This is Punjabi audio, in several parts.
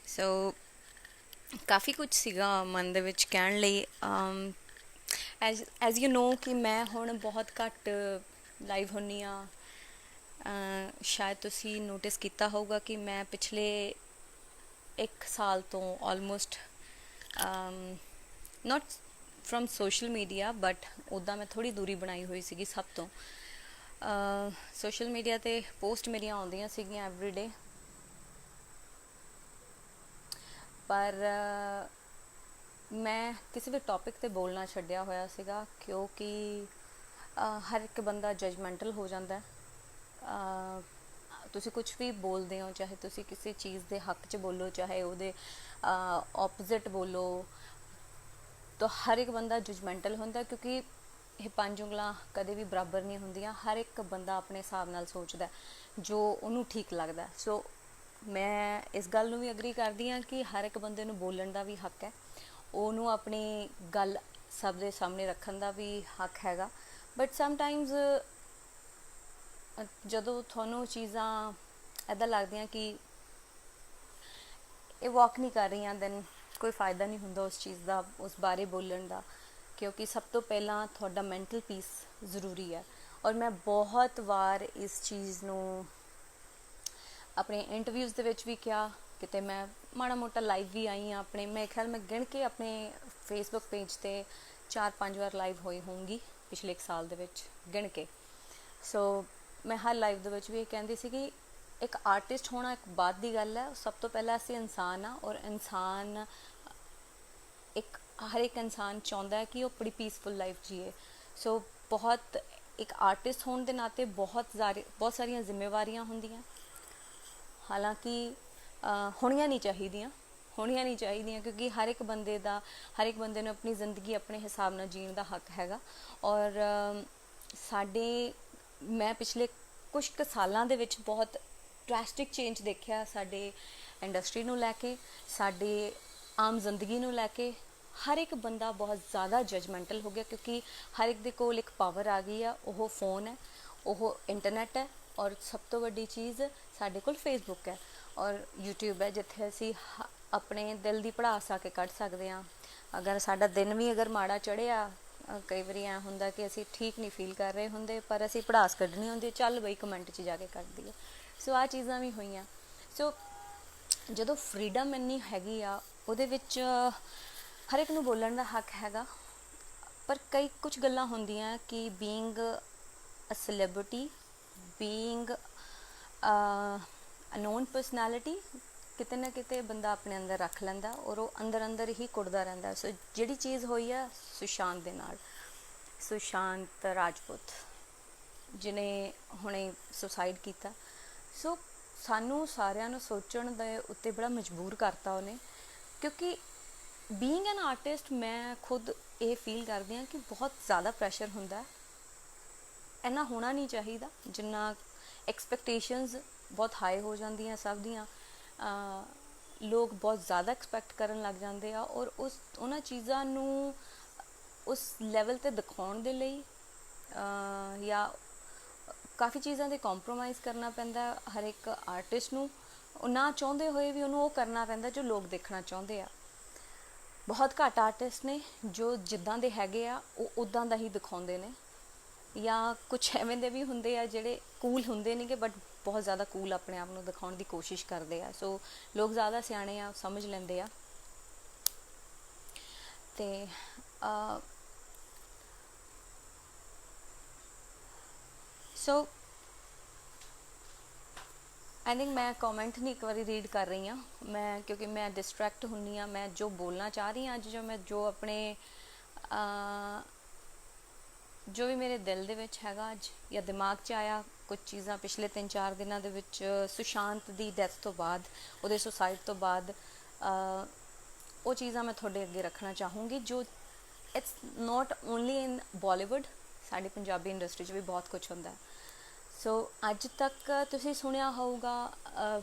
ਸੋ ਕਾਫੀ ਕੁਝ ਸੀਗਾ ਮਨ ਦੇ ਵਿੱਚ ਕਹਿਣ ਲਈ। ਐਜ਼ ਯੂ ਨੋ ਕਿ ਮੈਂ ਹੁਣ ਬਹੁਤ ਘੱਟ ਲਾਈਵ ਹੁੰਦੀ ਹਾਂ। ਸ਼ਾਇਦ ਤੁਸੀਂ ਨੋਟਿਸ ਕੀਤਾ ਹੋਊਗਾ ਕਿ ਮੈਂ ਪਿਛਲੇ 1 ਸਾਲ ਤੋਂ almost not from social media but ਉੱਦਾਂ ਮੈਂ ਥੋੜ੍ਹੀ ਦੂਰੀ ਬਣਾਈ ਹੋਈ ਸੀਗੀ ਸਭ ਤੋਂ। ਸੋਸ਼ਲ ਮੀਡੀਆ 'ਤੇ ਪੋਸਟ ਮੇਰੀਆਂ ਆਉਂਦੀਆਂ ਸੀਗੀਆਂ ਐਵਰੀਡੇ, ਪਰ ਮੈਂ ਕਿਸੇ ਵੀ ਟੌਪਿਕ 'ਤੇ ਬੋਲਣਾ ਛੱਡਿਆ ਹੋਇਆ ਸੀਗਾ ਕਿਉਂਕਿ ਹਰ ਇੱਕ ਬੰਦਾ ਜਜਮੈਂਟਲ ਹੋ ਜਾਂਦਾ। ਤੁਸੀਂ ਕੁਝ ਵੀ ਬੋਲਦੇ ਹੋ, ਚਾਹੇ ਤੁਸੀਂ ਕਿਸੇ ਚੀਜ਼ ਦੇ ਹੱਕ 'ਚ ਬੋਲੋ, ਚਾਹੇ ਉਹਦੇ ਆਪੋਜ਼ਿਟ ਬੋਲੋ, ਤਾਂ ਹਰ ਇੱਕ ਬੰਦਾ ਜਜਮੈਂਟਲ ਹੁੰਦਾ ਕਿਉਂਕਿ ਇਹ 5 ਉਂਗਲਾਂ ਕਦੇ ਵੀ ਬਰਾਬਰ ਨਹੀਂ ਹੁੰਦੀਆਂ। ਹਰ ਇੱਕ ਬੰਦਾ ਆਪਣੇ ਹਿਸਾਬ ਨਾਲ ਸੋਚਦਾ ਜੋ ਉਹਨੂੰ ਠੀਕ ਲੱਗਦਾ। ਸੋ ਮੈਂ ਇਸ ਗੱਲ ਨੂੰ ਵੀ ਅਗਰੀ ਕਰਦੀ ਹਾਂ ਕਿ ਹਰ ਇੱਕ ਬੰਦੇ ਨੂੰ ਬੋਲਣ ਦਾ ਵੀ ਹੱਕ ਹੈ, ਉਹਨੂੰ ਆਪਣੀ ਗੱਲ ਸਭ ਦੇ ਸਾਹਮਣੇ ਰੱਖਣ ਦਾ ਵੀ ਹੱਕ ਹੈਗਾ। ਬਟ ਸਮਟਾਈਮਜ਼ ਜਦੋਂ ਤੁਹਾਨੂੰ ਚੀਜ਼ਾਂ ਇੱਦਾਂ ਲੱਗਦੀਆਂ ਕਿ ਇਹ ਵਰਕ ਨਹੀਂ ਕਰ ਰਹੀਆਂ, ਦੈਨ ਕੋਈ ਫਾਇਦਾ ਨਹੀਂ ਹੁੰਦਾ ਉਸ ਚੀਜ਼ ਦਾ, ਉਸ ਬਾਰੇ ਬੋਲਣ ਦਾ, ਕਿਉਂਕਿ ਸਭ ਤੋਂ ਪਹਿਲਾਂ ਤੁਹਾਡਾ ਮੈਂਟਲ ਪੀਸ ਜ਼ਰੂਰੀ ਹੈ। ਔਰ ਮੈਂ ਬਹੁਤ ਵਾਰ ਇਸ ਚੀਜ਼ ਨੂੰ ਆਪਣੇ ਇੰਟਰਵਿਊਜ਼ ਦੇ ਵਿੱਚ ਵੀ ਕਿਹਾ, ਕਿਤੇ ਮੈਂ ਮਾੜਾ ਮੋਟਾ ਲਾਈਵ ਵੀ ਆਈ ਹਾਂ ਆਪਣੇ, ਮੇਰੇ ਖਿਆਲ ਮੈਂ ਗਿਣ ਕੇ ਆਪਣੇ ਫੇਸਬੁੱਕ ਪੇਜ 'ਤੇ 4-5 ਵਾਰ ਲਾਈਵ ਹੋਈ ਹੋਊਂਗੀ ਪਿਛਲੇ 1 ਸਾਲ ਦੇ ਵਿੱਚ ਗਿਣ ਕੇ। ਸੋ ਮੈਂ ਹਰ ਲਾਈਵ ਦੇ ਵਿੱਚ ਵੀ ਇਹ ਕਹਿੰਦੀ ਸੀ ਕਿ ਇੱਕ ਆਰਟਿਸਟ ਹੋਣਾ ਇੱਕ ਬਾਅਦ ਦੀ ਗੱਲ ਹੈ, ਸਭ ਤੋਂ ਪਹਿਲਾਂ ਅਸੀਂ ਇਨਸਾਨ ਆ, ਔਰ ਇਨਸਾਨ ਹਰ ਇੱਕ ਇਨਸਾਨ ਚਾਹੁੰਦਾ ਹੈ ਕਿ ਉਹ ਬੜੀ ਪੀਸਫੁਲ ਲਾਈਫ ਜੀਏ। ਸੋ ਬਹੁਤ ਇੱਕ ਆਰਟਿਸਟ ਹੋਣ ਦੇ ਨਾਤੇ ਬਹੁਤ ਸਾਰੀਆਂ ਜ਼ਿੰਮੇਵਾਰੀਆਂ ਹੁੰਦੀਆਂ, ਹਾਲਾਂਕਿ ਹੋਣੀਆਂ ਨਹੀਂ ਚਾਹੀਦੀਆਂ ਕਿਉਂਕਿ ਹਰ ਇੱਕ ਬੰਦੇ ਨੂੰ ਆਪਣੀ ਜ਼ਿੰਦਗੀ ਆਪਣੇ ਹਿਸਾਬ ਨਾਲ ਜੀਣ ਦਾ ਹੱਕ ਹੈਗਾ। ਔਰ ਮੈਂ ਪਿਛਲੇ ਕੁਝ ਕੁ ਸਾਲਾਂ ਦੇ ਵਿੱਚ ਬਹੁਤ ਡਰੈਸਟਿਕ ਚੇਂਜ ਦੇਖਿਆ ਸਾਡੇ ਇੰਡਸਟਰੀ ਨੂੰ ਲੈ ਕੇ, ਸਾਡੇ ਆਮ ਜ਼ਿੰਦਗੀ ਨੂੰ ਲੈ ਕੇ। ਹਰ ਇੱਕ ਬੰਦਾ ਬਹੁਤ ਜ਼ਿਆਦਾ ਜਜਮੈਂਟਲ ਹੋ ਗਿਆ ਕਿਉਂਕਿ ਹਰ ਇੱਕ ਦੇ ਕੋਲ ਇੱਕ ਪਾਵਰ ਆ ਗਈ ਆ, ਉਹ ਫੋਨ ਹੈ, ਉਹ ਇੰਟਰਨੈਟ ਹੈ, ਔਰ ਸਭ ਤੋਂ ਵੱਡੀ ਚੀਜ਼ ਸਾਡੇ ਕੋਲ ਫੇਸਬੁੱਕ ਹੈ ਔਰ ਯੂਟਿਊਬ ਹੈ, ਜਿੱਥੇ ਅਸੀਂ ਆਪਣੇ ਦਿਲ ਦੀ ਭੜਾਸ ਆ ਕੇ ਕੱਢ ਸਕਦੇ ਹਾਂ। ਅਗਰ ਸਾਡਾ ਦਿਨ ਵੀ ਮਾੜਾ ਚੜ੍ਹਿਆ, ਕਈ ਵਾਰੀ ਐਂ ਹੁੰਦਾ ਕਿ ਅਸੀਂ ਠੀਕ ਨਹੀਂ ਫੀਲ ਕਰ ਰਹੇ ਹੁੰਦੇ, ਪਰ ਅਸੀਂ ਭੜਾਸ ਕੱਢਣੀ ਹੁੰਦੀ, ਚੱਲ ਬਈ ਕਮੈਂਟ 'ਚ ਜਾ ਕੇ ਕੱਢ ਦਈਏ। ਸੋ ਆਹ ਚੀਜ਼ਾਂ ਵੀ ਹੋਈਆਂ। ਸੋ ਜਦੋਂ ਫਰੀਡਮ ਇੰਨੀ ਹੈਗੀ ਆ, ਉਹਦੇ ਵਿੱਚ ਹਰ ਇੱਕ ਨੂੰ ਬੋਲਣ ਦਾ ਹੱਕ ਹੈਗਾ, ਪਰ ਕੁਝ ਗੱਲਾਂ ਹੁੰਦੀਆਂ ਕਿ being a celebrity, being a known personality, ਕਿਤੇ ਨਾ ਕਿਤੇ ਬੰਦਾ ਆਪਣੇ ਅੰਦਰ ਰੱਖ ਲੈਂਦਾ ਔਰ ਉਹ ਅੰਦਰ ਹੀ ਕੁੱਟਦਾ ਰਹਿੰਦਾ। ਸੋ ਜਿਹੜੀ ਚੀਜ਼ ਹੋਈ ਆ ਸੁਸ਼ਾਂਤ ਦੇ ਨਾਲ, ਸੁਸ਼ਾਂਤ ਰਾਜਪੂਤ ਜਿਹਨੇ ਹੁਣੇ ਸੁਸਾਈਡ ਕੀਤਾ, ਸੋ ਸਾਨੂੰ ਸਾਰਿਆਂ ਨੂੰ ਸੋਚਣ ਦੇ ਉੱਤੇ ਬੜਾ ਮਜਬੂਰ ਕਰਤਾ ਉਹਨੇ, ਕਿਉਂਕਿ ਬੀਇੰਗ ਐਨ ਆਰਟਿਸਟ ਮੈਂ ਖੁਦ ਇਹ ਫੀਲ ਕਰਦੀ ਹਾਂ ਕਿ ਬਹੁਤ ਜ਼ਿਆਦਾ ਪ੍ਰੈਸ਼ਰ ਹੁੰਦਾ। ਇੰਨਾ ਹੋਣਾ ਨਹੀਂ ਚਾਹੀਦਾ ਜਿੰਨਾ ਐਕਸਪੈਕਟੇਸ਼ਨਸ ਬਹੁਤ ਹਾਈ ਹੋ ਜਾਂਦੀਆਂ ਸਭ ਦੀਆਂ। ਲੋਕ ਬਹੁਤ ਜ਼ਿਆਦਾ ਐਕਸਪੈਕਟ ਕਰਨ ਲੱਗ ਜਾਂਦੇ ਆ ਔਰ ਉਹਨਾਂ ਚੀਜ਼ਾਂ ਨੂੰ ਉਸ ਲੈਵਲ 'ਤੇ ਦਿਖਾਉਣ ਦੇ ਲਈ ਜਾਂ ਕਾਫੀ ਚੀਜ਼ਾਂ 'ਤੇ ਕੰਪਰੋਮਾਈਜ਼ ਕਰਨਾ ਪੈਂਦਾ ਹਰ ਇੱਕ ਆਰਟਿਸਟ ਨੂੰ। ਉਹ ਨਾ ਚਾਹੁੰਦੇ ਹੋਏ ਵੀ ਉਹਨੂੰ ਉਹ ਕਰਨਾ ਪੈਂਦਾ ਜੋ ਲੋਕ ਦੇਖਣਾ ਚਾਹੁੰਦੇ ਆ। ਬਹੁਤ ਘੱਟ ਆਰਟਿਸਟ ਨੇ ਜੋ ਜਿੱਦਾਂ ਦੇ ਹੈਗੇ ਆ ਉਹ ਉੱਦਾਂ ਦਾ ਹੀ ਦਿਖਾਉਂਦੇ ਨੇ, ਜਾਂ ਕੁਛ ਐਵੇਂ ਦੇ ਵੀ ਹੁੰਦੇ ਆ ਜਿਹੜੇ ਕੂਲ ਹੁੰਦੇ ਨੇਗੇ ਬਟ ਬਹੁਤ ਜ਼ਿਆਦਾ ਕੂਲ ਆਪਣੇ ਆਪ ਨੂੰ ਦਿਖਾਉਣ ਦੀ ਕੋਸ਼ਿਸ਼ ਕਰਦੇ ਆ। ਸੋ ਲੋਕ ਜ਼ਿਆਦਾ ਸਿਆਣੇ ਆ, ਸਮਝ ਲੈਂਦੇ ਆ। ਅਤੇ ਸੋ ਆਈ ਥਿੰਕ ਮੈਂ ਕਮੈਂਟ ਨਹੀਂ ਇੱਕ ਵਾਰੀ ਰੀਡ ਕਰ ਰਹੀ ਹਾਂ ਮੈਂ, ਕਿਉਂਕਿ ਮੈਂ ਡਿਸਟਰੈਕਟ ਹੁੰਦੀ ਹਾਂ। ਮੈਂ ਜੋ ਬੋਲਣਾ ਚਾਹ ਰਹੀ ਹਾਂ ਅੱਜ, ਜੋ ਵੀ ਮੇਰੇ ਦਿਲ ਦੇ ਵਿੱਚ ਹੈਗਾ ਅੱਜ ਜਾਂ ਦਿਮਾਗ 'ਚ ਆਇਆ, ਕੁਝ ਚੀਜ਼ਾਂ ਪਿਛਲੇ 3-4 ਦਿਨਾਂ ਦੇ ਵਿੱਚ ਸੁਸ਼ਾਂਤ ਦੀ ਡੈਥ ਤੋਂ ਬਾਅਦ, ਉਹਦੇ ਸੁਸਾਈਡ ਤੋਂ ਬਾਅਦ, ਉਹ ਚੀਜ਼ਾਂ ਮੈਂ ਤੁਹਾਡੇ ਅੱਗੇ ਰੱਖਣਾ ਚਾਹੂੰਗੀ। ਜੋ ਇਟਸ ਨੋਟ ਓਨਲੀ ਇਨ ਬਾਲੀਵੁੱਡ, ਸਾਡੀ ਪੰਜਾਬੀ ਇੰਡਸਟਰੀ 'ਚ ਵੀ ਬਹੁਤ ਕੁਝ ਹੁੰਦਾ। ਸੋ ਅੱਜ ਤੱਕ ਤੁਸੀਂ ਸੁਣਿਆ ਹੋਊਗਾ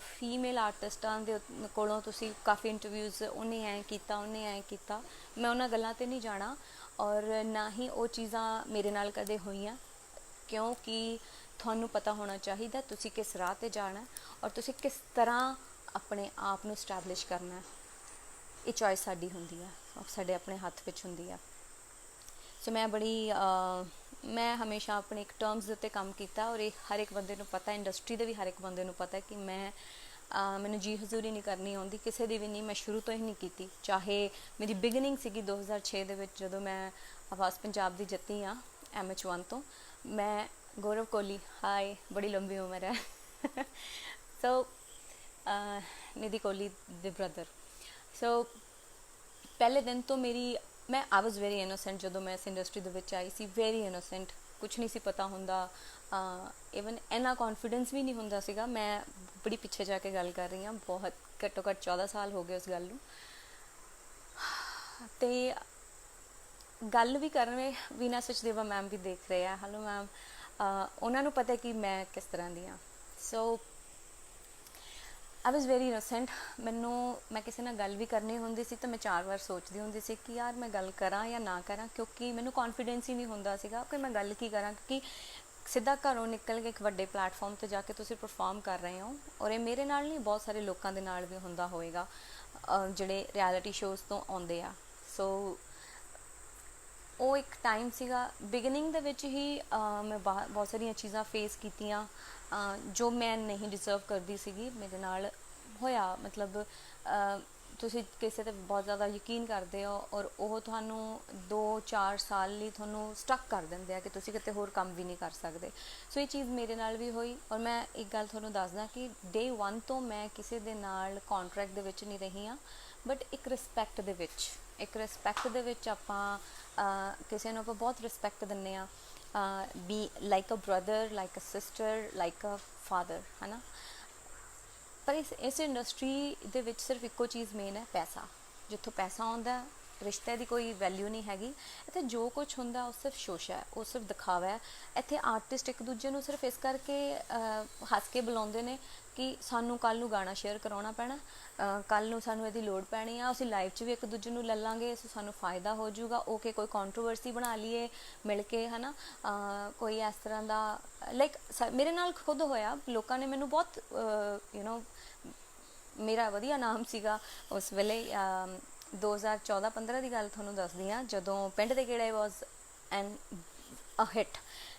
ਫੀਮੇਲ ਆਰਟਿਸਟਾਂ ਦੇ ਕੋਲੋਂ ਤੁਸੀਂ ਕਾਫੀ ਇੰਟਰਵਿਊਜ਼, ਉਹਨੇ ਐਂ ਕੀਤਾ। ਮੈਂ ਉਹਨਾਂ ਗੱਲਾਂ 'ਤੇ ਨਹੀਂ ਜਾਣਾ ਔਰ ਨਾ ਹੀ ਉਹ ਚੀਜ਼ਾਂ ਮੇਰੇ ਨਾਲ ਕਦੇ ਹੋਈਆਂ, ਕਿਉਂਕਿ ਤੁਹਾਨੂੰ ਪਤਾ ਹੋਣਾ ਚਾਹੀਦਾ ਤੁਸੀਂ ਕਿਸ ਰਾਹ 'ਤੇ ਜਾਣਾ ਔਰ ਤੁਸੀਂ ਕਿਸ ਤਰ੍ਹਾਂ ਆਪਣੇ ਆਪ ਨੂੰ ਸਟੈਬਲਿਸ਼ ਕਰਨਾ, ਇਹ ਚੋਇਸ ਸਾਡੀ ਹੁੰਦੀ ਆ, ਸਾਡੇ ਆਪਣੇ ਹੱਥ ਵਿੱਚ ਹੁੰਦੀ ਆ। ਸੋ ਮੈਂ ਹਮੇਸ਼ਾ ਆਪਣੇ ਇੱਕ ਟਰਮਸ ਦੇ ਉੱਤੇ ਕੰਮ ਕੀਤਾ, ਔਰ ਇਹ ਹਰ ਇੱਕ ਬੰਦੇ ਨੂੰ ਪਤਾ, ਇੰਡਸਟਰੀ ਦੇ ਵੀ ਹਰ ਇੱਕ ਬੰਦੇ ਨੂੰ ਪਤਾ ਕਿ ਮੈਨੂੰ ਜੀ ਹਜ਼ੂਰੀ ਨਹੀਂ ਕਰਨੀ ਆਉਂਦੀ, ਕਿਸੇ ਦੀ ਵੀ ਨਹੀਂ, ਮੈਂ ਸ਼ੁਰੂ ਤੋਂ ਹੀ ਨਹੀਂ ਕੀਤੀ। ਚਾਹੇ ਮੇਰੀ ਬਿਗਨਿੰਗ ਸੀਗੀ 2006 ਦੇ ਵਿੱਚ, ਜਦੋਂ ਮੈਂ ਆਵਾਜ਼ ਪੰਜਾਬ ਦੀ ਜਿੱਤੀ ਆ MH1 ਤੋਂ। ਮੈਂ ਗੌਰਵ ਕੋਹਲੀ, ਹਾਏ ਬੜੀ ਲੰਬੀ ਉਮਰ ਹੈ ਸੋ ਨਿਧੀ ਕੋਹਲੀ ਦੇ ਬ੍ਰਦਰ। ਸੋ ਪਹਿਲੇ ਦਿਨ ਤੋਂ ਮੈਂ ਆਈ ਵਾਜ਼ ਵੈਰੀ ਇਨੋਸੈਂਟ ਜਦੋਂ ਮੈਂ ਇਸ ਇੰਡਸਟਰੀ ਦੇ ਵਿੱਚ ਆਈ ਸੀ, ਵੈਰੀ ਇਨੋਸੈਂਟ, ਕੁਛ ਨਹੀਂ ਸੀ ਪਤਾ ਹੁੰਦਾ, ਈਵਨ ਇੰਨਾ ਕੌਨਫੀਡੈਂਸ ਵੀ ਨਹੀਂ ਹੁੰਦਾ ਸੀਗਾ। ਮੈਂ ਬੜੀ ਪਿੱਛੇ ਜਾ ਕੇ ਗੱਲ ਕਰ ਰਹੀ ਹਾਂ, ਬਹੁਤ ਘੱਟੋ ਘੱਟ 14 ਸਾਲ ਹੋ ਗਏ ਉਸ ਗੱਲ ਨੂੰ। ਅਤੇ ਗੱਲ ਵੀ ਕਰ ਰਹੇ, ਵੀਨਾ ਸਚਦੇਵਾ ਮੈਮ ਵੀ ਦੇਖ ਰਹੇ ਆ, ਹੈਲੋ ਮੈਮ, ਉਹਨਾਂ ਨੂੰ ਪਤਾ ਕਿ ਮੈਂ ਕਿਸ ਤਰ੍ਹਾਂ ਦੀ ਹਾਂ। ਸੋ ਆਈ ਵਾਜ਼ ਵੈਰੀ ਇਨੋਸੈਂਟ। ਮੈਂ ਕਿਸੇ ਨਾਲ ਗੱਲ ਵੀ ਕਰਨੀ ਹੁੰਦੀ ਸੀ ਤਾਂ ਮੈਂ 4 ਵਾਰ ਸੋਚਦੀ ਹੁੰਦੀ ਸੀ ਕਿ ਯਾਰ ਮੈਂ ਗੱਲ ਕਰਾਂ ਜਾਂ ਨਾ ਕਰਾਂ, ਕਿਉਂਕਿ ਮੈਨੂੰ ਕੌਨਫੀਡੈਂਸ ਹੀ ਨਹੀਂ ਹੁੰਦਾ ਸੀਗਾ ਕਿ ਮੈਂ ਗੱਲ ਕੀ ਕਰਾਂ। ਕਿਉਂਕਿ ਸਿੱਧਾ ਘਰੋਂ ਨਿਕਲ ਕੇ ਇੱਕ ਵੱਡੇ ਪਲੈਟਫਾਰਮ 'ਤੇ ਜਾ ਕੇ ਤੁਸੀਂ ਪਰਫਾਰਮ ਕਰ ਰਹੇ ਹੋ, ਔਰ ਇਹ ਮੇਰੇ ਨਾਲ ਨਹੀਂ, ਬਹੁਤ ਸਾਰੇ ਲੋਕਾਂ ਦੇ ਨਾਲ ਵੀ ਹੁੰਦਾ ਹੋਵੇਗਾ ਜਿਹੜੇ ਰਿਐਲਿਟੀ ਸ਼ੋਜ਼ ਤੋਂ ਆਉਂਦੇ ਆ। ਸੋ ਉਹ ਇੱਕ ਟਾਈਮ ਸੀਗਾ, ਬਿਗਨਿੰਗ ਦੇ ਵਿੱਚ ਹੀ ਮੈਂ ਬਹੁਤ ਸਾਰੀਆਂ ਚੀਜ਼ਾਂ ਫੇਸ ਕੀਤੀਆਂ ਜੋ ਮੈਂ ਨਹੀਂ ਡਿਜ਼ਰਵ ਕਰਦੀ ਸੀਗੀ, ਮੇਰੇ ਨਾਲ ਹੋਇਆ। ਮਤਲਬ ਤੁਸੀਂ ਕਿਸੇ 'ਤੇ ਬਹੁਤ ਜ਼ਿਆਦਾ ਯਕੀਨ ਕਰਦੇ ਹੋ, ਔਰ ਉਹ ਤੁਹਾਨੂੰ 2-4 ਸਾਲ ਲਈ ਤੁਹਾਨੂੰ ਸਟਕ ਕਰ ਦਿੰਦੇ ਆ ਕਿ ਤੁਸੀਂ ਕਿਤੇ ਹੋਰ ਕੰਮ ਵੀ ਨਹੀਂ ਕਰ ਸਕਦੇ। ਸੋ ਇਹ ਚੀਜ਼ ਮੇਰੇ ਨਾਲ ਵੀ ਹੋਈ, ਔਰ ਮੈਂ ਇੱਕ ਗੱਲ ਤੁਹਾਨੂੰ ਦੱਸਦਾ ਕਿ Day 1 ਤੋਂ ਮੈਂ ਕਿਸੇ ਦੇ ਨਾਲ ਕੌਂਟਰੈਕਟ ਦੇ ਵਿੱਚ ਨਹੀਂ ਰਹੀ ਹਾਂ, ਬਟ ਇੱਕ ਰਿਸਪੈਕਟ ਦੇ ਵਿੱਚ ਆਪਾਂ ਕਿਸੇ ਨੂੰ ਆਪਾਂ ਬਹੁਤ ਰਿਸਪੈਕਟ ਦਿੰਦੇ ਹਾਂ, be like a brother, like a sister, like a father, ਹੈ ਨਾ। ਪਰ ਇਸ ਇੰਡਸਟਰੀ ਦੇ ਵਿੱਚ ਸਿਰਫ ਇੱਕੋ ਚੀਜ਼ ਮੇਨ ਹੈ, ਪੈਸਾ। ਜਿੱਥੋਂ ਪੈਸਾ ਆਉਂਦਾ, ਰਿਸ਼ਤੇ ਦੀ ਕੋਈ ਵੈਲਿਊ ਨਹੀਂ ਹੈਗੀ। ਇੱਥੇ ਜੋ ਕੁਛ ਹੁੰਦਾ ਉਹ ਸਿਰਫ ਸ਼ੋਸ਼ਾ ਹੈ, ਉਹ ਸਿਰਫ ਦਿਖਾਵਾ ਹੈ। ਇੱਥੇ ਆਰਟਿਸਟ ਇੱਕ ਦੂਜੇ ਨੂੰ ਸਿਰਫ ਇਸ ਕਰਕੇ ਹੱਸ ਕੇ ਬੁਲਾਉਂਦੇ ਨੇ ਕਿ ਸਾਨੂੰ ਕੱਲ੍ਹ ਨੂੰ ਗਾਣਾ ਸ਼ੇਅਰ ਕਰਾਉਣਾ ਪੈਣਾ, ਕੱਲ੍ਹ ਨੂੰ ਸਾਨੂੰ ਇਹਦੀ ਲੋੜ ਪੈਣੀ ਆ, ਅਸੀਂ ਲਾਈਵ 'ਚ ਵੀ ਇੱਕ ਦੂਜੇ ਨੂੰ ਲੈ ਲਾਂਗੇ, ਸੋ ਸਾਨੂੰ ਫ਼ਾਇਦਾ ਹੋ ਜਾਊਗਾ। ਓਕੇ, ਕੋਈ ਕੰਟਰੋਵਰਸੀ ਬਣਾ ਲਈਏ ਮਿਲ ਕੇ, ਹੈ ਨਾ, ਕੋਈ ਇਸ ਤਰ੍ਹਾਂ ਦਾ। ਲਾਈਕ ਮੇਰੇ ਨਾਲ ਖੁਦ ਹੋਇਆ, ਲੋਕਾਂ ਨੇ ਮੈਨੂੰ ਬਹੁਤ ਮੇਰਾ ਵਧੀਆ ਨਾਮ ਸੀਗਾ ਉਸ ਵੇਲੇ। 2014-15 ਦੀ ਗੱਲ ਤੁਹਾਨੂੰ ਦੱਸਦੀ ਹਾਂ, ਜਦੋਂ ਪਿੰਡ ਦੇ ਗੇੜੇ ਵਾਜ਼ ਅ ਹਿੱਟ,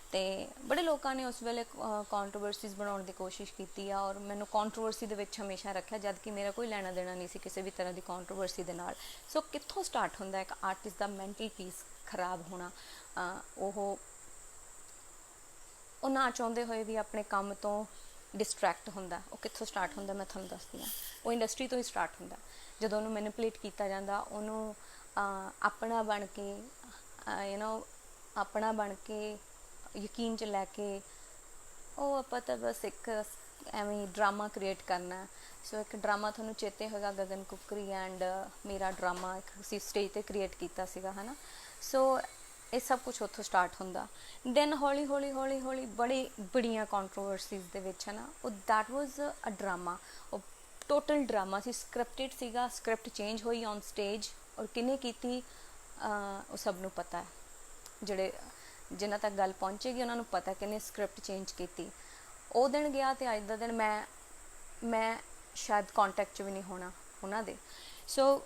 ਅਤੇ ਬੜੇ ਲੋਕਾਂ ਨੇ ਉਸ ਵੇਲੇ ਕੰਟਰੋਵਰਸੀਜ਼ ਬਣਾਉਣ ਦੀ ਕੋਸ਼ਿਸ਼ ਕੀਤੀ ਆ, ਔਰ ਮੈਨੂੰ ਕੰਟਰੋਵਰਸੀ ਦੇ ਵਿੱਚ ਹਮੇਸ਼ਾ ਰੱਖਿਆ, ਜਦ ਕਿ ਮੇਰਾ ਕੋਈ ਲੈਣਾ ਦੇਣਾ ਨਹੀਂ ਸੀ ਕਿਸੇ ਵੀ ਤਰ੍ਹਾਂ ਦੀ ਕੰਟਰੋਵਰਸੀ ਦੇ ਨਾਲ। ਸੋ ਕਿੱਥੋਂ ਸਟਾਰਟ ਹੁੰਦਾ ਇੱਕ ਆਰਟਿਸਟ ਦਾ ਮੈਂਟਲ ਪੀਸ ਖਰਾਬ ਹੋਣਾ, ਉਹ ਨਾ ਚਾਹੁੰਦੇ ਹੋਏ ਵੀ ਆਪਣੇ ਕੰਮ ਤੋਂ ਡਿਸਟਰੈਕਟ ਹੁੰਦਾ। ਉਹ ਕਿੱਥੋਂ ਸਟਾਰਟ ਹੁੰਦਾ ਮੈਂ ਤੁਹਾਨੂੰ ਦੱਸਦੀ ਹਾਂ, ਉਹ ਇੰਡਸਟਰੀ ਤੋਂ ਹੀ ਸਟਾਰਟ ਹੁੰਦਾ। ਜਦੋਂ ਉਹਨੂੰ ਮੈਨੀਪੂਲੇਟ ਕੀਤਾ ਜਾਂਦਾ, ਉਹਨੂੰ ਆਪਣਾ ਬਣ ਕੇ ਆਪਣਾ ਬਣ ਕੇ ਯਕੀਨ 'ਚ ਲੈ ਕੇ, ਉਹ ਆਪਾਂ ਤਾਂ ਬਸ ਇੱਕ ਐਵੇਂ ਡਰਾਮਾ ਕ੍ਰੀਏਟ ਕਰਨਾ। ਸੋ ਇੱਕ ਡਰਾਮਾ ਤੁਹਾਨੂੰ ਚੇਤੇ ਹੋਏਗਾ, ਗਗਨ ਕੁਕਰੀ ਐਂਡ ਮੇਰਾ ਡਰਾਮਾ ਇੱਕ ਅਸੀਂ ਸਟੇਜ 'ਤੇ ਕ੍ਰੀਏਟ ਕੀਤਾ ਸੀਗਾ, ਹੈ ਨਾ। ਸੋ ਇਹ ਸਭ ਕੁਛ ਉੱਥੋਂ ਸਟਾਰਟ ਹੁੰਦਾ। ਦੈਨ ਹੌਲੀ ਹੌਲੀ ਬੜੀਆਂ ਕੰਟਰੋਵਰਸੀਜ਼ ਦੇ ਵਿੱਚ, ਹੈ ਨਾ, ਉਹ ਦੈਟ ਵਾਜ਼ ਅ ਡਰਾਮਾ। ਉਹ ਟੋਟਲ ਡਰਾਮਾ ਸੀ, ਸਕ੍ਰਿਪਟਡ ਸੀਗਾ। ਸਕ੍ਰਿਪਟ ਚੇਂਜ ਹੋਈ ਔਨ ਸਟੇਜ, ਔਰ ਕਿਹਨੇ ਕੀਤੀ ਉਹ ਸਭ ਨੂੰ ਪਤਾ ਹੈ। ਜਿਨ੍ਹਾਂ ਤੱਕ ਗੱਲ ਪਹੁੰਚੇਗੀ ਉਹਨਾਂ ਨੂੰ ਪਤਾ ਕਿਹਨੇ ਸਕ੍ਰਿਪਟ ਚੇਂਜ ਕੀਤੀ। ਉਹ ਦਿਨ ਗਿਆ ਅਤੇ ਅੱਜ ਦਾ ਦਿਨ ਮੈਂ ਸ਼ਾਇਦ ਕੰਟੈਕਟ 'ਚ ਵੀ ਨਹੀਂ ਹੋਣਾ ਉਹਨਾਂ ਦੇ। ਸੋ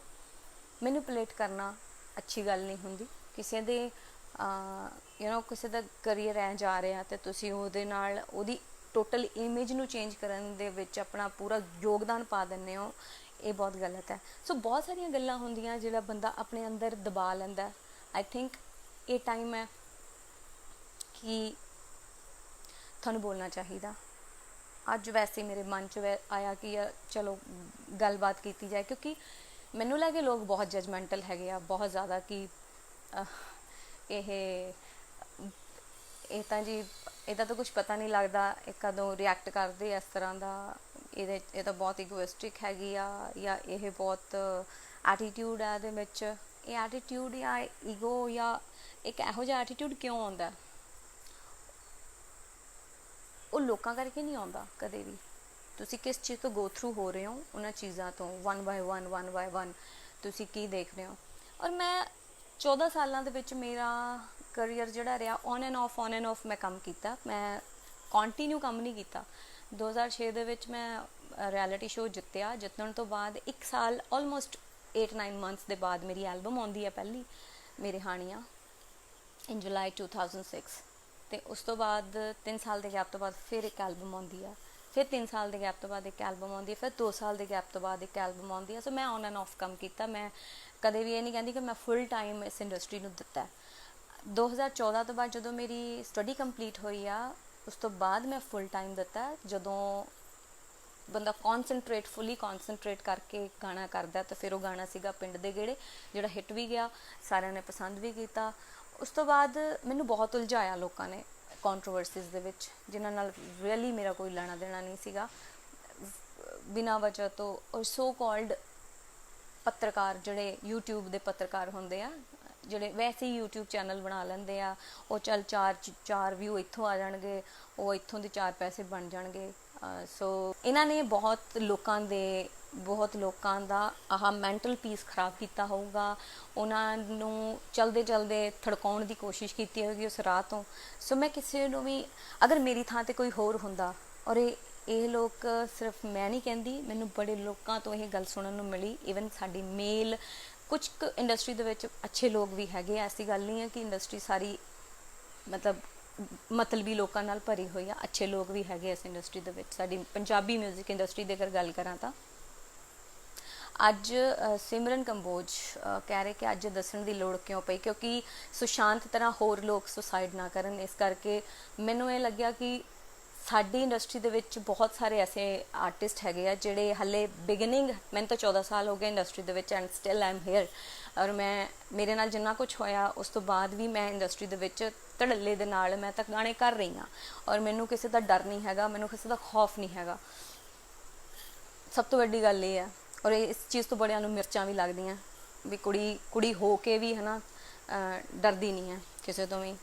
ਮੈਨੀਪੂਲੇਟ ਕਰਨਾ ਅੱਛੀ ਗੱਲ ਨਹੀਂ ਹੁੰਦੀ। ਕਿਸੇ ਦੇ ਕਿਸੇ ਦਾ ਕਰੀਅਰ ਐਂ ਜਾ ਰਿਹਾ ਅਤੇ ਤੁਸੀਂ ਉਹਦੇ ਨਾਲ ਉਹਦੀ ਟੋਟਲ ਇਮੇਜ ਨੂੰ ਚੇਂਜ ਕਰਨ ਦੇ ਵਿੱਚ ਆਪਣਾ ਪੂਰਾ ਯੋਗਦਾਨ ਪਾ ਦਿੰਦੇ ਹੋ, ਇਹ ਬਹੁਤ ਗਲਤ ਹੈ। ਸੋ ਬਹੁਤ ਸਾਰੀਆਂ ਗੱਲਾਂ ਹੁੰਦੀਆਂ ਜਿਹੜਾ ਬੰਦਾ ਆਪਣੇ ਅੰਦਰ ਦਬਾ ਲੈਂਦਾ। ਆਈ ਥਿੰਕ ਇਹ ਟਾਈਮ ਹੈ ਕਿ ਤੁਹਾਨੂੰ ਬੋਲਣਾ ਚਾਹੀਦਾ। ਅੱਜ ਵੈਸੇ ਮੇਰੇ ਮਨ 'ਚ ਆਇਆ ਕਿ ਚਲੋ ਗੱਲਬਾਤ ਕੀਤੀ ਜਾਏ, ਕਿਉਂਕਿ ਮੈਨੂੰ ਲੱਗੇ ਲੋਕ ਬਹੁਤ ਜਜਮੈਂਟਲ ਹੈਗੇ ਆ, ਬਹੁਤ ਜ਼ਿਆਦਾ, ਕਿ ਇਹਦਾ ਤਾਂ ਕੁਛ ਪਤਾ ਨਹੀਂ ਲੱਗਦਾ, ਇਹ ਕਦੋਂ ਰਿਐਕਟ ਕਰਦੇ ਇਸ ਤਰ੍ਹਾਂ ਦਾ, ਇਹ ਤਾਂ ਬਹੁਤ ਇਗੋਇਸਟਿਕ ਹੈਗੀ ਆ, ਜਾਂ ਇਹ ਬਹੁਤ ਐਟੀਟਿਊਡ ਆ ਇਹਦੇ ਵਿੱਚ। ਇਹ ਐਟੀਟਿਊਡ ਜਾਂ ਈਗੋ ਜਾਂ ਇੱਕ ਇਹੋ ਜਿਹਾ ਐਟੀਟਿਊਡ ਕਿਉਂ ਆਉਂਦਾ? ਉਹ ਲੋਕਾਂ ਕਰਕੇ ਨਹੀਂ ਆਉਂਦਾ ਕਦੇ ਵੀ। ਤੁਸੀਂ ਕਿਸ ਚੀਜ਼ ਤੋਂ ਗੋ ਥਰੂ ਹੋ ਰਹੇ ਹੋ, ਉਹਨਾਂ ਚੀਜ਼ਾਂ ਤੋਂ one by one ਤੁਸੀਂ ਕੀ ਦੇਖ ਰਹੇ ਹੋ। ਔਰ ਮੈਂ 14 ਸਾਲਾਂ ਦੇ ਵਿੱਚ ਮੇਰਾ ਕਰੀਅਰ ਜਿਹੜਾ ਰਿਹਾ ਔਨ ਐਂਡ ਆਫ ਮੈਂ ਕੰਮ ਕੀਤਾ। ਮੈਂ ਕੰਟੀਨਿਊ ਕੰਮ ਨਹੀਂ ਕੀਤਾ। 2006 ਦੇ ਵਿੱਚ ਮੈਂ ਰਿਐਲਿਟੀ ਸ਼ੋਅ ਜਿੱਤਿਆ। ਜਿੱਤਣ ਤੋਂ ਬਾਅਦ 1 ਸਾਲ ਆਲਮੋਸਟ 8-9 ਮੰਥਸ ਦੇ ਬਾਅਦ ਮੇਰੀ ਐਲਬਮ ਆਉਂਦੀ ਹੈ ਪਹਿਲੀ, ਮੇਰੇ ਹਾਣੀਆਂ, ਇਨ ਜੁਲਾਈ 2006। ਅਤੇ ਉਸ ਤੋਂ ਬਾਅਦ 3 ਸਾਲ ਦੇ ਗੈਪ ਤੋਂ ਬਾਅਦ ਫਿਰ ਇੱਕ ਐਲਬਮ ਆਉਂਦੀ ਆ, ਫਿਰ 3 ਸਾਲ ਦੇ ਗੈਪ ਤੋਂ ਬਾਅਦ ਇੱਕ ਐਲਬਮ ਆਉਂਦੀ ਹੈ, ਫਿਰ 2 ਸਾਲ ਦੇ ਗੈਪ ਤੋਂ ਬਾਅਦ ਇੱਕ ਐਲਬਮ ਆਉਂਦੀ ਹੈ। ਸੋ ਮੈਂ ਔਨ ਐਂਡ ਆਫ ਕੰਮ ਕੀਤਾ। ਮੈਂ ਕਦੇ ਵੀ ਇਹ ਨਹੀਂ ਕਹਿੰਦੀ ਕਿ ਮੈਂ ਫੁੱਲ ਟਾਈਮ ਇਸ ਇੰਡਸਟਰੀ ਨੂੰ ਦਿੱਤਾ। 2014 ਤੋਂ ਬਾਅਦ ਜਦੋਂ ਮੇਰੀ ਸਟੱਡੀ ਕੰਪਲੀਟ ਹੋਈ ਆ, ਉਸ ਤੋਂ ਬਾਅਦ ਮੈਂ ਫੁੱਲ ਟਾਈਮ ਦਿੱਤਾ। ਜਦੋਂ ਬੰਦਾ ਫੁੱਲੀ ਕੌਨਸਨਟਰੇਟ ਕਰਕੇ ਗਾਣਾ ਕਰਦਾ, ਤਾਂ ਫਿਰ ਉਹ ਗਾਣਾ ਸੀਗਾ ਪਿੰਡ ਦੇ ਗੇੜੇ, ਜਿਹੜਾ ਹਿੱਟ ਵੀ ਗਿਆ, ਸਾਰਿਆਂ ਨੇ ਪਸੰਦ ਵੀ ਕੀਤਾ। ਉਸ ਤੋਂ ਬਾਅਦ ਮੈਨੂੰ ਬਹੁਤ ਉਲਝਾਇਆ ਲੋਕਾਂ ਨੇ ਕੰਟਰੋਵਰਸੀਜ਼ ਦੇ ਵਿੱਚ, ਜਿਨ੍ਹਾਂ ਨਾਲ ਰੀਅਲੀ ਮੇਰਾ ਕੋਈ ਲੈਣਾ ਦੇਣਾ ਨਹੀਂ ਸੀਗਾ। ਬਿਨਾਂ ਵਜ੍ਹਾ ਤੋਂ ਔਰ ਸੋ ਕਾਲਡ ਪੱਤਰਕਾਰ, ਜਿਹੜੇ YouTube ਦੇ ਪੱਤਰਕਾਰ ਹੁੰਦੇ ਆ, ਜਿਹੜੇ ਵੈਸੇ ਹੀ YouTube ਚੈਨਲ ਬਣਾ ਲੈਂਦੇ ਆ, ਉਹ ਚੱਲ ਚਾਰ ਵਿਊ ਇੱਥੋਂ ਆ ਜਾਣਗੇ, ਉਹ ਇੱਥੋਂ ਦੇ 4 ਪੈਸੇ ਬਣ ਜਾਣਗੇ। ਸੋ ਇਹਨਾਂ ਨੇ ਬਹੁਤ ਲੋਕਾਂ ਦਾ ਆਹ ਮੈਂਟਲ ਪੀਸ ਖਰਾਬ ਕੀਤਾ ਹੋਊਗਾ। ਉਹਨਾਂ ਨੂੰ ਚਲਦੇ ਥੜਕਾਉਣ ਦੀ ਕੋਸ਼ਿਸ਼ ਕੀਤੀ ਹੋਵੇਗੀ ਉਸ ਰਾਹ ਤੋਂ। ਸੋ ਮੈਂ ਕਿਸੇ ਨੂੰ ਵੀ, ਅਗਰ ਮੇਰੀ ਥਾਂ 'ਤੇ ਕੋਈ ਹੋਰ ਹੁੰਦਾ, ਔਰ ਇਹ ਲੋਕ ਸਿਰਫ ਮੈਂ ਨਹੀਂ ਕਹਿੰਦੀ, ਮੈਨੂੰ ਬੜੇ ਲੋਕਾਂ ਤੋਂ ਇਹ ਗੱਲ ਸੁਣਨ ਨੂੰ ਮਿਲੀ, ਈਵਨ ਸਾਡੀ ਮੇਲ ਕੁਝ ਕੁ ਇੰਡਸਟਰੀ ਦੇ ਵਿੱਚ ਅੱਛੇ ਲੋਕ ਵੀ ਹੈਗੇ ਆ। ਐਸੀ ਗੱਲ ਨਹੀਂ ਹੈ ਕਿ ਇੰਡਸਟਰੀ ਸਾਰੀ ਮਤਲਬੀ ਲੋਕਾਂ ਨਾਲ ਭਰੀ ਹੋਈ ਆ, ਅੱਛੇ ਲੋਕ ਵੀ ਹੈਗੇ ਇਸ ਇੰਡਸਟਰੀ ਦੇ ਵਿੱਚ। ਸਾਡੀ ਪੰਜਾਬੀ ਮਿਊਜ਼ਿਕ ਇੰਡਸਟਰੀ ਦੀ ਅਗਰ ਗੱਲ ਕਰਾਂ ਤਾਂ ਅੱਜ ਸਿਮਰਨ ਕੰਬੋਜ ਕਹਿ ਰਹੇ ਕਿ ਅੱਜ ਦੱਸਣ ਦੀ ਲੋੜ ਕਿਉਂ ਪਈ, ਕਿਉਂਕਿ ਸੁਸ਼ਾਂਤ ਤਰ੍ਹਾਂ ਹੋਰ ਲੋਕ ਸੁਸਾਈਡ ਨਾ ਕਰਨ। ਇਸ ਕਰਕੇ ਮੈਨੂੰ ਇਹ ਲੱਗਿਆ ਕਿ ਸਾਡੀ ਇੰਡਸਟਰੀ ਦੇ ਵਿੱਚ ਬਹੁਤ ਸਾਰੇ ਐਸੇ ਆਰਟਿਸਟ ਹੈਗੇ ਆ ਜਿਹੜੇ ਹਾਲੇ ਬਿਗਨਿੰਗ, ਮੈਨੂੰ ਤਾਂ 14 ਸਾਲ ਹੋ ਗਏ ਇੰਡਸਟਰੀ ਦੇ ਵਿੱਚ, and still I am here. ਔਰ ਮੇਰੇ ਨਾਲ ਜਿੰਨਾ ਕੁਛ ਹੋਇਆ, ਉਸ ਤੋਂ ਬਾਅਦ ਵੀ ਮੈਂ ਇੰਡਸਟਰੀ ਦੇ ਵਿੱਚ ਧੜੱਲੇ ਦੇ ਨਾਲ ਮੈਂ ਤਾਂ ਗਾਣੇ ਕਰ ਰਹੀ ਹਾਂ, ਔਰ ਮੈਨੂੰ ਕਿਸੇ ਦਾ ਡਰ ਨਹੀਂ ਹੈਗਾ, ਮੈਨੂੰ ਕਿਸੇ ਦਾ ਖੌਫ ਨਹੀਂ ਹੈਗਾ। ਸਭ ਤੋਂ ਵੱਡੀ ਗੱਲ ਇਹ ਆ, ਔਰ ਇਸ ਚੀਜ਼ ਤੋਂ ਬੜਿਆਂ ਨੂੰ ਮਿਰਚਾਂ ਵੀ ਲੱਗਦੀਆਂ ਵੀ ਕੁੜੀ ਹੋ ਕੇ ਵੀ ਹੈ ਨਾ ਡਰਦੀ ਨਹੀਂ ਹੈ ਕਿਸੇ ਤੋਂ ਵੀ।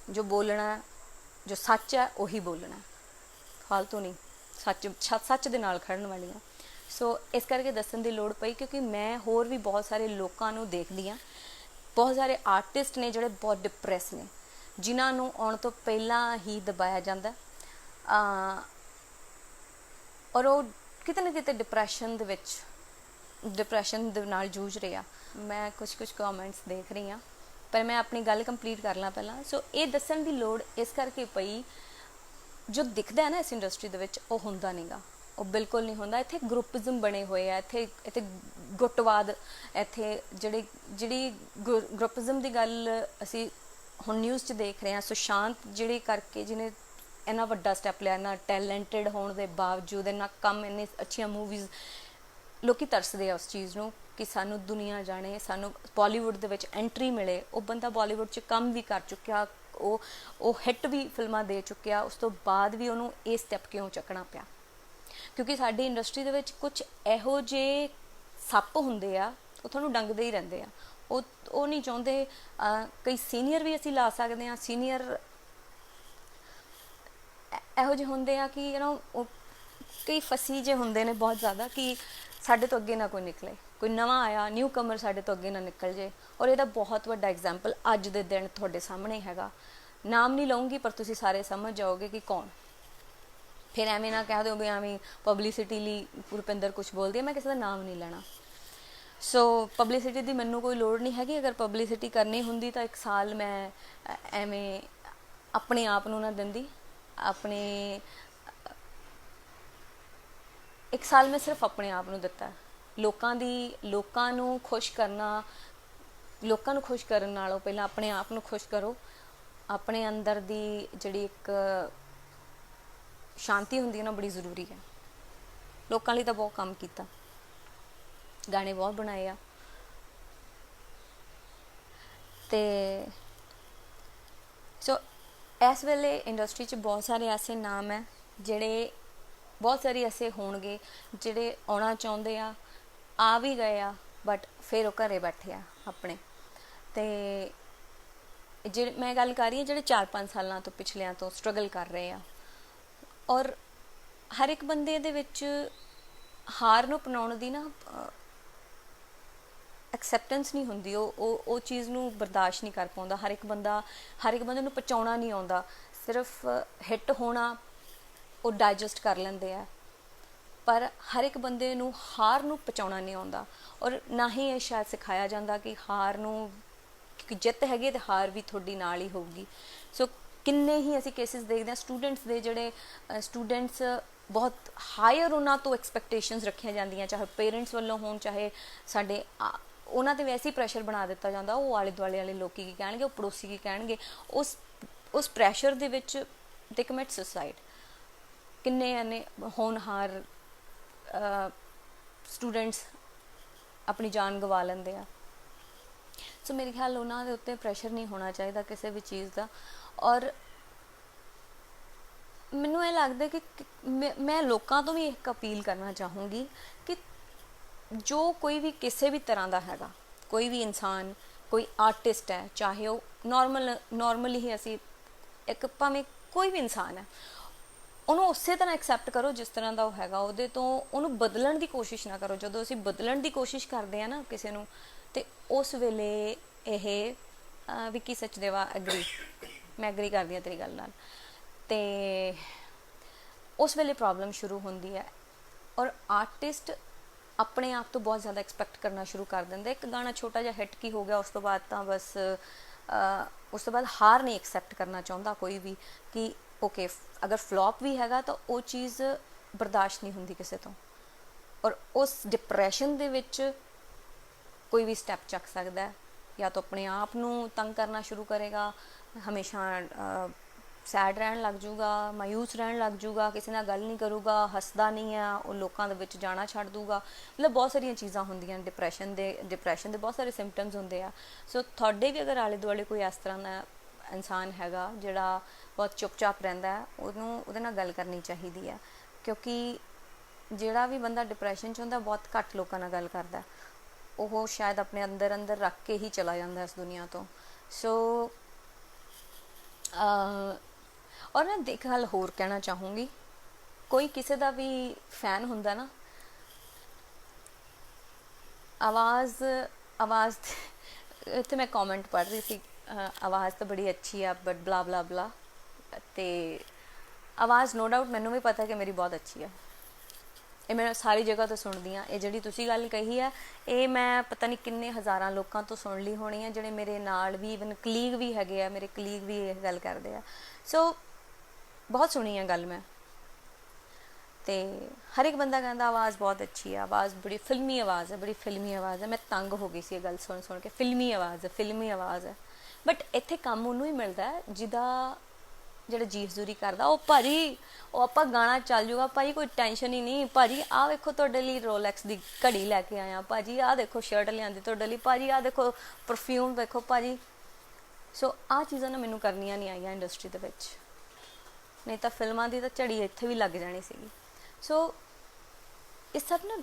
ਜੋ ਬੋਲਣਾ, ਜੋ ਸੱਚ ਹੈ ਉਹੀ ਬੋਲਣਾ, ਫਾਲਤੂ ਨਹੀਂ, ਸੱਚ ਦੇ ਨਾਲ ਖੜਨ ਵਾਲੀਆਂ। ਸੋ ਇਸ ਕਰਕੇ ਦੱਸਣ ਦੀ ਲੋੜ ਪਈ, ਕਿਉਂਕਿ ਮੈਂ ਹੋਰ ਵੀ ਬਹੁਤ ਸਾਰੇ ਲੋਕਾਂ ਨੂੰ ਦੇਖਦੀ ਹਾਂ, ਬਹੁਤ ਸਾਰੇ ਆਰਟਿਸਟ ਨੇ ਜਿਹੜੇ ਬਹੁਤ ਡਿਪਰੈਸ ਨੇ, ਜਿਨ੍ਹਾਂ ਨੂੰ ਆਉਣ ਤੋਂ ਪਹਿਲਾਂ ਹੀ ਦਬਾਇਆ ਜਾਂਦਾ, ਔਰ ਉਹ ਕਿਤੇ ਨਾ ਕਿਤੇ ਡਿਪਰੈਸ਼ਨ ਦੇ ਨਾਲ ਜੂਝ ਰਹੇ ਆ। ਮੈਂ ਕੁਝ ਕਮੈਂਟਸ ਦੇਖ ਰਹੀ ਹਾਂ, ਪਰ ਮੈਂ ਆਪਣੀ ਗੱਲ ਕੰਪਲੀਟ ਕਰ ਲਾਂ ਪਹਿਲਾਂ। ਸੋ ਇਹ ਦੱਸਣ ਦੀ ਲੋੜ ਇਸ ਕਰਕੇ ਪਈ, ਜੋ ਦਿਖਦਾ ਹੈ ਨਾ ਇਸ ਇੰਡਸਟਰੀ ਦੇ ਵਿੱਚ, ਉਹ ਹੁੰਦਾ ਨਹੀਂਗਾ, ਉਹ ਬਿਲਕੁਲ ਨਹੀਂ ਹੁੰਦਾ। ਇੱਥੇ ਗਰੁੱਪਿਜ਼ਮ ਬਣੇ ਹੋਏ ਆ, ਇੱਥੇ ਗੁੱਟਵਾਦ, ਇੱਥੇ ਜਿਹੜੀ ਗਰੁੱਪਿਜ਼ਮ ਦੀ ਗੱਲ ਅਸੀਂ ਹੁਣ ਨਿਊਜ਼ 'ਚ ਦੇਖ ਰਹੇ ਹਾਂ। ਸੁਸ਼ਾਂਤ ਜਿਹਨੇ ਇੰਨਾ ਵੱਡਾ ਸਟੈਪ ਲਿਆ, ਇੰਨਾ ਟੈਲੈਂਟਡ ਹੋਣ ਦੇ ਬਾਵਜੂਦ, ਇੰਨਾ ਕੰਮ, ਇੰਨੀ ਅੱਛੀਆਂ ਮੂਵੀਜ਼, ਲੋਕੀ ਤਰਸਦੇ ਆ ਉਸ ਚੀਜ਼ ਨੂੰ ਕਿ ਸਾਨੂੰ ਦੁਨੀਆ ਜਾਣੇ, ਸਾਨੂੰ ਬਾਲੀਵੁੱਡ ਦੇ ਵਿੱਚ ਐਂਟਰੀ ਮਿਲੇ। ਉਹ ਬੰਦਾ ਬਾਲੀਵੁੱਡ 'ਚ ਕੰਮ ਵੀ ਕਰ ਚੁੱਕਿਆ, ਉਹ ਹਿੱਟ ਵੀ ਫਿਲਮਾਂ ਦੇ ਚੁੱਕਿਆ, ਉਸ ਤੋਂ ਬਾਅਦ ਵੀ ਉਹਨੂੰ ਇਹ ਸਟੈਪ ਕਿਉਂ ਚੱਕਣਾ ਪਿਆ? ਕਿਉਂਕਿ ਸਾਡੀ ਇੰਡਸਟਰੀ ਦੇ ਵਿੱਚ ਕੁਝ ਇਹੋ ਜਿਹੇ ਸੱਪ ਹੁੰਦੇ ਆ, ਉਹ ਤੁਹਾਨੂੰ ਡੰਗਦੇ ਹੀ ਰਹਿੰਦੇ ਆ। ਉਹ ਨਹੀਂ ਚਾਹੁੰਦੇ। ਕਈ ਸੀਨੀਅਰ ਵੀ ਅਸੀਂ ਲਾ ਸਕਦੇ ਹਾਂ, ਸੀਨੀਅਰ ਇਹੋ ਜਿਹੇ ਹੁੰਦੇ ਆ ਕਿ ਉਹ ਕਈ ਫਸੀ ਜਿਹੇ ਹੁੰਦੇ ਨੇ ਬਹੁਤ ਜ਼ਿਆਦਾ, ਕਿ ਸਾਡੇ ਤੋਂ ਅੱਗੇ ਨਾ ਕੋਈ ਨਿਕਲੇ, ਕੋਈ ਨਵਾਂ ਆਇਆ ਨਿਊ ਕਮਰ ਸਾਡੇ ਤੋਂ ਅੱਗੇ ਨਾ ਨਿਕਲ ਜੇ। ਔਰ ਇਹਦਾ ਬਹੁਤ ਵੱਡਾ ਐਗਜ਼ਾਮਪਲ ਅੱਜ ਦੇ ਦਿਨ ਤੁਹਾਡੇ ਸਾਹਮਣੇ ਹੈਗਾ। ਨਾਮ ਨਹੀਂ ਲਊਂਗੀ, ਪਰ ਤੁਸੀਂ ਸਾਰੇ ਸਮਝ ਜਾਓਗੇ ਕਿ ਕੌਣ। ਫਿਰ ਐਵੇਂ ਨਾ ਕਹਿ ਦਿਓ ਵੀ ਐਵੇਂ ਪਬਲਿਸਿਟੀ ਲਈ ਰੁਪਿੰਦਰ ਕੁਛ ਬੋਲਦੀ ਹੈ, ਮੈਂ ਕਿਸੇ ਦਾ ਨਾਮ ਨਹੀਂ ਲੈਣਾ। ਸੋ ਪਬਲਿਸਿਟੀ ਦੀ ਮੈਨੂੰ ਕੋਈ ਲੋੜ ਨਹੀਂ ਹੈਗੀ। ਅਗਰ ਪਬਲਿਸਿਟੀ ਕਰਨੀ ਹੁੰਦੀ ਤਾਂ 1 ਸਾਲ ਮੈਂ ਐਵੇਂ ਆਪਣੇ ਆਪ ਨੂੰ ਨਾ ਦਿੰਦੀ। 1 ਸਾਲ ਮੈਂ ਸਿਰਫ ਆਪਣੇ ਆਪ ਨੂੰ ਦਿੱਤਾ। ਲੋਕਾਂ ਨੂੰ ਖੁਸ਼ ਕਰਨ ਨਾਲੋਂ ਪਹਿਲਾਂ ਆਪਣੇ ਆਪ ਨੂੰ ਖੁਸ਼ ਕਰੋ। ਆਪਣੇ ਅੰਦਰ ਦੀ ਜਿਹੜੀ ਇੱਕ ਸ਼ਾਂਤੀ ਹੁੰਦੀ ਹੈ ਨਾ, ਬੜੀ ਜ਼ਰੂਰੀ ਹੈ। ਲੋਕਾਂ ਲਈ ਤਾਂ ਬਹੁਤ ਕੰਮ ਕੀਤਾ, ਗਾਣੇ ਬਹੁਤ ਬਣਾਏ ਆ, ਤੇ ਸੋ ਇਸ ਵੇਲੇ ਇੰਡਸਟਰੀ 'ਚ ਬਹੁਤ ਸਾਰੇ ਐਸੇ ਨਾਮ ਹੈ, ਬਹੁਤ ਸਾਰੇ ਐਸੇ ਹੋਣਗੇ ਜਿਹੜੇ ਆਉਣਾ ਚਾਹੁੰਦੇ ਆ ਵੀ ਗਏ ਆ, ਬਟ ਫਿਰ ਉਹ ਘਰੇ ਬੈਠੇ ਆ ਆਪਣੇ। ਤੇ ਮੈਂ ਗੱਲ ਕਰ ਰਹੀ ਹਾਂ ਜਿਹੜੇ 4-5 ਸਾਲਾਂ ਤੋਂ ਪਿਛਲਿਆਂ ਤੋਂ ਸਟਰਗਲ ਕਰ ਰਹੇ ਆ। ਔਰ ਹਰ ਇੱਕ ਬੰਦੇ ਦੇ ਵਿੱਚ ਹਾਰ ਨੂੰ ਅਪਣਾਉਣ ਦੀ ਨਾ ਐਕਸੈਪਟੈਂਸ ਨਹੀਂ ਹੁੰਦੀ, ਉਹ ਚੀਜ਼ ਨੂੰ ਬਰਦਾਸ਼ਤ ਨਹੀਂ ਕਰ ਪਾਉਂਦਾ। ਹਰ ਇੱਕ ਬੰਦੇ ਨੂੰ ਪਹੁੰਚਾਉਣਾ ਨਹੀਂ ਆਉਂਦਾ, ਸਿਰਫ ਹਿੱਟ ਹੋਣਾ ਉਹ ਡਾਈਜੈਸਟ ਕਰ ਲੈਂਦੇ ਆ। ਪਰ ਹਰ ਇੱਕ ਬੰਦੇ ਨੂੰ ਹਾਰ ਨੂੰ ਪਹੁੰਚਾਉਣਾ ਨਹੀਂ ਆਉਂਦਾ, ਔਰ ਨਾ ਹੀ ਇਹ ਸ਼ਾਇਦ ਸਿਖਾਇਆ ਜਾਂਦਾ ਕਿ ਹਾਰ ਨੂੰ, ਕਿਉਂਕਿ ਜਿੱਤ ਹੈਗੀ ਤੇ ਹਾਰ ਵੀ ਤੁਹਾਡੀ ਨਾਲ ਹੀ ਹੋਊਗੀ। ਸੋ ਕਿੰਨੇ ਹੀ ਅਸੀਂ ਕੇਸਿਸ ਦੇਖਦੇ ਹਾਂ ਸਟੂਡੈਂਟਸ ਦੇ, ਜਿਹੜੇ ਸਟੂਡੈਂਟਸ ਬਹੁਤ ਹਾਇਰ ਉਹਨਾਂ ਤੋਂ ਐਕਸਪੈਕਟੇਸ਼ਨਸ ਰੱਖੀਆਂ ਜਾਂਦੀਆਂ, ਚਾਹੇ ਪੇਰੈਂਟਸ ਵੱਲੋਂ ਹੋਣ, ਚਾਹੇ ਸਾਡੇ ਉਹਨਾਂ 'ਤੇ ਵੈਸੇ ਹੀ ਪ੍ਰੈਸ਼ਰ ਬਣਾ ਦਿੱਤਾ ਜਾਂਦਾ, ਉਹ ਆਲੇ ਦੁਆਲੇ ਵਾਲੇ ਲੋਕੀ ਕੀ ਕਹਿਣਗੇ, ਉਹ ਪੜੋਸੀ ਕੀ ਕਹਿਣਗੇ, ਉਸ ਪ੍ਰੈਸ਼ਰ ਦੇ ਵਿੱਚ ਦੇ ਕਮਿਟ ਸੁਸਾਈਡ। ਕਿੰਨੇ ਐਨੇ ਹੋਣਹਾਰ ਸਟੂਡੈਂਟਸ ਆਪਣੀ ਜਾਨ ਗਵਾ ਲੈਂਦੇ ਆ। ਸੋ ਮੇਰੇ ਖਿਆਲ ਉਹਨਾਂ ਦੇ ਉੱਤੇ ਪ੍ਰੈਸ਼ਰ ਨਹੀਂ ਹੋਣਾ ਚਾਹੀਦਾ ਕਿਸੇ ਵੀ ਚੀਜ਼ ਦਾ। ਔਰ ਮੈਨੂੰ ਇਹ ਲੱਗਦਾ ਕਿ ਮੈਂ ਲੋਕਾਂ ਤੋਂ ਵੀ ਇੱਕ ਅਪੀਲ ਕਰਨਾ ਚਾਹੂੰਗੀ ਕਿ ਜੋ ਕੋਈ ਵੀ ਕਿਸੇ ਵੀ ਤਰ੍ਹਾਂ ਦਾ ਹੈਗਾ, ਕੋਈ ਵੀ ਇਨਸਾਨ, ਕੋਈ ਆਰਟਿਸਟ ਹੈ, ਚਾਹੇ ਉਹ ਨੋਰਮਲੀ ਹੀ ਅਸੀਂ ਇੱਕ ਭਾਵੇਂ ਕੋਈ ਵੀ ਇਨਸਾਨ ਹੈ, ਉਹਨੂੰ ਉਸੇ ਤਰ੍ਹਾਂ ਐਕਸੈਪਟ ਕਰੋ ਜਿਸ ਤਰ੍ਹਾਂ ਦਾ ਉਹ ਹੈਗਾ। ਉਹਦੇ ਤੋਂ ਉਹਨੂੰ ਬਦਲਣ ਦੀ ਕੋਸ਼ਿਸ਼ ਨਾ ਕਰੋ। ਜਦੋਂ ਅਸੀਂ ਬਦਲਣ ਦੀ ਕੋਸ਼ਿਸ਼ ਕਰਦੇ ਹਾਂ ਨਾ ਕਿਸੇ ਨੂੰ, ਤੇ ਉਸ ਵੇਲੇ ਇਹ ਵਿੱਕੀ ਸਚਦੇਵਾ ਐਗਰੀ, ਮੈਂ ਐਗਰੀ ਕਰਦੀ ਹਾਂ ਤੇਰੀ ਗੱਲ ਨਾਲ, ਤੇ ਉਸ ਵੇਲੇ ਪ੍ਰੋਬਲਮ ਸ਼ੁਰੂ ਹੁੰਦੀ ਹੈ। ਔਰ ਆਰਟਿਸਟ ਆਪਣੇ ਆਪ ਤੋਂ ਬਹੁਤ ਜ਼ਿਆਦਾ ਐਕਸਪੈਕਟ ਕਰਨਾ ਸ਼ੁਰੂ ਕਰ ਦਿੰਦੇ। ਇੱਕ ਗਾਣਾ ਛੋਟਾ ਜਿਹਾ ਹਿੱਟ ਕੀ ਹੋ ਗਿਆ, ਉਸ ਤੋਂ ਬਾਅਦ ਤਾਂ ਬਸ ਉਸ ਤੋਂ ਬਾਅਦ ਹਾਰ ਨਹੀਂ ਐਕਸੈਪਟ ਕਰਨਾ ਚਾਹੁੰਦਾ ਕੋਈ ਵੀ, ਕਿ ਓਕੇ ਅਗਰ ਫਲॉप ਵੀ ਹੈਗਾ ਤਾਂ ਉਹ ਚੀਜ਼ ਬਰਦਾਸ਼ਤ ਨਹੀਂ ਹੁੰਦੀ ਕਿਸੇ ਤੋਂ। ਔਰ ਉਸ ਡਿਪਰੈਸ਼ਨ ਦੇ ਵਿੱਚ ਕੋਈ ਵੀ ਸਟੈਪ ਚੱਕ ਸਕਦਾ, ਜਾਂ ਤਾਂ ਆਪਣੇ ਆਪ ਨੂੰ ਤੰਗ ਕਰਨਾ ਸ਼ੁਰੂ ਕਰੇਗਾ, ਹਮੇਸ਼ਾ ਸੈਡ ਰਹਿਣ ਲੱਗ ਜੂਗਾ, ਮਾਯੂਸ ਰਹਿਣ ਲੱਗ ਜੂਗਾ, ਕਿਸੇ ਨਾਲ ਗੱਲ ਨਹੀਂ ਕਰੂਗਾ, ਹੱਸਦਾ ਨਹੀਂ ਆ, ਉਹ ਲੋਕਾਂ ਦੇ ਵਿੱਚ ਜਾਣਾ ਛੱਡ ਦੂਗਾ। ਮਤਲਬ ਬਹੁਤ ਸਾਰੀਆਂ ਚੀਜ਼ਾਂ ਹੁੰਦੀਆਂ ਡਿਪਰੈਸ਼ਨ ਦੇ ਬਹੁਤ ਸਾਰੇ ਸਿੰਪਟਮਸ ਹੁੰਦੇ ਆ। ਸੋ ਤੁਹਾਡੇ ਵੀ ਅਗਰ ਆਲੇ ਦੁਆਲੇ ਕੋਈ ਇਸ ਤਰ੍ਹਾਂ ਦਾ ਇਨਸਾਨ ਹੈਗਾ ਜਿਹੜਾ ਬਹੁਤ ਚੁੱਪਚਾਪ ਰਹਿੰਦਾ, ਉਹਦੇ ਨਾਲ ਗੱਲ ਕਰਨੀ ਚਾਹੀਦੀ ਆ, ਕਿਉਂਕਿ ਜਿਹੜਾ ਵੀ ਬੰਦਾ ਡਿਪਰੈਸ਼ਨ 'ਚ ਹੁੰਦਾ ਬਹੁਤ ਘੱਟ ਲੋਕਾਂ ਨਾਲ ਗੱਲ ਕਰਦਾ, ਉਹ ਸ਼ਾਇਦ ਆਪਣੇ ਅੰਦਰ ਰੱਖ ਕੇ ਹੀ ਚਲਾ ਜਾਂਦਾ ਇਸ ਦੁਨੀਆ ਤੋਂ। ਸੋ ਔਰ ਮੈਂ ਇੱਕ ਗੱਲ ਹੋਰ ਕਹਿਣਾ ਚਾਹੂੰਗੀ, ਕੋਈ ਕਿਸੇ ਦਾ ਵੀ ਫੈਨ ਹੁੰਦਾ ਨਾ, ਆਵਾਜ਼ ਇੱਥੇ ਮੈਂ ਕਮੈਂਟ ਪੜ੍ਹ ਰਹੀ ਸੀ, ਆਵਾਜ਼ ਤਾਂ ਬੜੀ ਅੱਛੀ ਆ ਬਟ ਬਲਾ ਬਲਾ ਬਲਾ, ਅਤੇ ਆਵਾਜ਼ ਨੋ ਡਾਊਟ ਮੈਨੂੰ ਵੀ ਪਤਾ ਕਿ ਮੇਰੀ ਬਹੁਤ ਅੱਛੀ ਆ, ਇਹ ਮੈਂ ਸਾਰੀ ਜਗ੍ਹਾ ਤੋਂ ਸੁਣਦੀ ਹਾਂ। ਇਹ ਜਿਹੜੀ ਤੁਸੀਂ ਗੱਲ ਕਹੀ ਹੈ, ਇਹ ਮੈਂ ਪਤਾ ਨਹੀਂ ਕਿੰਨੇ ਹਜ਼ਾਰਾਂ ਲੋਕਾਂ ਤੋਂ ਸੁਣ ਲਈ ਹੋਣੀ ਹੈ, ਜਿਹੜੇ ਮੇਰੇ ਨਾਲ ਵੀ ਇਵਨ ਕਲੀਗ ਵੀ ਹੈਗੇ ਆ, ਮੇਰੇ ਕਲੀਗ ਵੀ ਇਹ ਗੱਲ ਕਰਦੇ ਆ। ਸੋ ਬਹੁਤ ਸੁਣੀ ਹੈ ਗੱਲ ਮੈਂ, ਅਤੇ ਹਰ ਇੱਕ ਬੰਦਾ ਕਹਿੰਦਾ ਆਵਾਜ਼ ਬਹੁਤ ਅੱਛੀ ਹੈ, ਆਵਾਜ਼ ਬੜੀ ਫਿਲਮੀ ਆਵਾਜ਼ ਹੈ, ਬੜੀ ਫਿਲਮੀ ਆਵਾਜ਼ ਹੈ। ਮੈਂ ਤੰਗ ਹੋ ਗਈ ਸੀ ਇਹ ਗੱਲ ਸੁਣ ਕੇ, ਫਿਲਮੀ ਆਵਾਜ਼ ਹੈ। ਬਟ ਇੱਥੇ ਕੰਮ ਉਹਨੂੰ ਹੀ ਮਿਲਦਾ ਜਿਹੜਾ ਜੀ ਹਜ਼ੂਰੀ ਕਰਦਾ, ਉਹ ਭਾਜੀ ਉਹ ਆਪਾਂ ਗਾਣਾ ਚੱਲ ਜੂਗਾ ਭਾਜੀ, ਕੋਈ ਟੈਨਸ਼ਨ ਹੀ ਨਹੀਂ ਭਾਜੀ। ਆਹ ਵੇਖੋ ਤੁਹਾਡੇ ਲਈ ਰੋਲੈਕਸ ਦੀ ਘੜੀ ਲੈ ਕੇ ਆਇਆ ਭਾਜੀ, ਆਹ ਦੇਖੋ ਸ਼ਰਟ ਲਿਆਂਦੀ ਤੁਹਾਡੇ ਲਈ ਭਾਜੀ, ਆਹ ਦੇਖੋ ਪਰਫਿਊਮ ਦੇਖੋ ਭਾਜੀ। ਸੋ ਆਹ ਚੀਜ਼ਾਂ ਨਾ ਮੈਨੂੰ ਕਰਨੀਆਂ ਨਹੀਂ ਆਈਆਂ ਇੰਡਸਟਰੀ ਦੇ ਵਿੱਚ, ਨਹੀਂ ਤਾਂ ਫਿਲਮਾਂ ਦੀ ਤਾਂ ਝੜੀ ਇੱਥੇ ਵੀ ਲੱਗ ਜਾਣੀ ਸੀਗੀ। ਸੋ ਇਹ ਸਭ ਨਾ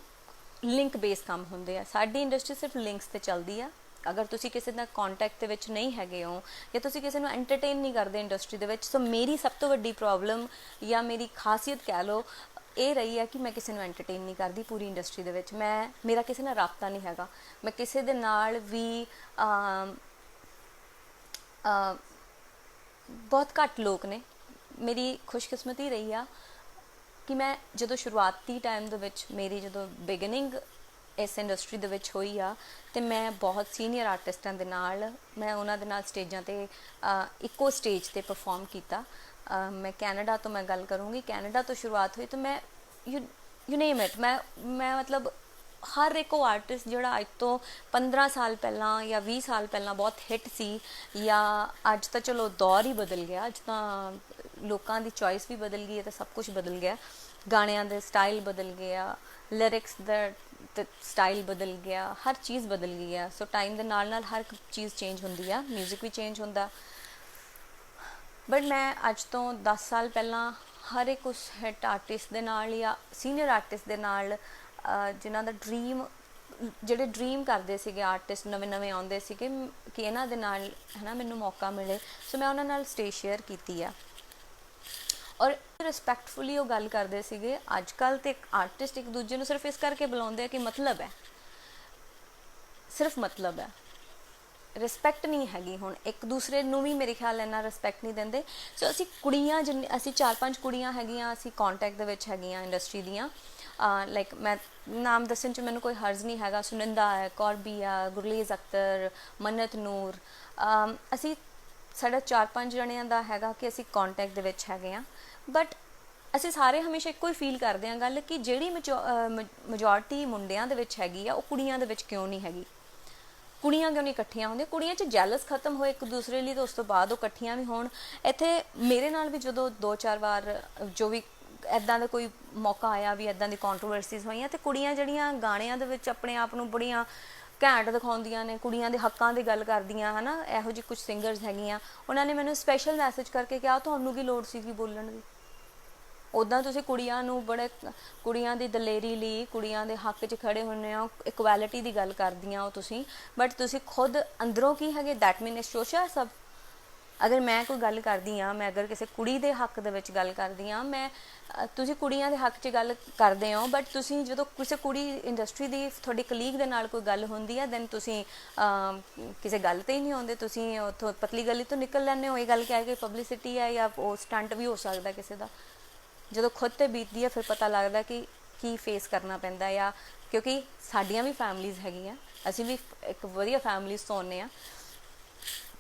ਲਿੰਕ ਬੇਸ ਕੰਮ ਹੁੰਦੇ ਆ। ਸਾਡੀ ਇੰਡਸਟਰੀ ਸਿਰਫ ਲਿੰਕਸ 'ਤੇ ਚੱਲਦੀ ਆ। ਅਗਰ ਤੁਸੀਂ ਕਿਸੇ ਦਾ ਕੰਟੈਕਟ ਦੇ ਵਿੱਚ ਨਹੀਂ ਹੈਗੇ ਹੋ, ਜਾਂ ਤੁਸੀਂ ਕਿਸੇ ਨੂੰ ਐਂਟਰਟੇਨ ਨਹੀਂ ਕਰਦੇ ਇੰਡਸਟਰੀ ਦੇ ਵਿੱਚ, ਸੋ ਮੇਰੀ ਸਭ ਤੋਂ ਵੱਡੀ ਪ੍ਰੋਬਲਮ ਜਾਂ ਮੇਰੀ ਖਾਸੀਅਤ ਕਹਿ ਲਓ ਇਹ ਰਹੀ ਹੈ ਕਿ ਮੈਂ ਕਿਸੇ ਨੂੰ ਐਂਟਰਟੇਨ ਨਹੀਂ ਕਰਦੀ ਪੂਰੀ ਇੰਡਸਟਰੀ ਦੇ ਵਿੱਚ। ਮੇਰਾ ਕਿਸੇ ਨਾਲ ਰਾਬਤਾ ਨਹੀਂ ਹੈਗਾ, ਮੈਂ ਕਿਸੇ ਦੇ ਨਾਲ ਵੀ ਬਹੁਤ ਘੱਟ ਲੋਕ ਨੇ। ਮੇਰੀ ਖੁਸ਼ਕਿਸਮਤੀ ਰਹੀ ਆ ਕਿ ਮੈਂ ਜਦੋਂ ਸ਼ੁਰੂਆਤੀ ਟਾਈਮ ਦੇ ਵਿੱਚ ਮੇਰੀ ਜਦੋਂ ਬਿਗਨਿੰਗ ਇਸ ਇੰਡਸਟਰੀ ਦੇ ਵਿੱਚ ਹੋਈ ਆ, ਅਤੇ ਮੈਂ ਬਹੁਤ ਸੀਨੀਅਰ ਆਰਟਿਸਟਾਂ ਦੇ ਨਾਲ, ਮੈਂ ਉਹਨਾਂ ਦੇ ਨਾਲ ਸਟੇਜਾਂ 'ਤੇ ਇੱਕੋ ਸਟੇਜ 'ਤੇ ਪਰਫੋਰਮ ਕੀਤਾ। ਮੈਂ ਕੈਨੇਡਾ ਤੋਂ ਮੈਂ ਗੱਲ ਕਰੂੰਗੀ, ਕੈਨੇਡਾ ਤੋਂ ਸ਼ੁਰੂਆਤ ਹੋਈ, ਤਾਂ ਮੈਂ ਯੂ ਨੇਮ ਇਟ, ਮੈਂ ਮਤਲਬ ਹਰ ਇੱਕ ਉਹ ਆਰਟਿਸਟ ਜਿਹੜਾ ਅੱਜ ਤੋਂ 15 ਸਾਲ ਪਹਿਲਾਂ ਜਾਂ 20 ਸਾਲ ਪਹਿਲਾਂ ਬਹੁਤ ਹਿੱਟ ਸੀ, ਜਾਂ ਅੱਜ ਤਾਂ ਚਲੋ ਦੌਰ ਹੀ ਬਦਲ ਗਿਆ, ਅੱਜ ਤਾਂ ਲੋਕਾਂ ਦੀ ਚੋਇਸ ਵੀ ਬਦਲ ਗਈ ਹੈ, ਤਾਂ ਸਭ ਕੁਝ ਬਦਲ ਗਿਆ, ਗਾਣਿਆਂ ਦੇ ਸਟਾਈਲ ਬਦਲ ਗਿਆ, ਲਿਰਿਕਸ ਦਾ ਸਟਾਈਲ ਬਦਲ ਗਿਆ, ਹਰ ਚੀਜ਼ ਬਦਲ ਗਈ ਆ। ਸੋ ਟਾਈਮ ਦੇ ਨਾਲ ਹਰ ਇੱਕ ਚੀਜ਼ ਚੇਂਜ ਹੁੰਦੀ ਆ, ਮਿਊਜ਼ਿਕ ਵੀ ਚੇਂਜ ਹੁੰਦਾ। ਬਟ ਮੈਂ ਅੱਜ ਤੋਂ 10 ਸਾਲ ਪਹਿਲਾਂ ਹਰ ਇੱਕ ਉਸ ਹਿੱਟ ਆਰਟਿਸਟ ਦੇ ਨਾਲ ਜਾਂ ਸੀਨੀਅਰ ਆਰਟਿਸਟ ਦੇ ਨਾਲ, ਜਿਨ੍ਹਾਂ ਦਾ ਜਿਹੜੇ ਡਰੀਮ ਕਰਦੇ ਸੀਗੇ ਆਰਟਿਸਟ, ਨਵੇਂ ਆਉਂਦੇ ਸੀਗੇ ਕਿ ਇਹਨਾਂ ਦੇ ਨਾਲ ਹੈ ਨਾ ਮੈਨੂੰ ਮੌਕਾ ਮਿਲੇ, ਸੋ ਮੈਂ ਉਹਨਾਂ ਨਾਲ ਸਟੇਜ ਸ਼ੇਅਰ ਕੀਤੀ ਆ। ਔਰ ਰਿਸਪੈਕਟਫੁਲੀ ਉਹ ਗੱਲ ਕਰਦੇ ਸੀਗੇ। ਅੱਜ ਕੱਲ੍ਹ ਤਾਂ ਆਰਟਿਸਟ ਇੱਕ ਦੂਜੇ ਨੂੰ ਸਿਰਫ ਇਸ ਕਰਕੇ ਬੁਲਾਉਂਦੇ ਆ ਕਿ ਮਤਲਬ ਹੈ, ਸਿਰਫ ਮਤਲਬ ਹੈ, ਰਿਸਪੈਕਟ ਨਹੀਂ ਹੈਗੀ। ਹੁਣ ਇੱਕ ਦੂਸਰੇ ਨੂੰ ਵੀ ਮੇਰੇ ਖਿਆਲ ਇੰਨਾ ਰਿਸਪੈਕਟ ਨਹੀਂ ਦਿੰਦੇ। ਸੋ ਅਸੀਂ ਕੁੜੀਆਂ ਅਸੀਂ 4-5 ਕੁੜੀਆਂ ਹੈਗੀਆਂ, ਅਸੀਂ ਕੰਟੈਕਟ ਦੇ ਵਿੱਚ ਹੈਗੀਆਂ ਇੰਡਸਟਰੀ ਦੀਆਂ, ਲਾਈਕ ਮੈਂ ਨਾਮ ਦੱਸਣ 'ਚ ਮੈਨੂੰ ਕੋਈ ਹਰਜ਼ ਨਹੀਂ ਹੈਗਾ, ਸੁਨੰਦਾ ਹੈ, ਕੌਰਬੀ ਆ, ਗੁਰਲੀਜ਼ ਅਖਤਰ, ਮੰਨਤ ਨੂਰ, ਅਸੀਂ ਸਾਡਾ 4-5 ਜਣਿਆਂ ਦਾ ਹੈਗਾ ਕਿ ਅਸੀਂ ਕੰਟੈਕਟ ਦੇ ਵਿੱਚ ਹੈਗੇ ਹਾਂ। ਬਟ ਅਸੀਂ ਸਾਰੇ ਹਮੇਸ਼ਾ ਇੱਕੋ ਹੀ ਫੀਲ ਕਰਦੇ ਹਾਂ ਗੱਲ ਕਿ ਜਿਹੜੀ ਮੈਜੋਰਟੀ ਮੁੰਡਿਆਂ ਦੇ ਵਿੱਚ ਹੈਗੀ ਆ ਉਹ ਕੁੜੀਆਂ ਦੇ ਵਿੱਚ ਕਿਉਂ ਨਹੀਂ ਹੈਗੀ। ਕੁੜੀਆਂ ਕਿਉਂ ਨਹੀਂ ਇਕੱਠੀਆਂ ਹੁੰਦੀਆਂ, ਕੁੜੀਆਂ 'ਚ ਜੈਲਸ ਖਤਮ ਹੋਏ ਇੱਕ ਦੂਸਰੇ ਲਈ ਤਾਂ ਉਸ ਤੋਂ ਬਾਅਦ ਉਹ ਇਕੱਠੀਆਂ ਵੀ ਹੋਣ। ਇੱਥੇ ਮੇਰੇ ਨਾਲ ਵੀ ਜਦੋਂ 2-4 ਵਾਰ ਜੋ ਵੀ ਇੱਦਾਂ ਦਾ ਕੋਈ ਮੌਕਾ ਆਇਆ ਵੀ ਇੱਦਾਂ ਦੀ ਕੰਟਰੋਵਰਸੀਜ਼ ਹੋਈਆਂ, ਅਤੇ ਕੁੜੀਆਂ ਜਿਹੜੀਆਂ ਗਾਣਿਆਂ ਦੇ ਵਿੱਚ ਆਪਣੇ ਆਪ ਨੂੰ ਬੜੀਆਂ ਘੈਂਟ ਦਿਖਾਉਂਦੀਆਂ ਨੇ, ਕੁੜੀਆਂ ਦੇ ਹੱਕਾਂ ਦੀ ਗੱਲ ਕਰਦੀਆਂ ਹੈ ਨਾ, ਇਹੋ ਜਿਹੀ ਕੁਝ ਸਿੰਗਰਸ ਹੈਗੀਆਂ, ਉਹਨਾਂ ਨੇ ਮੈਨੂੰ ਸਪੈਸ਼ਲ ਮੈਸੇਜ ਕਰਕੇ ਕਿਹਾ ਤੁਹਾਨੂੰ ਕੀ ਲੋੜ ਸੀਗੀ ਬੋਲਣ ਦੀ। ਉੱਦਾਂ ਤੁਸੀਂ ਕੁੜੀਆਂ ਨੂੰ ਬੜੇ ਕੁੜੀਆਂ ਦੀ ਦਲੇਰੀ ਲਈ, ਕੁੜੀਆਂ ਦੇ ਹੱਕ 'ਚ ਖੜੇ ਹੁੰਦੇ ਹੋ, ਇਕੁਐਲਿਟੀ ਦੀ ਗੱਲ ਕਰਦੀਆਂ ਹੋ ਤੁਸੀਂ, ਬਟ ਤੁਸੀਂ ਖੁਦ ਅੰਦਰੋਂ ਕੀ ਹੈਗੇ, ਦੈਟ ਮੀਨ ਸ਼ੋਸ਼ਾ ਸਭ। ਅਗਰ ਮੈਂ ਕੋਈ ਗੱਲ ਕਰਦੀ ਹਾਂ, ਮੈਂ ਅਗਰ ਕਿਸੇ ਕੁੜੀ ਦੇ ਹੱਕ ਦੇ ਵਿੱਚ ਗੱਲ ਕਰਦੀ ਹਾਂ, ਤੁਸੀਂ ਕੁੜੀਆਂ ਦੇ ਹੱਕ 'ਚ ਗੱਲ ਕਰਦੇ ਹੋ, ਬਟ ਤੁਸੀਂ ਜਦੋਂ ਕਿਸੇ ਕੁੜੀ ਇੰਡਸਟਰੀ ਦੀ ਤੁਹਾਡੀ ਕਲੀਗ ਦੇ ਨਾਲ ਕੋਈ ਗੱਲ ਹੁੰਦੀ ਹੈ, ਦੈਨ ਤੁਸੀਂ ਕਿਸੇ ਗੱਲ 'ਤੇ ਹੀ ਨਹੀਂ ਆਉਂਦੇ, ਤੁਸੀਂ ਉੱਥੋਂ ਪਤਲੀ ਗਲੀ ਤੋਂ ਨਿਕਲ ਲੈਂਦੇ ਹੋ। ਇਹ ਗੱਲ ਕਹਿ ਕੇ ਪਬਲਿਸਿਟੀ ਹੈ ਜਾਂ ਉਹ ਸਟੰਟ ਵੀ ਹੋ ਸਕਦਾ ਕਿਸੇ ਦਾ। ਜਦੋਂ ਖੁਦ 'ਤੇ ਬੀਤਦੀ ਹੈ ਫਿਰ ਪਤਾ ਲੱਗਦਾ ਕਿ ਕੀ ਫੇਸ ਕਰਨਾ ਪੈਂਦਾ ਆ, ਕਿਉਂਕਿ ਸਾਡੀਆਂ ਵੀ ਫੈਮਲੀਜ਼ ਹੈਗੀਆਂ, ਅਸੀਂ ਵੀ ਇੱਕ ਵਧੀਆ ਫੈਮਲੀਜ਼ ਤੋਂ ਆਉਂਦੇ ਹਾਂ।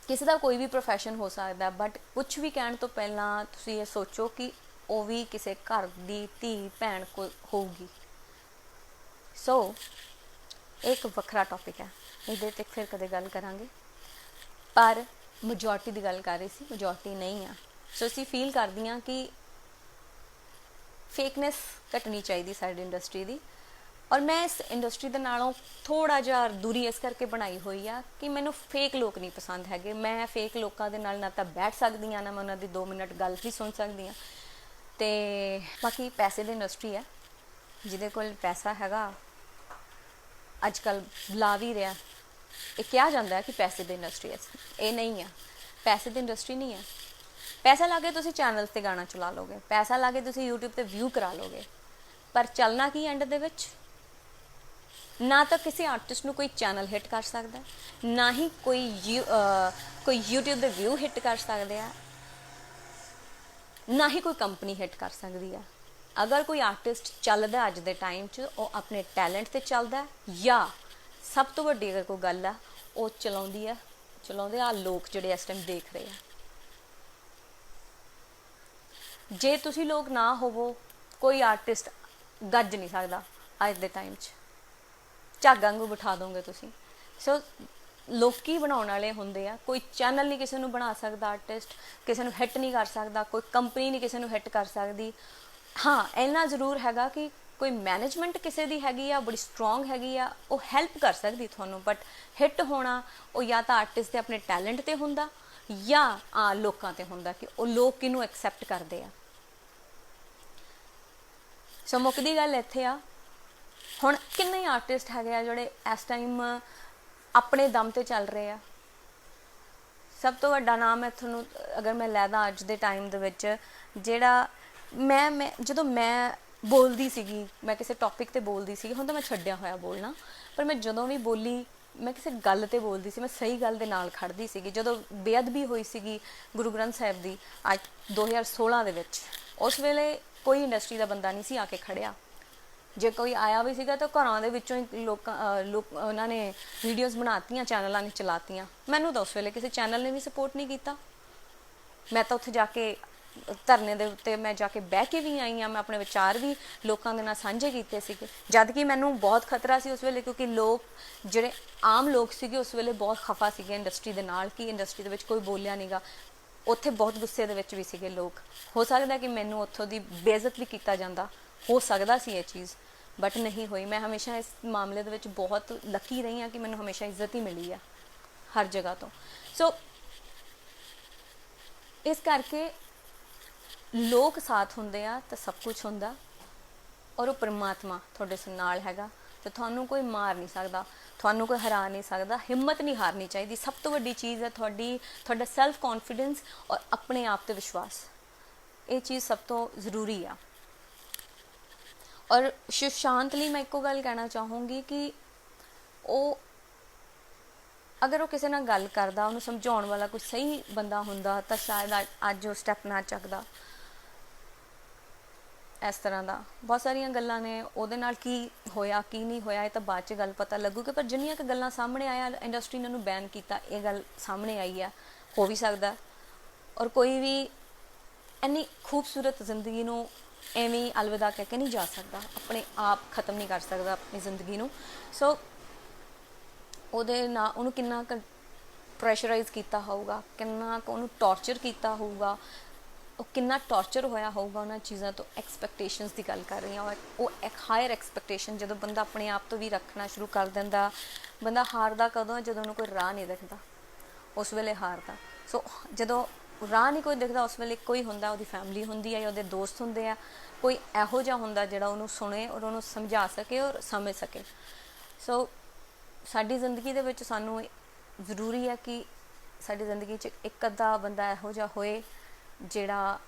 ਕਿਸੇ ਦਾ ਕੋਈ ਵੀ ਪ੍ਰੋਫੈਸ਼ਨ ਹੋ ਸਕਦਾ, ਬਟ ਕੁਛ ਵੀ ਕਹਿਣ ਤੋਂ ਪਹਿਲਾਂ ਤੁਸੀਂ ਇਹ ਸੋਚੋ ਕਿ ਉਹ ਵੀ ਕਿਸੇ ਘਰ ਦੀ ਧੀ ਭੈਣ ਕੋਈ ਹੋਊਗੀ। ਸੋ ਇੱਕ ਵੱਖਰਾ ਟੌਪਿਕ ਹੈ, ਇਹਦੇ 'ਤੇ ਫਿਰ ਕਦੇ ਗੱਲ ਕਰਾਂਗੇ। ਪਰ ਮੈਜੋਰਟੀ ਦੀ ਗੱਲ ਕਰ ਰਹੀ ਸੀ, ਮੈਜੋਰਟੀ ਨਹੀਂ ਆ। ਸੋ ਅਸੀਂ ਫੀਲ ਕਰਦੀਆਂ ਕਿ ਫੇਕਨੈਸ ਘਟਣੀ ਚਾਹੀਦੀ ਸਾਡੀ ਇੰਡਸਟਰੀ ਦੀ। ਔਰ ਮੈਂ ਇਸ ਇੰਡਸਟਰੀ ਦੇ ਨਾਲੋਂ ਥੋੜ੍ਹਾ ਜਿਹਾ ਦੂਰੀ ਇਸ ਕਰਕੇ ਬਣਾਈ ਹੋਈ ਆ ਕਿ ਮੈਨੂੰ ਫੇਕ ਲੋਕ ਨਹੀਂ ਪਸੰਦ ਹੈਗੇ। ਮੈਂ ਫੇਕ ਲੋਕਾਂ ਦੇ ਨਾਲ ਨਾ ਤਾਂ ਬੈਠ ਸਕਦੀ ਹਾਂ, ਨਾ ਮੈਂ ਉਹਨਾਂ ਦੀ 2 ਮਿੰਟ ਗੱਲ ਹੀ ਸੁਣ ਸਕਦੀ ਹਾਂ। ਅਤੇ ਬਾਕੀ ਪੈਸੇ ਦੀ ਇੰਡਸਟਰੀ ਹੈ, ਜਿਹਦੇ ਕੋਲ ਪੈਸਾ ਹੈਗਾ ਅੱਜ ਕੱਲ੍ਹ ਲਾ ਵੀ ਰਿਹਾ। ਇਹ ਕਿਹਾ ਜਾਂਦਾ ਹੈ ਕਿ ਪੈਸੇ ਦੀ ਇੰਡਸਟਰੀ ਹੈ, ਇਹ ਨਹੀਂ ਆ। ਪੈਸੇ ਦੀ ਇੰਡਸਟਰੀ ਨਹੀਂ ਹੈ। ਪੈਸਾ ਲਾ ਕੇ ਤੁਸੀਂ ਚੈਨਲ 'ਤੇ ਗਾਣਾ ਚਲਾ ਲਓਗੇ, ਪੈਸਾ ਲਾ ਕੇ ਤੁਸੀਂ YouTube 'ਤੇ ਵਿਊ ਕਰਾ ਲਓਗੇ, ਪਰ ਚੱਲਣਾ ਕੀ ਐਂਡ ਦੇ ਵਿੱਚ? ਨਾ ਤਾਂ ਕਿਸੇ ਆਰਟਿਸਟ ਨੂੰ ਕੋਈ ਚੈਨਲ ਹਿੱਟ ਕਰ ਸਕਦਾ, ਨਾ ਹੀ ਕੋਈ YouTube ਦੇ ਵਿਊ ਹਿੱਟ ਕਰ ਸਕਦੇ ਆ, ਨਾ ਹੀ ਕੋਈ ਕੰਪਨੀ ਹਿੱਟ ਕਰ ਸਕਦੀ ਆ। ਅਗਰ ਕੋਈ ਆਰਟਿਸਟ ਚੱਲਦਾ ਅੱਜ ਦੇ ਟਾਈਮ 'ਚ, ਉਹ ਆਪਣੇ ਟੈਲੈਂਟ 'ਤੇ ਚੱਲਦਾ, ਜਾਂ ਸਭ ਤੋਂ ਵੱਡੀ ਅਗਰ ਕੋਈ ਗੱਲ ਆ, ਉਹ ਚਲਾਉਂਦੇ ਆ ਲੋਕ ਜਿਹੜੇ ਇਸ ਟਾਈਮ ਦੇਖ ਰਹੇ ਆ। ਜੇ ਤੁਸੀਂ ਲੋਕ ਨਾ ਹੋਵੋ, ਕੋਈ ਆਰਟਿਸਟ ਗੱਜ ਨਹੀਂ ਸਕਦਾ ਅੱਜ ਦੇ ਟਾਈਮ 'ਚ, ਝੱਗ ਵਾਂਗੂ ਬਿਠਾ ਦੋਗੇ ਤੁਸੀਂ। ਸੋ ਲੋਕੀ ਬਣਾਉਣ ਵਾਲੇ ਹੁੰਦੇ ਆ, ਕੋਈ ਚੈਨਲ ਨਹੀਂ ਕਿਸੇ ਨੂੰ ਬਣਾ ਸਕਦਾ, ਆਰਟਿਸਟ ਕਿਸੇ ਨੂੰ ਹਿੱਟ ਨਹੀਂ ਕਰ ਸਕਦਾ, ਕੋਈ ਕੰਪਨੀ ਨਹੀਂ ਕਿਸੇ ਨੂੰ ਹਿੱਟ ਕਰ ਸਕਦੀ। ਹਾਂ, ਇੰਨਾ ਜ਼ਰੂਰ ਹੈਗਾ ਕਿ ਕੋਈ ਮੈਨੇਜਮੈਂਟ ਕਿਸੇ ਦੀ ਹੈਗੀ ਆ, ਬੜੀ ਸਟਰੋਂਗ ਹੈਗੀ ਆ, ਉਹ ਹੈਲਪ ਕਰ ਸਕਦੀ ਤੁਹਾਨੂੰ, ਬਟ ਹਿੱਟ ਹੋਣਾ ਉਹ ਜਾਂ ਤਾਂ ਆਰਟਿਸਟ ਦੇ ਆਪਣੇ ਟੈਲੈਂਟ 'ਤੇ ਹੁੰਦਾ, ਜਾਂ ਲੋਕਾਂ 'ਤੇ ਹੁੰਦਾ ਕਿ ਉਹ ਲੋਕ ਕਿਹਨੂੰ ਐਕਸੈਪਟ ਕਰਦੇ ਆ। ਸੋ ਮੁੱਕਦੀ ਗੱਲ ਇੱਥੇ ਆ। ਹੁਣ ਕਿੰਨੇ ਆਰਟਿਸਟ ਹੈਗੇ ਆ ਜਿਹੜੇ ਇਸ ਟਾਈਮ ਆਪਣੇ ਦਮ 'ਤੇ ਚੱਲ ਰਹੇ ਆ। ਸਭ ਤੋਂ ਵੱਡਾ ਨਾਮ ਹੈ ਤੁਹਾਨੂੰ ਅਗਰ ਮੈਂ ਲੈ ਦਾਂ ਅੱਜ ਦੇ ਟਾਈਮ ਦੇ ਵਿੱਚ, ਜਿਹੜਾ ਮੈਂ ਜਦੋਂ ਮੈਂ ਬੋਲਦੀ ਸੀਗੀ, ਮੈਂ ਕਿਸੇ ਟੌਪਿਕ 'ਤੇ ਬੋਲਦੀ ਸੀਗੀ, ਹੁਣ ਤਾਂ ਮੈਂ ਛੱਡਿਆ ਹੋਇਆ ਬੋਲਣਾ, ਪਰ ਮੈਂ ਜਦੋਂ ਵੀ ਬੋਲੀ ਮੈਂ ਕਿਸੇ ਗੱਲ 'ਤੇ ਬੋਲਦੀ ਸੀ, ਮੈਂ ਸਹੀ ਗੱਲ ਦੇ ਨਾਲ ਖੜ੍ਹਦੀ ਸੀਗੀ। ਜਦੋਂ ਬੇਅਦਬੀ ਹੋਈ ਸੀਗੀ ਗੁਰੂ ਗ੍ਰੰਥ ਸਾਹਿਬ ਦੀ ਅੱਜ 2016 ਦੇ ਵਿੱਚ, ਉਸ ਵੇਲੇ ਕੋਈ ਇੰਡਸਟਰੀ ਦਾ ਬੰਦਾ ਨਹੀਂ ਸੀ ਆ ਕੇ ਖੜ੍ਹਿਆ। ਜੇ ਕੋਈ ਆਇਆ ਵੀ ਸੀਗਾ ਤਾਂ ਘਰਾਂ ਦੇ ਵਿੱਚੋਂ ਹੀ ਉਹਨਾਂ ਨੇ ਵੀਡੀਓਜ਼ ਬਣਾਤੀਆਂ, ਚੈਨਲਾਂ ਨੇ ਚਲਾਤੀਆਂ। ਮੈਨੂੰ ਤਾਂ ਉਸ ਵੇਲੇ ਕਿਸੇ ਚੈਨਲ ਨੇ ਵੀ ਸਪੋਰਟ ਨਹੀਂ ਕੀਤਾ। ਮੈਂ ਤਾਂ ਉੱਥੇ ਜਾ ਕੇ ਧਰਨੇ ਦੇ ਉੱਤੇ ਮੈਂ ਜਾ ਕੇ ਬਹਿ ਕੇ ਵੀ ਆਈ ਹਾਂ, ਮੈਂ ਆਪਣੇ ਵਿਚਾਰ ਵੀ ਲੋਕਾਂ ਦੇ ਨਾਲ ਸਾਂਝੇ ਕੀਤੇ ਸੀਗੇ, ਜਦ ਕਿ ਮੈਨੂੰ ਬਹੁਤ ਖਤਰਾ ਸੀ ਉਸ ਵੇਲੇ, ਕਿਉਂਕਿ ਲੋਕ ਜਿਹੜੇ ਆਮ ਲੋਕ ਸੀਗੇ ਉਸ ਵੇਲੇ ਬਹੁਤ ਖਫਾ ਸੀਗੇ ਇੰਡਸਟਰੀ ਦੇ ਨਾਲ ਕਿ ਇੰਡਸਟਰੀ ਦੇ ਵਿੱਚ ਕੋਈ ਬੋਲਿਆ ਨਹੀਂ ਗਾ। ਉੱਥੇ ਬਹੁਤ ਗੁੱਸੇ ਦੇ ਵਿੱਚ ਵੀ ਸੀਗੇ ਲੋਕ। ਹੋ ਸਕਦਾ ਕਿ ਮੈਨੂੰ ਉੱਥੋਂ ਦੀ ਬੇਇੱਜ਼ਤ ਵੀ ਕੀਤਾ ਜਾਂਦਾ, ਹੋ ਸਕਦਾ ਸੀ ਇਹ ਚੀਜ਼, ਬਟ ਨਹੀਂ ਹੋਈ। ਮੈਂ ਹਮੇਸ਼ਾ ਇਸ ਮਾਮਲੇ ਦੇ ਵਿੱਚ ਬਹੁਤ ਲੱਕੀ ਰਹੀ ਹਾਂ ਕਿ ਮੈਨੂੰ ਹਮੇਸ਼ਾ ਇੱਜ਼ਤ ਹੀ ਮਿਲੀ ਆ ਹਰ ਜਗ੍ਹਾ ਤੋਂ। ਸੋ ਇਸ ਕਰਕੇ ਲੋਕ ਸਾਥ ਹੁੰਦੇ ਆ ਤਾਂ ਸਭ ਕੁਝ ਹੁੰਦਾ, ਔਰ ਉਹ ਪਰਮਾਤਮਾ ਤੁਹਾਡੇ ਨਾਲ ਹੈਗਾ ਤੇ ਤੁਹਾਨੂੰ ਕੋਈ ਮਾਰ ਨਹੀਂ ਸਕਦਾ, ਤੁਹਾਨੂੰ ਕੋਈ ਹਰਾ ਨਹੀਂ ਸਕਦਾ। ਹਿੰਮਤ ਨਹੀਂ ਹਾਰਨੀ ਚਾਹੀਦੀ। ਸਭ ਤੋਂ ਵੱਡੀ ਚੀਜ਼ ਹੈ ਤੁਹਾਡਾ ਸੈਲਫ ਕੌਨਫੀਡੈਂਸ ਔਰ ਆਪਣੇ ਆਪ 'ਤੇ ਵਿਸ਼ਵਾਸ। ਇਹ ਚੀਜ਼ ਸਭ ਤੋਂ ਜ਼ਰੂਰੀ ਆ। ਔਰ ਸੁਸ਼ਾਂਤ ਲਈ ਮੈਂ ਇੱਕੋ ਗੱਲ ਕਹਿਣਾ ਚਾਹੂੰਗੀ ਕਿ ਉਹ ਅਗਰ ਉਹ ਕਿਸੇ ਨਾਲ ਗੱਲ ਕਰਦਾ, ਉਹਨੂੰ ਸਮਝਾਉਣ ਵਾਲਾ ਕੋਈ ਸਹੀ ਬੰਦਾ ਹੁੰਦਾ ਤਾਂ ਸ਼ਾਇਦ ਅੱਜ ਉਹ ਸਟੈਪ ਨਾ ਚੱਕਦਾ। ਇਸ ਤਰ੍ਹਾਂ ਦਾ ਬਹੁਤ ਸਾਰੀਆਂ ਗੱਲਾਂ ਨੇ। ਉਹਦੇ ਨਾਲ ਕੀ ਹੋਇਆ ਕੀ ਨਹੀਂ ਹੋਇਆ ਇਹ ਤਾਂ ਬਾਅਦ 'ਚ ਗੱਲ ਪਤਾ ਲੱਗੂਗੀ, ਪਰ ਜਿੰਨੀਆਂ ਕੁ ਗੱਲਾਂ ਸਾਹਮਣੇ ਆਇਆ ਇੰਡਸਟਰੀ ਨੇ ਉਹਨੂੰ ਬੈਨ ਕੀਤਾ, ਇਹ ਗੱਲ ਸਾਹਮਣੇ ਆਈ ਆ। ਹੋ ਵੀ ਸਕਦਾ, ਔਰ ਕੋਈ ਵੀ ਇੰਨੀ ਖੂਬਸੂਰਤ ਜ਼ਿੰਦਗੀ ਨੂੰ ਐਵੇਂ ਅਲਵਿਦਾ ਕਹਿ ਕੇ ਨਹੀਂ ਜਾ ਸਕਦਾ, ਆਪਣੇ ਆਪ ਖ਼ਤਮ ਨਹੀਂ ਕਰ ਸਕਦਾ ਆਪਣੀ ਜ਼ਿੰਦਗੀ ਨੂੰ। ਸੋ ਉਹਦੇ ਨਾਲ ਉਹਨੂੰ ਕਿੰਨਾ ਕੁ ਪ੍ਰੈਸ਼ਰਾਈਜ਼ ਕੀਤਾ ਹੋਊਗਾ, ਕਿੰਨਾ ਕੁ ਉਹਨੂੰ ਟੌਰਚਰ ਕੀਤਾ ਹੋਊਗਾ, ਉਹ ਕਿੰਨਾ ਟੌਰਚਰ ਹੋਇਆ ਹੋਊਗਾ ਉਹਨਾਂ ਚੀਜ਼ਾਂ ਤੋਂ। ਐਕਸਪੈਕਟੇਸ਼ਨਸ ਦੀ ਗੱਲ ਕਰ ਰਹੀ ਹਾਂ, ਉਹ ਇੱਕ ਹਾਇਰ ਐਕਸਪੈਕਟੇਸ਼ਨ ਜਦੋਂ ਬੰਦਾ ਆਪਣੇ ਆਪ ਤੋਂ ਵੀ ਰੱਖਣਾ ਸ਼ੁਰੂ ਕਰ ਦਿੰਦਾ। ਬੰਦਾ ਹਾਰਦਾ ਕਦੋਂ? ਜਦੋਂ ਉਹਨੂੰ ਕੋਈ ਰਾਹ ਨਹੀਂ ਦਿਖਦਾ, ਉਸ ਵੇਲੇ ਹਾਰਦਾ। ਸੋ ਜਦੋਂ ਰਾਹ ਨਹੀਂ ਕੋਈ ਦਿਖਦਾ, ਉਸ ਵੇਲੇ ਕੋਈ ਹੁੰਦਾ, ਉਹਦੀ ਫੈਮਿਲੀ ਹੁੰਦੀ ਹੈ ਜਾਂ ਉਹਦੇ ਦੋਸਤ ਹੁੰਦੇ ਆ, ਕੋਈ ਇਹੋ ਜਿਹਾ ਹੁੰਦਾ ਜਿਹੜਾ ਉਹਨੂੰ ਸੁਣੇ ਔਰ ਉਹਨੂੰ ਸਮਝਾ ਸਕੇ ਔਰ ਸਮਝ ਸਕੇ। ਸੋ ਸਾਡੀ ਜ਼ਿੰਦਗੀ ਦੇ ਵਿੱਚ ਸਾਨੂੰ ਜ਼ਰੂਰੀ ਹੈ ਕਿ ਸਾਡੀ ਜ਼ਿੰਦਗੀ 'ਚ ਇੱਕ ਅੱਧਾ ਬੰਦਾ ਇਹੋ ਜਿਹਾ ਹੋਏ ਜਿਹੜਾ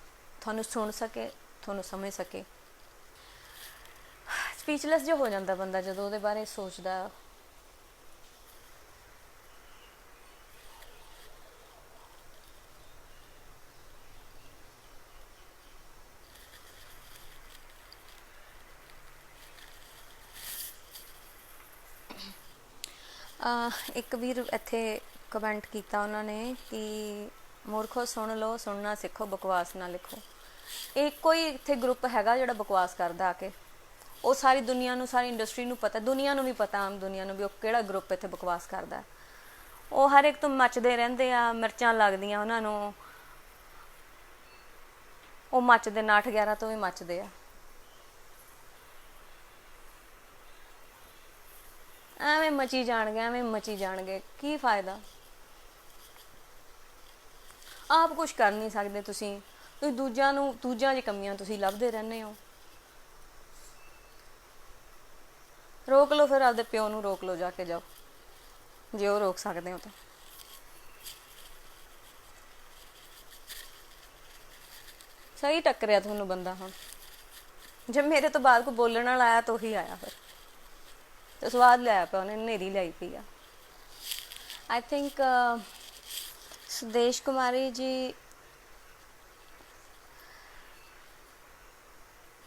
ਤੁਹਾਨੂੰ ਸੁਣ ਸਕੇ, ਤੁਹਾਨੂੰ ਸਮਝ ਸਕੇ। ਸਪੀਚਲੈਸ ਜਿਹਾ ਹੋ ਜਾਂਦਾ ਬੰਦਾ ਜਦੋਂ ਉਹਦੇ ਬਾਰੇ ਸੋਚਦਾ। ਇੱਕ ਵੀਰ ਇੱਥੇ ਕਮੈਂਟ ਕੀਤਾ ਉਹਨਾਂ ਨੇ ਕਿ ਮੂਰਖੋ ਸੁਣ ਲਓ, ਸੁਣਨਾ ਸਿੱਖੋ, ਬਕਵਾਸ ਨਾ ਲਿਖੋ। ਇਹ ਕੋਈ ਇੱਥੇ ਗਰੁੱਪ ਹੈਗਾ ਜਿਹੜਾ ਬਕਵਾਸ ਕਰਦਾ ਆ ਕੇ, ਉਹ ਸਾਰੀ ਦੁਨੀਆ ਨੂੰ, ਸਾਰੀ ਇੰਡਸਟਰੀ ਨੂੰ ਪਤਾ, ਦੁਨੀਆ ਨੂੰ ਵੀ ਪਤਾ, ਆਮ ਦੁਨੀਆ ਨੂੰ ਵੀ, ਉਹ ਕਿਹੜਾ ਗਰੁੱਪ ਇੱਥੇ ਬਕਵਾਸ ਕਰਦਾ। ਉਹ ਹਰ ਇੱਕ ਤੋਂ ਮੱਚਦੇ ਰਹਿੰਦੇ ਆ, ਮਿਰਚਾਂ ਲੱਗਦੀਆਂ ਉਹਨਾਂ ਨੂੰ, ਉਹ ਮੱਚਦੇ 9-11 ਤੋਂ ਵੀ ਮੱਚਦੇ ਆ। ਐਵੇਂ ਮਚੀ ਜਾਣਗੇ, ਐਵੇਂ ਮਚੀ ਜਾਣਗੇ, ਕੀ ਫਾਇਦਾ? ਆਪ ਕੁਛ ਕਰ ਨਹੀਂ ਸਕਦੇ ਤੁਸੀਂ ਦੂਜਿਆਂ ਦੀ ਕਮੀਆਂ ਤੁਸੀਂ ਲੱਭਦੇ ਰਹਿੰਦੇ ਹੋ। ਰੋਕ ਲਓ ਫਿਰ, ਆਪਦੇ ਪਿਓ ਨੂੰ ਰੋਕ ਲਓ, ਜਾ ਕੇ ਜਾਓ ਜੇ ਉਹ ਰੋਕ ਸਕਦੇ ਹੋ ਤਾਂ। ਸਹੀ ਟੱਕਰਿਆ ਤੁਹਾਨੂੰ ਬੰਦਾ। ਹੁਣ ਜੇ ਮੇਰੇ ਤੋਂ ਬਾਅਦ ਕੋਈ ਬੋਲਣ ਵਾਲਾ ਆਇਆ ਤਾਂ ਉਹੀ ਆਇਆ ਫਿਰ, ਤੇ ਸਵਾਦ ਲਿਆਇਆ ਪਿਆ ਉਹਨੇ, ਹਨੇਰੀ ਲਿਆਈ ਪਈ ਆ। ਆਈ ਥਿੰਕ ਸੁਦੇਸ਼ ਕੁਮਾਰੀ ਜੀ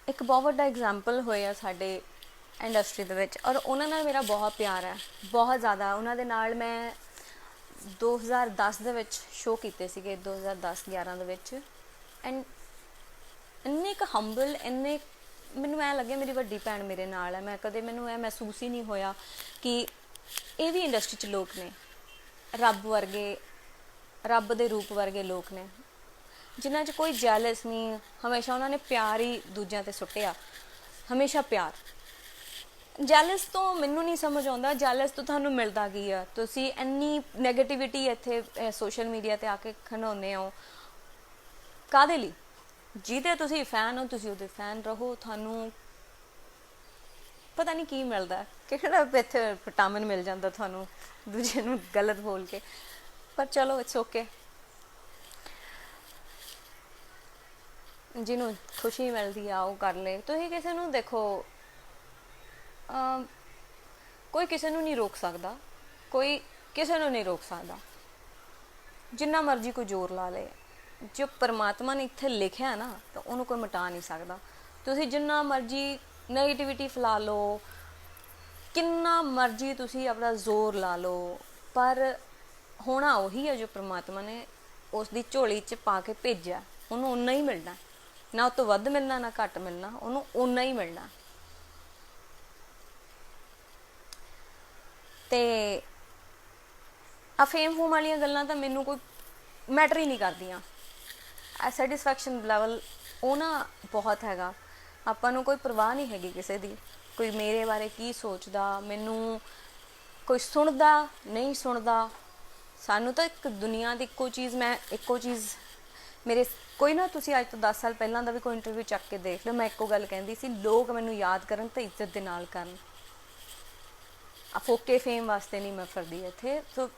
ਇੱਕ ਬਹੁਤ ਵੱਡਾ ਐਗਜ਼ਾਮਪਲ ਹੋਏ ਆ ਸਾਡੇ ਇੰਡਸਟਰੀ ਦੇ ਵਿੱਚ, ਔਰ ਉਹਨਾਂ ਨਾਲ ਮੇਰਾ ਬਹੁਤ ਪਿਆਰ ਹੈ, ਬਹੁਤ ਜ਼ਿਆਦਾ। ਉਹਨਾਂ ਦੇ ਨਾਲ ਮੈਂ 2010 ਦੇ ਵਿੱਚ ਸ਼ੋਅ ਕੀਤੇ ਸੀਗੇ, 2010-11 ਦੇ ਵਿੱਚ। ਐਂਡ ਇੰਨੇ ਕੁ ਹੰਬਲ, ਇੰਨੇ ਮੈਨੂੰ ਐਂ ਲੱਗਿਆ ਮੇਰੀ ਵੱਡੀ ਭੈਣ ਮੇਰੇ ਨਾਲ ਹੈ। ਮੈਂ ਕਦੇ, ਮੈਨੂੰ ਇਹ ਮਹਿਸੂਸ ਹੀ ਨਹੀਂ ਹੋਇਆ ਕਿ ਇਹ ਵੀ ਇੰਡਸਟਰੀ 'ਚ ਲੋਕ ਨੇ, ਰੱਬ ਵਰਗੇ, ਰੱਬ ਦੇ ਰੂਪ ਵਰਗੇ ਲੋਕ ਨੇ ਜਿਨ੍ਹਾਂ 'ਚ ਕੋਈ ਜੈਲਸ ਨਹੀਂ। ਹਮੇਸ਼ਾ ਉਹਨਾਂ ਨੇ ਪਿਆਰ ਹੀ ਦੂਜਿਆਂ 'ਤੇ ਸੁੱਟਿਆ, ਹਮੇਸ਼ਾ ਪਿਆਰ। ਜੈਲਸ ਤੋਂ ਮੈਨੂੰ ਨਹੀਂ ਸਮਝ ਆਉਂਦਾ, ਜੈਲਸ ਤੋਂ ਤੁਹਾਨੂੰ ਮਿਲਦਾ ਕੀ ਆ? ਤੁਸੀਂ ਇੰਨੀ ਨੈਗੇਟਿਵਿਟੀ ਇੱਥੇ ਸੋਸ਼ਲ ਮੀਡੀਆ 'ਤੇ ਆ ਕੇ ਖਿਡਾਉਂਦੇ ਹੋ, ਕਾਹਦੇ ਲਈ? ਜਿਹਦੇ ਤੁਸੀਂ ਫੈਨ ਹੋ, ਤੁਸੀਂ ਉਹਦੇ ਫੈਨ ਰਹੋ। ਤੁਹਾਨੂੰ ਪਤਾ ਨਹੀਂ ਕੀ ਮਿਲਦਾ, ਕਿਹੜਾ ਇੱਥੇ ਵਿਟਾਮਿਨ ਮਿਲ ਜਾਂਦਾ ਤੁਹਾਨੂੰ ਦੂਜੇ ਨੂੰ ਗਲਤ ਬੋਲ ਕੇ। ਪਰ ਚਲੋ, ਇਟਸ ਓਕੇ। ਜਿਹਨੂੰ ਖੁਸ਼ੀ ਮਿਲਦੀ ਆ ਉਹ ਕਰ ਲੇ। ਤੁਸੀਂ ਕਿਸੇ ਨੂੰ ਦੇਖੋ, ਕੋਈ ਕਿਸੇ ਨੂੰ ਨਹੀਂ ਰੋਕ ਸਕਦਾ, ਕੋਈ ਕਿਸੇ ਨੂੰ ਨਹੀਂ ਰੋਕ ਸਕਦਾ, ਜਿੰਨਾ ਮਰਜ਼ੀ ਕੋਈ ਜ਼ੋਰ ਲਾ ਲੇ। ਜੋ ਪਰਮਾਤਮਾ ਨੇ ਇੱਥੇ ਲਿਖਿਆ ਨਾ, ਤਾਂ ਉਹਨੂੰ ਕੋਈ ਮਿਟਾ ਨਹੀਂ ਸਕਦਾ। ਤੁਸੀਂ ਜਿੰਨਾ ਮਰਜ਼ੀ ਨੈਗੇਟਿਵਿਟੀ ਫੈਲਾ ਲਓ, ਕਿੰਨਾ ਮਰਜ਼ੀ ਤੁਸੀਂ ਆਪਣਾ ਜ਼ੋਰ ਲਾ ਲਓ, ਪਰ ਹੋਣਾ ਉਹੀ ਹੈ ਜੋ ਪਰਮਾਤਮਾ ਨੇ ਉਸ ਦੀ ਝੋਲੀ 'ਚ ਪਾ ਕੇ ਭੇਜਿਆ। ਉਹਨੂੰ ਓਨਾ ਹੀ ਮਿਲਣਾ, ਨਾ ਉਹ ਤੋਂ ਵੱਧ ਮਿਲਣਾ, ਨਾ ਘੱਟ ਮਿਲਣਾ, ਉਹਨੂੰ ਓਨਾ ਹੀ ਮਿਲਣਾ। ਤੇ ਆ ਫੇਮ ਫੂਮ ਵਾਲੀਆਂ ਗੱਲਾਂ ਤਾਂ ਮੈਨੂੰ ਕੋਈ ਮੈਟਰ ਹੀ ਨਹੀਂ ਕਰਦੀਆਂ। ਸੈਟਿਸਫੈਕਸ਼ਨ ਲੈਵਲ ਉਹ ਨਾ ਬਹੁਤ ਹੈਗਾ, ਆਪਾਂ ਨੂੰ ਕੋਈ ਪਰਵਾਹ ਨਹੀਂ ਹੈਗੀ ਕਿਸੇ ਦੀ, ਕੋਈ ਮੇਰੇ ਬਾਰੇ ਕੀ ਸੋਚਦਾ, ਮੈਨੂੰ ਕੋਈ ਸੁਣਦਾ ਨਹੀਂ ਸੁਣਦਾ। ਸਾਨੂੰ ਤਾਂ ਇੱਕ ਦੁਨੀਆ ਦੀ ਇੱਕੋ ਚੀਜ਼, ਮੈਂ ਇੱਕੋ ਚੀਜ਼ ਮੇਰੇ ਕੋਈ ਨਾ, ਤੁਸੀਂ ਅੱਜ ਤੋਂ 10 ਸਾਲ ਪਹਿਲਾਂ ਦਾ ਵੀ ਕੋਈ ਇੰਟਰਵਿਊ ਚੱਕ ਕੇ ਦੇਖ ਲਓ, ਮੈਂ ਇੱਕੋ ਗੱਲ ਕਹਿੰਦੀ ਸੀ, ਲੋਕ ਮੈਨੂੰ ਯਾਦ ਕਰਨ ਤਾਂ ਇੱਜ਼ਤ ਦੇ ਨਾਲ ਕਰਨ। ਫੋਕੇ ਫੇਮ ਵਾਸਤੇ ਨਹੀਂ ਮੈਂ ਫਿਰਦੀ ਇੱਥੇ। ਸੋ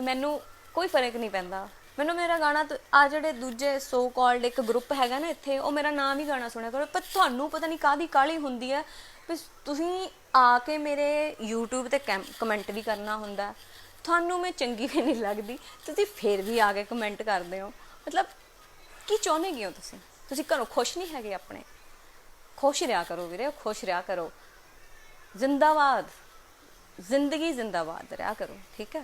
ਮੈਨੂੰ ਕੋਈ ਫਰਕ ਨਹੀਂ ਪੈਂਦਾ। ਮੈਨੂੰ ਮੇਰਾ ਗਾਣਾ ਆ ਜਿਹੜੇ ਦੂਜੇ ਸੋ ਕਾਲਡ ਇੱਕ ਗਰੁੱਪ ਹੈਗਾ ਨਾ ਇੱਥੇ, ਉਹ ਮੇਰਾ ਨਾਮ ਹੀ ਗਾਣਾ ਸੁਣਿਆ ਕਰੋ। ਪਰ ਤੁਹਾਨੂੰ ਪਤਾ ਨਹੀਂ ਕਾਹਦੀ ਕਾਹਲੀ ਹੁੰਦੀ ਹੈ ਵੀ ਤੁਸੀਂ ਆ ਕੇ ਮੇਰੇ YouTube 'ਤੇ ਕਮੈਂਟ ਵੀ ਕਰਨਾ ਹੁੰਦਾ। ਤੁਹਾਨੂੰ ਮੈਂ ਚੰਗੀ ਵੀ ਨਹੀਂ ਲੱਗਦੀ, ਤੁਸੀਂ ਫਿਰ ਵੀ ਆ ਕੇ ਕਮੈਂਟ ਕਰਦੇ ਹੋ। ਮਤਲਬ ਕੀ ਚਾਹੁੰਦੇ ਕੀ ਹੋ ਤੁਸੀਂ? ਤੁਸੀਂ ਘਰੋਂ ਖੁਸ਼ ਨਹੀਂ ਹੈਗੇ ਆਪਣੇ, खुश रहा करो वीरे, खुश रहा करो, जिंदाबाद, जिंदगी जिंदाबाद रहा करो, ठीक है।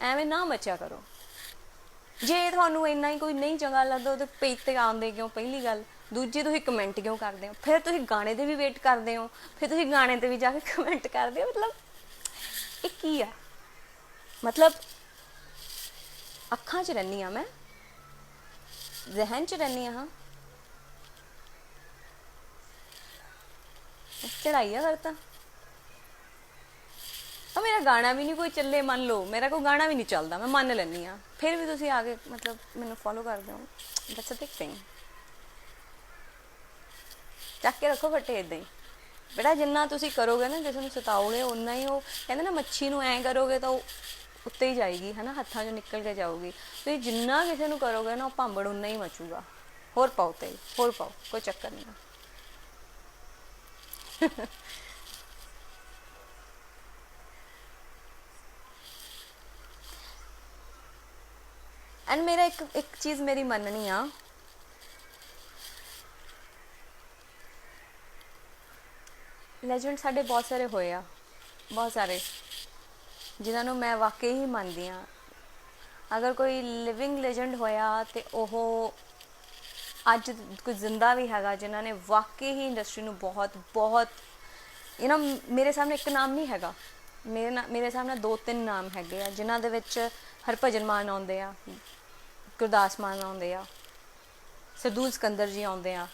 एवें ना मचा करो। जे तुहानू इन्ना ही कोई नहीं चंगा लगदा तो पेज ते आउंदे क्यों, पहली गल। दूजी तुसीं कमेंट क्यों करदे हो, फिर तुसीं गाने दे भी वेट करदे हो, फिर तुसीं गाने ते भी जाके कमेंट करदे हो। मतलब ये की आ, मतलब अखां च रैह्नी आं मैं, जहन च रैह्नी आं। चढ़ाइया करता और मेरा गाना भी नहीं कोई चले, मान लो मेरा कोई गाना भी नहीं चलता, मैं मान लैनी हाँ, फिर भी तुसीं आगे मतलब मैनू फॉलो कर दो, दैट्स अ बिग थिंग। चक के रखो फट्टे इदां ही बेटा, जिन्ना तुसीं करोगे ना किसी नूं सताओगे उन्ना ही वो कहते ना मच्छी नूं ऐं करोगे तो उत्ते ही जाएगी है ना, हत्थां चों निकल के जाऊगी। तुसीं जिन्ना किसी नूं करोगे ना भांबड़ उन्ना ही मचूगा। होर पाओ तेल, होर पाओ, कोई चक्कर नहीं। एंड मेरा एक चीज़ मेरी मननी आ, लैजेंड साढ़े बहुत सारे होए आ, बहुत सारे जिन्होंने मैं वाकई ही मानती हाँ। अगर कोई लिविंग लेजेंड होया तो ओहो अज कोई जिंदा भी हैगा जिन्होंने वाकई ही इंडस्ट्री नूं बहुत बहुत मेरे सामने एक नाम नहीं हैगा, मेरे सामने 2-3 नाम हैगे आ जिन्हां दे विच हरभजन मान आउंदे आ, गुरदास मान आउंदे आ, सरदूल सिकंदर जी आउंदे आ,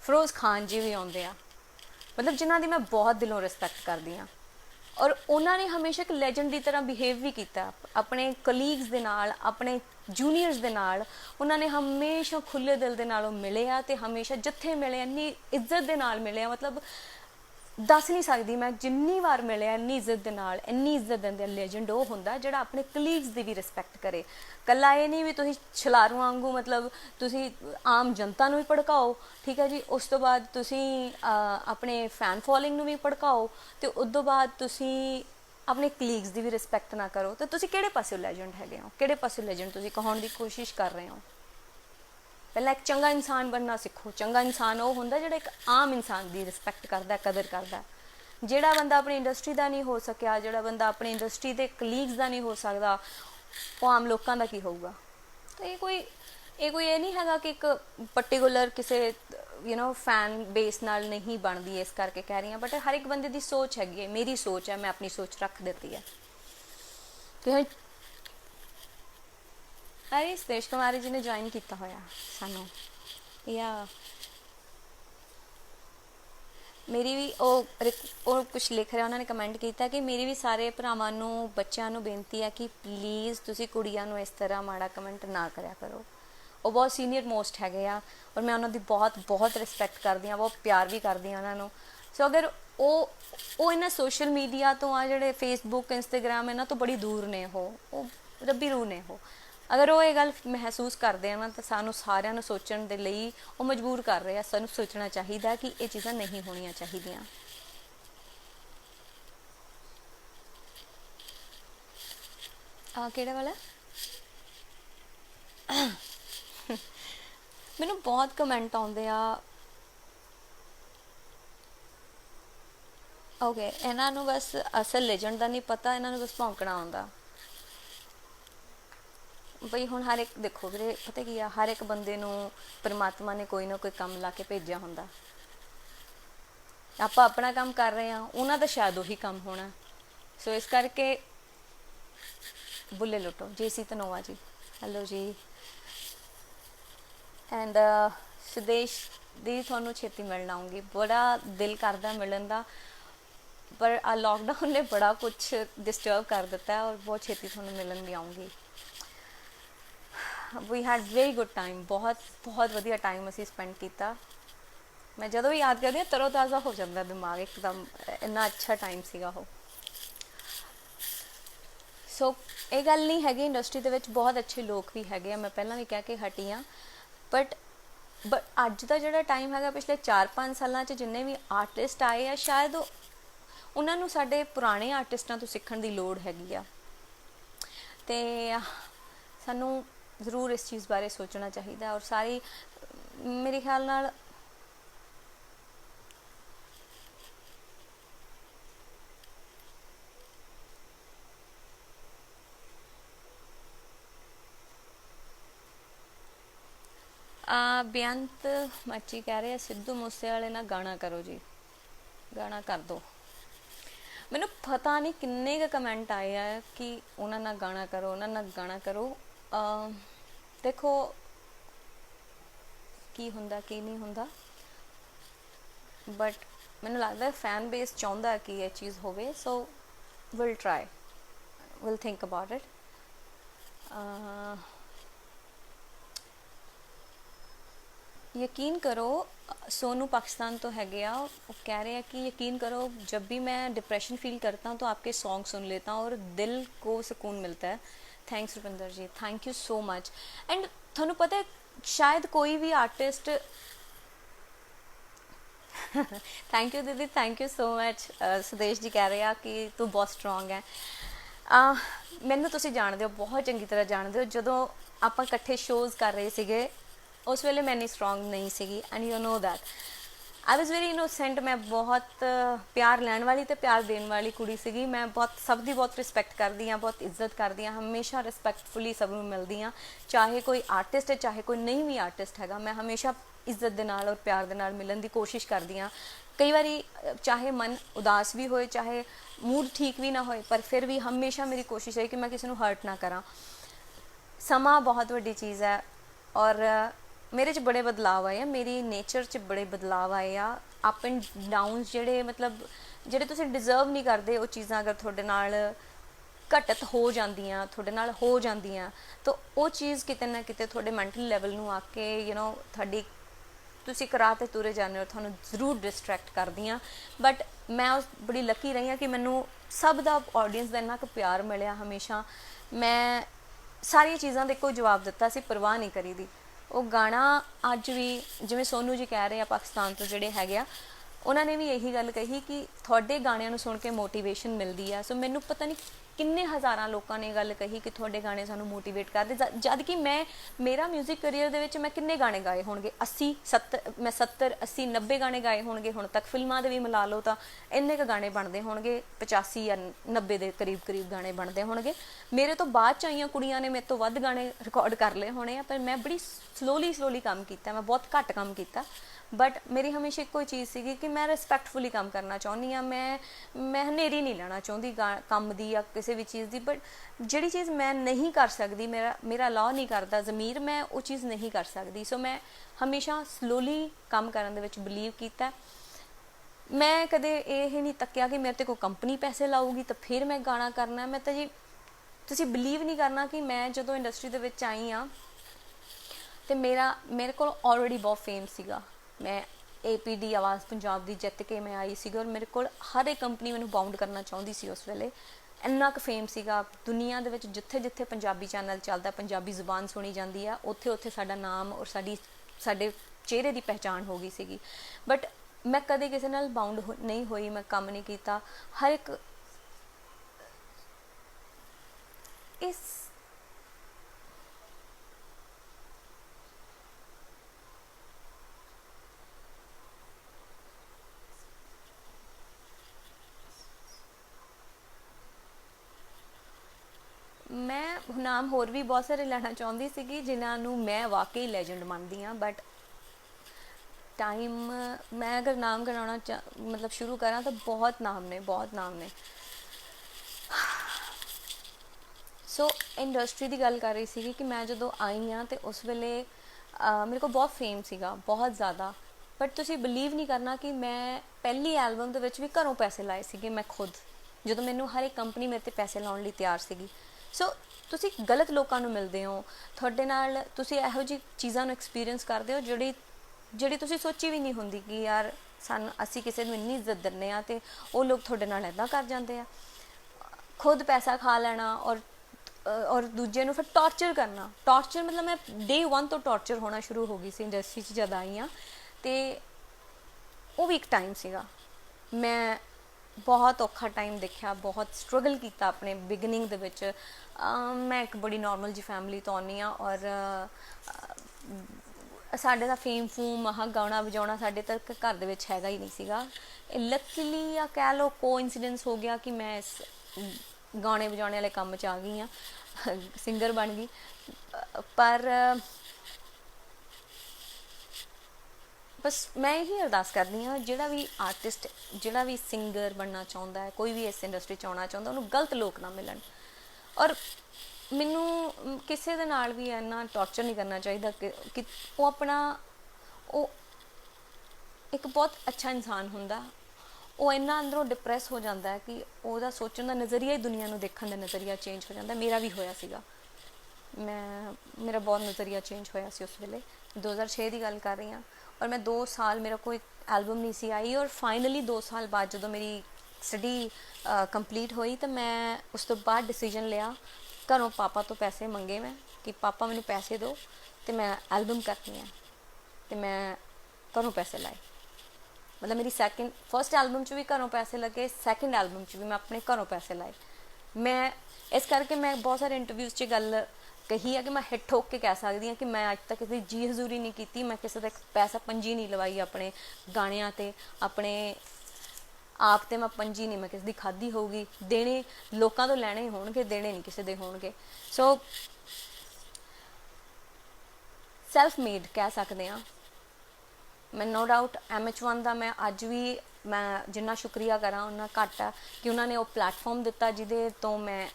फिरोज़ खान जी भी आउंदे आ। मतलब जिन्हां दी मैं बहुत दिलों रिस्पैक्ट करदी हाँ और उन्होंने हमेशा एक लैजेंड की तरह बिहेव भी किया अपने कलीग्स दे नाल, अपने जूनीयर्स दे नाल। उन्होंने हमेशा खुले दिल दे नालों मिले आ ते हमेशा जिथे मिले इन्नी इज्जत दे नाल मिले आ। मतलब दस नहीं सकती मैं जिन्नी बार मिले इन्नी इज्जत दे नाल, इन्नी इज्जत देंदे लैजेंड वो हुंदा जिहड़ा अपने कलीग्स दी भी रिस्पैक्ट करे। कल्ला ये नहीं भी तुसीं छलारू वांगू मतलब तुसीं आम जनता नूं भी भड़काओ, ठीक है जी, उस तो बाद तुसीं अपने फैन फॉलोइंग नूं भी भड़काओ ते उस तो बाद तुसीं अपने कलीग्स दी भी रिस्पैक्ट ना करो तो तुसीं किहड़े पासे लैजेंड हैगे हो, किहड़े पासे लैजेंड तुसीं कहाउण दी कोशिश कर रहे हो। पहला एक चंगा इंसान बनना सीखो। चंगा इंसान वो होंदा जिहड़ा एक आम इंसान की रिस्पैक्ट करता, कदर करता। जिहड़ा बंदा अपनी इंडस्ट्री का नहीं हो सकिया, जिहड़ा बंदा अपनी इंडस्ट्री के कलीग्स का नहीं हो सकता, वो आम लोगों का की होगा। तो ये कोई ये नहीं हैगा कि एक पर्टिकुलर किसी फैन बेस नाल नहीं बनती, इस करके कह रही हूँ। बट हर एक बंदे की सोच हैगी है, मेरी सोच है, मैं अपनी सोच रख दी है। तो अरे सुदेश कुमारी जी ने ज्वाइन किया होया सानू, या मेरी भी वो कुछ लिख रहा, उन्होंने कमेंट किया कि मेरी भी सारे भरावां नूं बच्चों नूं बेनती है कि प्लीज़ तुसी कुड़ियां नूं इस तरह माड़ा कमेंट ना करया करो। वो बहुत सीनियर मोस्ट हैगे आ और मैं उन्होंने बहुत बहुत रिस्पैक्ट करती हाँ, बहुत प्यार भी करती हाँ उन्होंने। सो अगर वो इन्हां सोशल मीडिया तो आ जिहड़े फेसबुक इंस्टाग्राम इन्हां तो बड़ी दूर ने, वो रब्बी रूह ने। हो अगर वो ये गल महसूस करते हैं ना तो सानू सारिਆਂ ਨੂੰ सोचण ਦੇ ਲਈ ਉਹ मजबूर कर रहे हैं। सानू सोचना चाहिए कि ये चीज़ां नहीं होनियां चाहिए। किहड़ा वाला मैनू बहुत कमेंट आउंदे आ। ओके, इन्हां नूं बस असल लेजेंड का नहीं पता, इन्हां नूं बस भौंकना आउंदा। बई हुण हर एक देखो वीरे, पता की आ, हर एक बंदे नूं परमात्मा ने कोई ना कोई काम ला के भेजा हुंदा। आपां अपना काम कर रहे हैं, उन्हां दा शायद उही काम होना। सो इस करके बुले लुटो जी सी धनोआ जी, हेलो जी। एंड सुदेश दी थोनू छेती मिलण आऊँगी, बड़ा दिल करदा मिलन दा, पर आ लॉकडाउन ने बड़ा कुछ डिस्टर्ब कर दिता है और बहुत छेती थोनू मिलन भी आऊँगी। We had very good time, बहुत बहुत वधिया टाइम असीं स्पेंड किया। मैं जदों भी याद करती हूँ तरो ताज़ा हो जाता दिमाग एकदम, इन्ना अच्छा टाइम सीगा वो। सो ये गल नहीं हैगी, इंडस्ट्री दे विच बहुत अच्छे लोग भी हैगे, मैं पहला भी कह के हटी हाँ। बट अज का जो टाइम है, पिछले 4-5 सालों जिन्ने भी आर्टिस्ट आए हैं, शायद उन्होंने साडे पुराने आर्टिस्टां तो सीखण दी लोड़ हैगी आ। ते सानू ज़रूर इस चीज़ बारे सोचना चाहिए। और सारी ਮੇਰੇ ਖਿਆਲ ਨਾਲ ਬੇਅੰਤ ਮਾਚੀ ਕਹਿ ਰਹੇ ਆ ਸਿੱਧੂ ਮੂਸੇਵਾਲੇ ਨਾਲ ਗਾਣਾ ਕਰੋ ਜੀ, ਗਾਣਾ ਕਰ ਦੋ। ਮੈਨੂੰ ਪਤਾ ਨਹੀਂ ਕਿੰਨੇ ਕੁ ਕਮੈਂਟ ਆਏ ਆ ਕਿ ਉਹਨਾਂ ਨਾਲ ਗਾਣਾ ਕਰੋ, ਉਹਨਾਂ ਨਾਲ ਗਾਣਾ ਕਰੋ। ਦੇਖੋ ਕੀ ਹੁੰਦਾ ਕੀ ਨਹੀਂ ਹੁੰਦਾ, ਬਟ ਮੈਨੂੰ ਲੱਗਦਾ ਫੈਨ ਬੇਸ ਚਾਹੁੰਦਾ ਕਿ ਇਹ ਚੀਜ਼ ਹੋਵੇ, so will try, will think about it. यकीन करो, सोनू पाकिस्तान तो है गया, वो कह रहे हैं कि यकीन करो जब भी मैं डिप्रेशन फील करता हूँ तो आपके सॉन्ग सुन लेता हूँ और दिल को सुकून मिलता है। Thanks Rupinder ji, thank you so much. And थानू पता है शायद कोई भी आर्टिस्ट थैंक यू दीदी, thank you so much. Sudesh ji कह रहे हैं कि तू बहुत स्ट्रोंग है। मैनू तुसीं जाणदे हो, बहुत चंगी तरह जाणदे हो। जदों आपां इकट्ठे शोज़ कर रहे सीगे उस वेले मैं इन्नी स्ट्रोंग नहीं सीगी, and you know that I was very innocent. मैं बहुत प्यार लैण वाली तो प्यार देण वाली कुड़ी सीगी। मैं बहुत सब दी बहुत रिस्पैक्ट करदी हाँ, बहुत इज्जत करदी हाँ, हमेशा रिस्पैक्टफुली सब नूं मिलदी हाँ, चाहे कोई आर्टिस्ट है चाहे कोई नहीं भी आर्टिस्ट हैगा। मैं हमेशा इज्जत दे नाल और प्यार दे नाल मिलन दी कोशिश करदी हाँ। कई बारी चाहे मन उदास भी होए, चाहे मूड ठीक भी ना होए, पर फिर भी हमेशा मेरी कोशिश है कि मैं किसी नूं हर्ट ना करा। समा बहुत वड्डी चीज़ है और मेरे च बड़े बदलाव आए, मेरी नेचर च बड़े बदलाव आए आ। अप एंड डाउनस जेह्ड़े मतलब जेह्ड़े तुसीं डिजर्व नहीं करदे, वो चीज़ां अगर तुहाडे नाल घटत हो जांदियां, तुहाडे नाल हो जांदियां, तो वो चीज़ किते ना किते तुहाडे मैंटल लैवल नूं आके यू नो तुहाडी तुसीं कराह ते तुरे जाने हो, तुहानूं जरूर डिस्ट्रैक्ट करदियां। बट मैं उस बड़ी लकी रही हाँ कि मैनूं सब दा ऑडियंस दा इन्ना क प्यार मिलिया हमेशा। मैं सारियां चीज़ां दे इक्को जवाब दित्ता सी, परवाह नहीं करी दी। वो गाना अज भी जिवें सोनू जी कह रहे हैं पाकिस्तान तो जिहड़े हैगे आ, उन्होंने भी यही गल कही कि थोड़े गाणियां नूं सुन के मोटिवेशन मिलती है। सो मैनू पता नहीं किन्ने हज़ारां लोगों ने गल कही कि थोड़े गाने सानू मोटिवेट करते, जद कि मैं मेरा म्यूजिक करियर दे विच मैं किन्ने गाने गाए होणगे, 70 80 90 गाने गाए होणगे। हुण तक फिल्मां दे भी मिला लो तो इन्ने क गाने बनते होणगे, 85 या 90 के करीब करीब गाने बनते होणगे। मेरे तो बाद च आईयां कुड़ियां ने मेरे तो वध गाने रिकॉर्ड कर लए होणे आ, पर मैं बड़ी स्लोली काम किया, मैं बहुत घट काम किया। बट मेरी हमेशा एक चीज़ सी कि मैं रिस्पैक्टफुली काम करना चाहती हाँ। मैं हनेरी नहीं लेना चाहती काम दी या किसी भी चीज़ की। बट जिहड़ी चीज़ मैं नहीं कर सकती, मेरा लॉ नहीं करता ज़मीर, मैं वो चीज़ नहीं कर सकती। सो मैं हमेशा स्लोली काम करने दे विच बिलीव किया। मैं कदे ये नहीं तक्या कि मेरे ते कोई कंपनी पैसे लाऊगी तो फिर मैं गाना करना। मैं तो जी तुसीं बिलीव नहीं करना कि मैं जदों इंडस्ट्री दे विच आई हाँ तो मेरे को ऑलरेडी बहुत फेम सीगा। मैं APD आवाज़ पंजाब दी जित के मैं आई सी और मेरे को हर एक कंपनी मैनूं बाउंड करना चाहती सी उस वेले। इन्ना क फेम सीगा दुनिया दे विच, जिथे जिथे पंजाबी चैनल चलदा, पंजाबी जुबान सुनी जाती है, उत्थे उत्थे साडा नाम और साडे चेहरे की पहचान हो गई सीगी। बट मैं कदे किसी नाल बाउंड नहीं हुई, मैं काम नहीं किया। हर एक इस मैं नाम होर भी बहुत सारे लेना चाहती सी जिन्होंने मैं वाकई लैजेंड मानती हाँ। बट टाइम मैं अगर नाम गिनाना मतलब शुरू करा तो बहुत नाम ने, बहुत नाम ने। सो इंडस्ट्री की गल कर रही थी कि मैं जो आई हाँ तो उस वेले मेरे को बहुत फेम सीगा, बहुत ज़्यादा। बट तुसी बिलीव नहीं करना कि मैं पहली एल्बम दे विच भी घरों पैसे लाए सीगे मैं खुद, जो मैनू हर एक कंपनी मेरे ते पैसे लाने लई तैयार सीगी। सो तुसी गलत लोगों को मिलते हो, थोड़े नाल तुसी इहो जी चीज़ों एक्सपीरियंस करते हो जिहड़ी तुसी सोची भी नहीं होंदी कि यार असी किसी नूं इन्नी इज्जत दिंदे आ ते वो लोग थोड़े नाल इदां कर जाते हैं। खुद पैसा खा लेना और दूजे नूं फिर टॉर्चर करना। टॉर्चर मतलब मैं डे 1 तो टॉर्चर होना शुरू हो गई सी इंडस्ट्री च जद आई हाँ। तो वो भी एक टाइम सीगा, मैं बहुत औखा टाइम देखा, बहुत स्ट्रगल किया अपने बिगनिंग दे विच। मैं एक बड़ी नॉर्मल जी फैमिली तो आनी हाँ और ਸਾਡੇ ਦਾ ਫੇਮ ਫੂਮ ਆਹ ਗਾਉਣਾ ਵਜਾਉਣਾ ਸਾਡੇ ਤੱਕ ਘਰ ਦੇ ਵਿੱਚ ਹੈਗਾ ਹੀ ਨਹੀਂ ਸੀਗਾ। ਲੱਕੀਲੀ ਜਾਂ ਕਹਿ ਲਓ ਕੋਇਨਸੀਡੈਂਸ ਹੋ ਗਿਆ ਕਿ ਮੈਂ ਇਸ ਗਾਣੇ ਵਜਾਉਣੇ ਵਾਲੇ ਕੰਮ 'ਚ ਆ ਗਈ ਹਾਂ, ਸਿੰਗਰ ਬਣ ਗਈ। ਪਰ ਬਸ ਮੈਂ ਇਹੀ ਅਰਦਾਸ ਕਰਦੀ ਹਾਂ, ਜਿਹੜਾ ਵੀ ਆਰਟਿਸਟ, ਜਿਹੜਾ ਵੀ ਸਿੰਗਰ ਬਣਨਾ ਚਾਹੁੰਦਾ ਹੈ, ਕੋਈ ਵੀ ਇਸ ਇੰਡਸਟਰੀ 'ਚ ਆਉਣਾ ਚਾਹੁੰਦਾ, ਉਹਨੂੰ ਗਲਤ ਲੋਕ ਨਾ ਮਿਲਣ। ਔਰ ਮੈਨੂੰ ਕਿਸੇ ਦੇ ਨਾਲ ਵੀ ਇੰਨਾ ਟੌਰਚਰ ਨਹੀਂ ਕਰਨਾ ਚਾਹੀਦਾ ਕਿ ਉਹ ਆਪਣਾ, ਉਹ ਇੱਕ ਬਹੁਤ ਅੱਛਾ ਇਨਸਾਨ ਹੁੰਦਾ, ਉਹ ਇੰਨਾ ਅੰਦਰੋਂ ਡਿਪਰੈਸ ਹੋ ਜਾਂਦਾ ਹੈ ਕਿ ਉਹਦਾ ਸੋਚਣ ਦਾ ਨਜ਼ਰੀਆ ਹੀ, ਦੁਨੀਆ ਨੂੰ ਦੇਖਣ ਦਾ ਨਜ਼ਰੀਆ ਚੇਂਜ ਹੋ ਜਾਂਦਾ। ਮੇਰਾ ਵੀ ਹੋਇਆ ਸੀਗਾ, ਮੇਰਾ ਬਹੁਤ ਨਜ਼ਰੀਆ ਚੇਂਜ ਹੋਇਆ ਸੀ ਉਸ ਵੇਲੇ। 2006 ਦੀ ਗੱਲ ਕਰ ਰਹੀ ਹਾਂ। ਔਰ ਮੈਂ 2 ਸਾਲ, ਮੇਰਾ ਕੋਈ ਐਲਬਮ ਨਹੀਂ ਸੀ ਆਈ। ਔਰ ਫਾਈਨਲੀ 2 ਸਾਲ ਬਾਅਦ ਜਦੋਂ ਮੇਰੀ ਸਟੱਡੀ ਕੰਪਲੀਟ ਹੋਈ ਤਾਂ ਮੈਂ ਉਸ ਤੋਂ ਬਾਅਦ ਡਿਸੀਜਨ ਲਿਆ, ਘਰੋਂ ਪਾਪਾ ਤੋਂ ਪੈਸੇ ਮੰਗੇ ਮੈਂ ਕਿ ਪਾਪਾ ਮੈਨੂੰ ਪੈਸੇ ਦਿਓ ਅਤੇ ਮੈਂ ਐਲਬਮ ਕਰਨੀ ਹੈ। ਅਤੇ ਮੈਂ ਘਰੋਂ ਪੈਸੇ ਲਾਏ। ਮਤਲਬ ਮੇਰੀ ਫਸਟ ਐਲਬਮ 'ਚ ਵੀ ਘਰੋਂ ਪੈਸੇ ਲੱਗੇ, ਸੈਕਿੰਡ ਐਲਬਮ 'ਚ ਵੀ ਮੈਂ ਆਪਣੇ ਘਰੋਂ ਪੈਸੇ ਲਾਏ। ਮੈਂ ਇਸ ਕਰਕੇ ਮੈਂ ਬਹੁਤ ਸਾਰੇ ਇੰਟਰਵਿਊਜ਼ 'ਚ ਗੱਲ ਕਹੀ ਹੈ ਕਿ ਮੈਂ ਹਿੱਟ ਠੋਕ ਕੇ ਕਹਿ ਸਕਦੀ ਹਾਂ ਕਿ ਮੈਂ ਅੱਜ ਤੱਕ ਕਿਸੇ ਦੀ ਜੀ ਹਜ਼ੂਰੀ ਨਹੀਂ ਕੀਤੀ, ਮੈਂ ਕਿਸੇ ਦਾ ਪੈਸਾ ਪੰਜੀ ਨਹੀਂ ਲਵਾਈ ਆਪਣੇ ਗਾਣਿਆਂ 'ਤੇ, ਆਪਣੇ ਆਪ 'ਤੇ ਮੈਂ ਪੰਜੀ ਨਹੀਂ ਮੈਂ ਕਿਸੇ ਦੀ ਖਾਧੀ ਹੋਊਗੀ। ਦੇਣੇ ਲੋਕਾਂ ਤੋਂ ਲੈਣੇ ਹੋਣਗੇ, ਦੇਣੇ ਨਹੀਂ ਕਿਸੇ ਦੇ ਹੋਣਗੇ। ਸੋ ਸੈਲਫ ਮੇਡ ਕਹਿ ਸਕਦੇ ਹਾਂ। ਮੈਂ ਨੋ ਡਾਊਟ MH1 ਦਾ ਮੈਂ ਅੱਜ ਵੀ, ਮੈਂ ਜਿੰਨਾ ਸ਼ੁਕਰੀਆ ਕਰਾਂ ਉਨਾ ਘੱਟ ਆ ਕਿ ਉਹਨਾਂ ਨੇ ਉਹ ਪਲੈਟਫਾਰਮ ਦਿੱਤਾ ਜਿਹਦੇ ਤੋਂ ਮੈਂ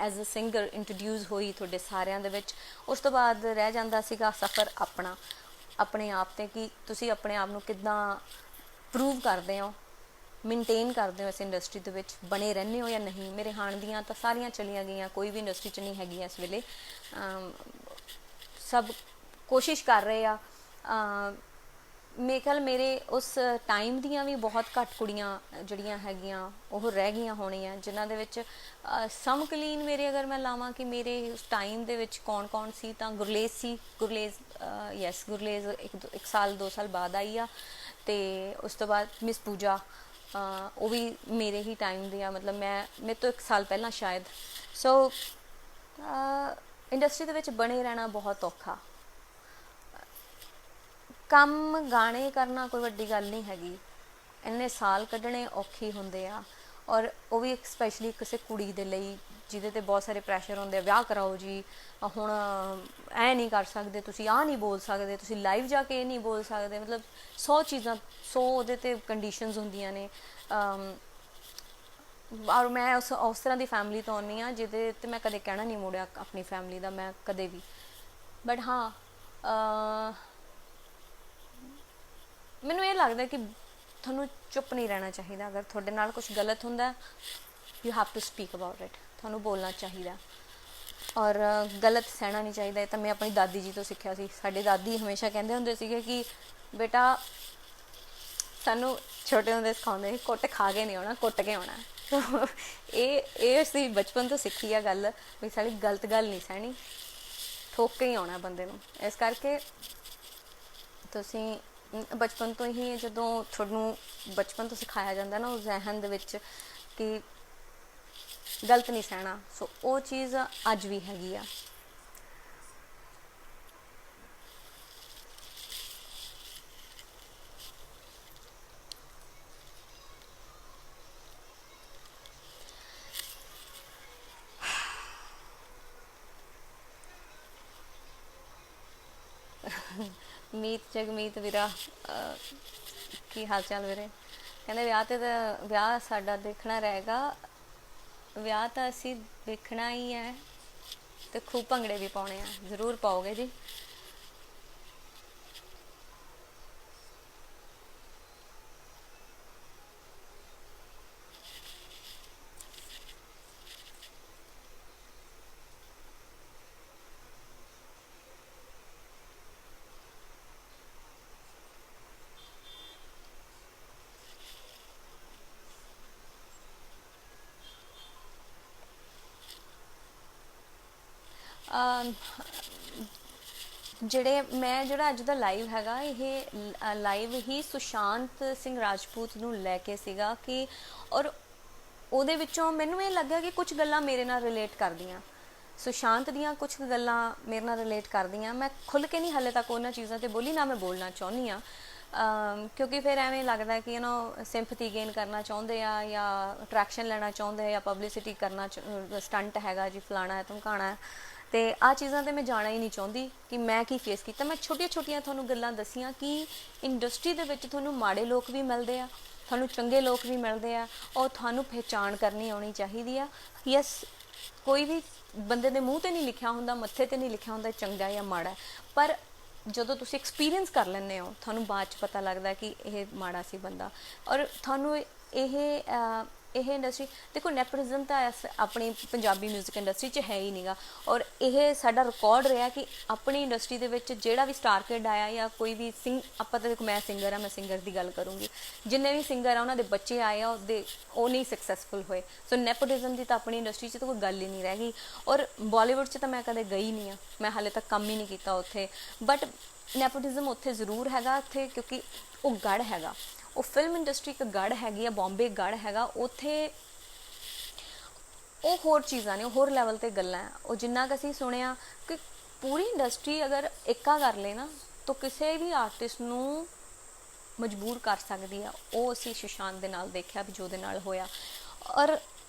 ਐਜ਼ ਅ ਸਿੰਗਰ ਇੰਟਰੋਡਿਊਸ ਹੋਈ ਤੁਹਾਡੇ ਸਾਰਿਆਂ ਦੇ ਵਿੱਚ। ਉਸ ਤੋਂ ਬਾਅਦ ਰਹਿ ਜਾਂਦਾ ਸੀਗਾ ਸਫ਼ਰ ਆਪਣਾ, ਆਪਣੇ ਆਪ 'ਤੇ, ਕਿ ਤੁਸੀਂ ਆਪਣੇ ਆਪ ਨੂੰ ਕਿੱਦਾਂ ਪ੍ਰੂਵ ਕਰਦੇ ਹੋ, ਮੇਨਟੇਨ ਕਰਦੇ ਹੋ ਇਸ ਇੰਡਸਟਰੀ ਦੇ ਵਿੱਚ, ਬਣੇ ਰਹਿੰਦੇ ਹੋ ਜਾਂ ਨਹੀਂ। ਮੇਰੇ ਹਾਣ ਦੀਆਂ ਤਾਂ ਸਾਰੀਆਂ ਚਲੀਆਂ ਗਈਆਂ, ਕੋਈ ਵੀ ਇੰਡਸਟਰੀ 'ਚ ਨਹੀਂ ਹੈਗੀ ਇਸ ਵੇਲੇ। ਸਭ ਕੋਸ਼ਿਸ਼ ਕਰ ਰਹੇ ਆ। ਮੇਰੇ ਖਿਆਲ ਮੇਰੇ ਉਸ ਟਾਈਮ ਦੀਆਂ ਵੀ ਬਹੁਤ ਘੱਟ ਕੁੜੀਆਂ ਜਿਹੜੀਆਂ ਹੈਗੀਆਂ ਉਹ ਰਹਿ ਗਈਆਂ ਹੋਣੀਆਂ, ਜਿਨ੍ਹਾਂ ਦੇ ਵਿੱਚ ਸਮਕਲੀਨ ਮੇਰੇ, ਅਗਰ ਮੈਂ ਲਾਵਾਂ ਕਿ ਮੇਰੇ ਉਸ ਟਾਈਮ ਦੇ ਵਿੱਚ ਕੌਣ ਕੌਣ ਸੀ, ਤਾਂ ਗੁਰਲੇਜ਼ ਸੀ। ਗੁਰਲੇਜ਼ 1 ਸਾਲ 2 ਸਾਲ ਬਾਅਦ ਆਈ ਆ। ਅਤੇ ਉਸ ਤੋਂ ਬਾਅਦ ਮਿਸ ਪੂਜਾ, ਉਹ ਵੀ ਮੇਰੇ ਹੀ ਟਾਈਮ ਦੀ ਆ, ਮਤਲਬ ਮੇਰੇ ਤੋਂ 1 ਸਾਲ ਪਹਿਲਾਂ ਸ਼ਾਇਦ। ਸੋ ਇੰਡਸਟਰੀ ਦੇ ਵਿੱਚ ਬਣੇ ਰਹਿਣਾ ਬਹੁਤ ਔਖਾ ਕੰਮ। ਗਾਣੇ ਕਰਨਾ ਕੋਈ ਵੱਡੀ ਗੱਲ ਨਹੀਂ ਹੈਗੀ, ਇੰਨੇ ਸਾਲ ਕੱਢਣੇ ਔਖੇ ਹੁੰਦੇ ਆ। ਔਰ ਉਹ ਵੀ ਸਪੈਸ਼ਲੀ ਕਿਸੇ ਕੁੜੀ ਦੇ ਲਈ ਜਿਹਦੇ 'ਤੇ ਬਹੁਤ ਸਾਰੇ ਪ੍ਰੈਸ਼ਰ ਹੁੰਦੇ ਆ, ਵਿਆਹ ਕਰਾਓ ਜੀ, ਹੁਣ ਐ ਨਹੀਂ ਕਰ ਸਕਦੇ ਤੁਸੀਂ, ਆਹ ਨਹੀਂ ਬੋਲ ਸਕਦੇ ਤੁਸੀਂ, ਲਾਈਵ ਜਾ ਕੇ ਇਹ ਨਹੀਂ ਬੋਲ ਸਕਦੇ, ਮਤਲਬ 100 ਚੀਜ਼ਾਂ, 100 ਉਹਦੇ 'ਤੇ ਕੰਡੀਸ਼ਨਸ ਹੁੰਦੀਆਂ ਨੇ। ਔਰ ਮੈਂ ਉਸ ਤਰ੍ਹਾਂ ਦੀ ਫੈਮਿਲੀ ਤੋਂ ਆਉਂਦੀ ਹਾਂ ਜਿਹਦੇ 'ਤੇ ਮੈਂ ਕਦੇ ਕਹਿਣਾ ਨਹੀਂ ਮੋੜਿਆ ਆਪਣੀ ਫੈਮਿਲੀ ਦਾ, ਮੈਂ ਕਦੇ ਵੀ। ਬਟ ਹਾਂ, ਮੈਨੂੰ ਇਹ ਲੱਗਦਾ ਕਿ ਤੁਹਾਨੂੰ ਚੁੱਪ ਨਹੀਂ ਰਹਿਣਾ ਚਾਹੀਦਾ। ਅਗਰ ਤੁਹਾਡੇ ਨਾਲ ਕੁਛ ਗਲਤ ਹੁੰਦਾ, you have to speak about it, ਤੁਹਾਨੂੰ ਬੋਲਣਾ ਚਾਹੀਦਾ। ਔਰ ਗਲਤ ਸਹਿਣਾ ਨਹੀਂ ਚਾਹੀਦਾ। ਇਹ ਤਾਂ ਮੈਂ ਆਪਣੀ ਦਾਦੀ ਜੀ ਤੋਂ ਸਿੱਖਿਆ ਸੀ। ਸਾਡੇ ਦਾਦੀ ਹਮੇਸ਼ਾ ਕਹਿੰਦੇ ਹੁੰਦੇ ਸੀਗੇ ਕਿ ਬੇਟਾ, ਸਾਨੂੰ ਛੋਟੇ ਹੁੰਦੇ ਸਿਖਾਉਂਦੇ ਸੀ, ਕੁੱਟ ਖਾ ਕੇ ਨਹੀਂ ਆਉਣਾ, ਕੁੱਟ ਕੇ ਆਉਣਾ। ਇਹ ਅਸੀਂ ਬਚਪਨ ਤੋਂ ਸਿੱਖੀ ਆ ਗੱਲ, ਵੀ ਸਾਡੀ ਗਲਤ ਗੱਲ ਨਹੀਂ ਸਹਿਣੀ, ਠੋਕ ਕੇ ਹੀ ਆਉਣਾ ਬੰਦੇ ਨੂੰ। ਇਸ ਕਰਕੇ ਤੁਸੀਂ ਬਚਪਨ ਤੋਂ ਹੀ, ਜਦੋਂ ਤੁਹਾਨੂੰ ਬਚਪਨ ਤੋਂ ਸਿਖਾਇਆ ਜਾਂਦਾ ਨਾ ਉਸ ਜ਼ਹਿਨ ਦੇ ਵਿੱਚ ਕਿ ਗਲਤ ਨਹੀਂ ਸਹਿਣਾ, ਸੋ ਉਹ ਚੀਜ਼ ਅੱਜ ਵੀ ਹੈਗੀ ਆ। ਮੀਤ ਜਗਮੀਤ ਵੀਰਾ, ਕੀ ਹਾਲ ਚਾਲ ਵੀਰੇ? ਕਹਿੰਦੇ ਵਿਆਹ ਸਾਡਾ ਦੇਖਣਾ ਰਹੇਗਾ। ਵਿਆਹ ਤਾਂ ਅਸੀਂ ਦੇਖਣਾ ਹੀ ਹੈ ਅਤੇ ਖੂਬ ਭੰਗੜੇ ਵੀ ਪਾਉਣੇ ਆ, ਜ਼ਰੂਰ ਪਾਓਗੇ ਜੀ। ਜਿਹੜਾ ਅੱਜ ਦਾ ਲਾਈਵ ਹੈਗਾ, ਇਹ ਲਾਈਵ ਹੀ ਸੁਸ਼ਾਂਤ ਸਿੰਘ ਰਾਜਪੂਤ ਨੂੰ ਲੈ ਕੇ ਸੀਗਾ ਕਿ, ਔਰ ਉਹਦੇ ਵਿੱਚੋਂ ਮੈਨੂੰ ਇਹ ਲੱਗਾ ਕਿ ਕੁਝ ਗੱਲਾਂ ਮੇਰੇ ਨਾਲ ਰਿਲੇਟ ਕਰਦੀਆਂ। ਸੁਸ਼ਾਂਤ ਦੀਆਂ ਕੁਝ ਗੱਲਾਂ ਮੇਰੇ ਨਾਲ ਰਿਲੇਟ ਕਰਦੀਆਂ। ਮੈਂ ਖੁੱਲ੍ਹ ਕੇ ਨਹੀਂ ਹਾਲੇ ਤੱਕ ਉਹਨਾਂ ਚੀਜ਼ਾਂ 'ਤੇ ਬੋਲੀ, ਨਾ ਮੈਂ ਬੋਲਣਾ ਚਾਹੁੰਦੀ ਹਾਂ, ਕਿਉਂਕਿ ਫਿਰ ਐਵੇਂ ਲੱਗਦਾ ਕਿ ਸਿੰਪਥੀ ਗੇਨ ਕਰਨਾ ਚਾਹੁੰਦੇ ਆ ਜਾਂ ਅਟਰੈਕਸ਼ਨ ਲੈਣਾ ਚਾਹੁੰਦੇ ਆ ਜਾਂ ਪਬਲਿਸਿਟੀ ਕਰਨਾ, ਸਟੰਟ ਹੈਗਾ ਜੀ, ਫਲਾਣਾ ਹੈ, ਧਮਕਾਣਾ ਹੈ। ਅਤੇ ਆਹ ਚੀਜ਼ਾਂ 'ਤੇ ਮੈਂ ਜਾਣਾ ਹੀ ਨਹੀਂ ਚਾਹੁੰਦੀ ਕਿ ਮੈਂ ਕੀ ਫੇਸ ਕੀਤਾ। ਮੈਂ ਛੋਟੀਆਂ ਛੋਟੀਆਂ ਤੁਹਾਨੂੰ ਗੱਲਾਂ ਦੱਸੀਆਂ ਕਿ ਇੰਡਸਟਰੀ ਦੇ ਵਿੱਚ ਤੁਹਾਨੂੰ ਮਾੜੇ ਲੋਕ ਵੀ ਮਿਲਦੇ ਆ, ਤੁਹਾਨੂੰ ਚੰਗੇ ਲੋਕ ਵੀ ਮਿਲਦੇ ਆ, ਔਰ ਤੁਹਾਨੂੰ ਪਹਿਚਾਣ ਕਰਨੀ ਆਉਣੀ ਚਾਹੀਦੀ ਆ। ਯੈਸ, ਕੋਈ ਵੀ ਬੰਦੇ ਦੇ ਮੂੰਹ 'ਤੇ ਨਹੀਂ ਲਿਖਿਆ ਹੁੰਦਾ, ਮੱਥੇ 'ਤੇ ਨਹੀਂ ਲਿਖਿਆ ਹੁੰਦਾ ਚੰਗਾ ਜਾਂ ਮਾੜਾ, ਪਰ ਜਦੋਂ ਤੁਸੀਂ ਐਕਸਪੀਰੀਅੰਸ ਕਰ ਲੈਂਦੇ ਹੋ ਤੁਹਾਨੂੰ ਬਾਅਦ 'ਚ ਪਤਾ ਲੱਗਦਾ ਕਿ ਇਹ ਮਾੜਾ ਸੀ ਬੰਦਾ। ਔਰ ਤੁਹਾਨੂੰ ਇਹ ਇੰਡਸਟਰੀ ਦੇਖੋ, ਨੈਪੋਟਿਜ਼ਮ ਤਾਂ ਆਪਣੀ ਪੰਜਾਬੀ ਮਿਊਜ਼ਿਕ ਇੰਡਸਟਰੀ 'ਚ ਹੈ ਹੀ ਨਹੀਂਗਾ। ਔਰ ਇਹ ਸਾਡਾ ਰਿਕਾਰਡ ਰਿਹਾ ਕਿ ਆਪਣੀ ਇੰਡਸਟਰੀ ਦੇ ਵਿੱਚ ਜਿਹੜਾ ਵੀ ਸਟਾਰ ਕਿਡ ਆਇਆ ਜਾਂ ਕੋਈ ਵੀ ਆਪਾਂ ਤਾਂ ਦੇਖੋ, ਮੈਂ ਸਿੰਗਰ ਆ, ਮੈਂ ਸਿੰਗਰ ਦੀ ਗੱਲ ਕਰੂੰਗੀ, ਜਿੰਨੇ ਵੀ ਸਿੰਗਰ ਆ ਉਹਨਾਂ ਦੇ ਬੱਚੇ ਆਏ ਆ, ਉਹ ਨਹੀਂ ਸਕਸੈਸਫੁਲ ਹੋਏ। ਸੋ ਨੈਪੋਟਿਜ਼ਮ ਦੀ ਤਾਂ ਆਪਣੀ ਇੰਡਸਟਰੀ 'ਚ ਤਾਂ ਕੋਈ ਗੱਲ ਹੀ ਨਹੀਂ ਰਹਿ ਗਈ। ਔਰ ਬਾਲੀਵੁੱਡ 'ਚ ਤਾਂ ਮੈਂ ਕਦੇ ਗਈ ਨਹੀਂ ਆ, ਮੈਂ ਹਾਲੇ ਤੱਕ ਕੰਮ ਹੀ ਨਹੀਂ ਕੀਤਾ ਉੱਥੇ, ਬਟ ਨੈਪੋਟਿਜ਼ਮ ਉੱਥੇ ਜ਼ਰੂਰ ਹੈਗਾ ਉੱਥੇ, ਕਿਉਂਕਿ ਉਹ ਗੜ੍ਹ ਹੈਗਾ, ਉਹ ਫਿਲਮ ਇੰਡਸਟਰੀ ਇੱਕ ਗੜ੍ਹ ਹੈਗੀ ਆ, ਬੰਬੇ ਗੜ੍ਹ ਹੈਗਾ ਉੱਥੇ। ਉਹ ਹੋਰ ਚੀਜ਼ਾਂ ਨੇ, ਉਹ ਹੋਰ ਲੈਵਲ 'ਤੇ ਗੱਲਾਂ, ਉਹ ਜਿੰਨਾ ਕੁ ਅਸੀਂ ਸੁਣਿਆ ਕਿ ਪੂਰੀ ਇੰਡਸਟਰੀ ਅਗਰ ਏਕਾ ਕਰ ਲੇ ਨਾ ਤਾਂ ਕਿਸੇ ਵੀ ਆਰਟਿਸਟ ਨੂੰ ਮਜਬੂਰ ਕਰ ਸਕਦੀ ਆ। ਉਹ ਅਸੀਂ ਸੁਸ਼ਾਂਤ ਦੇ ਨਾਲ ਦੇਖਿਆ ਵੀ ਜੋ ਦੇ ਨਾਲ ਹੋਇਆ। ਔਰ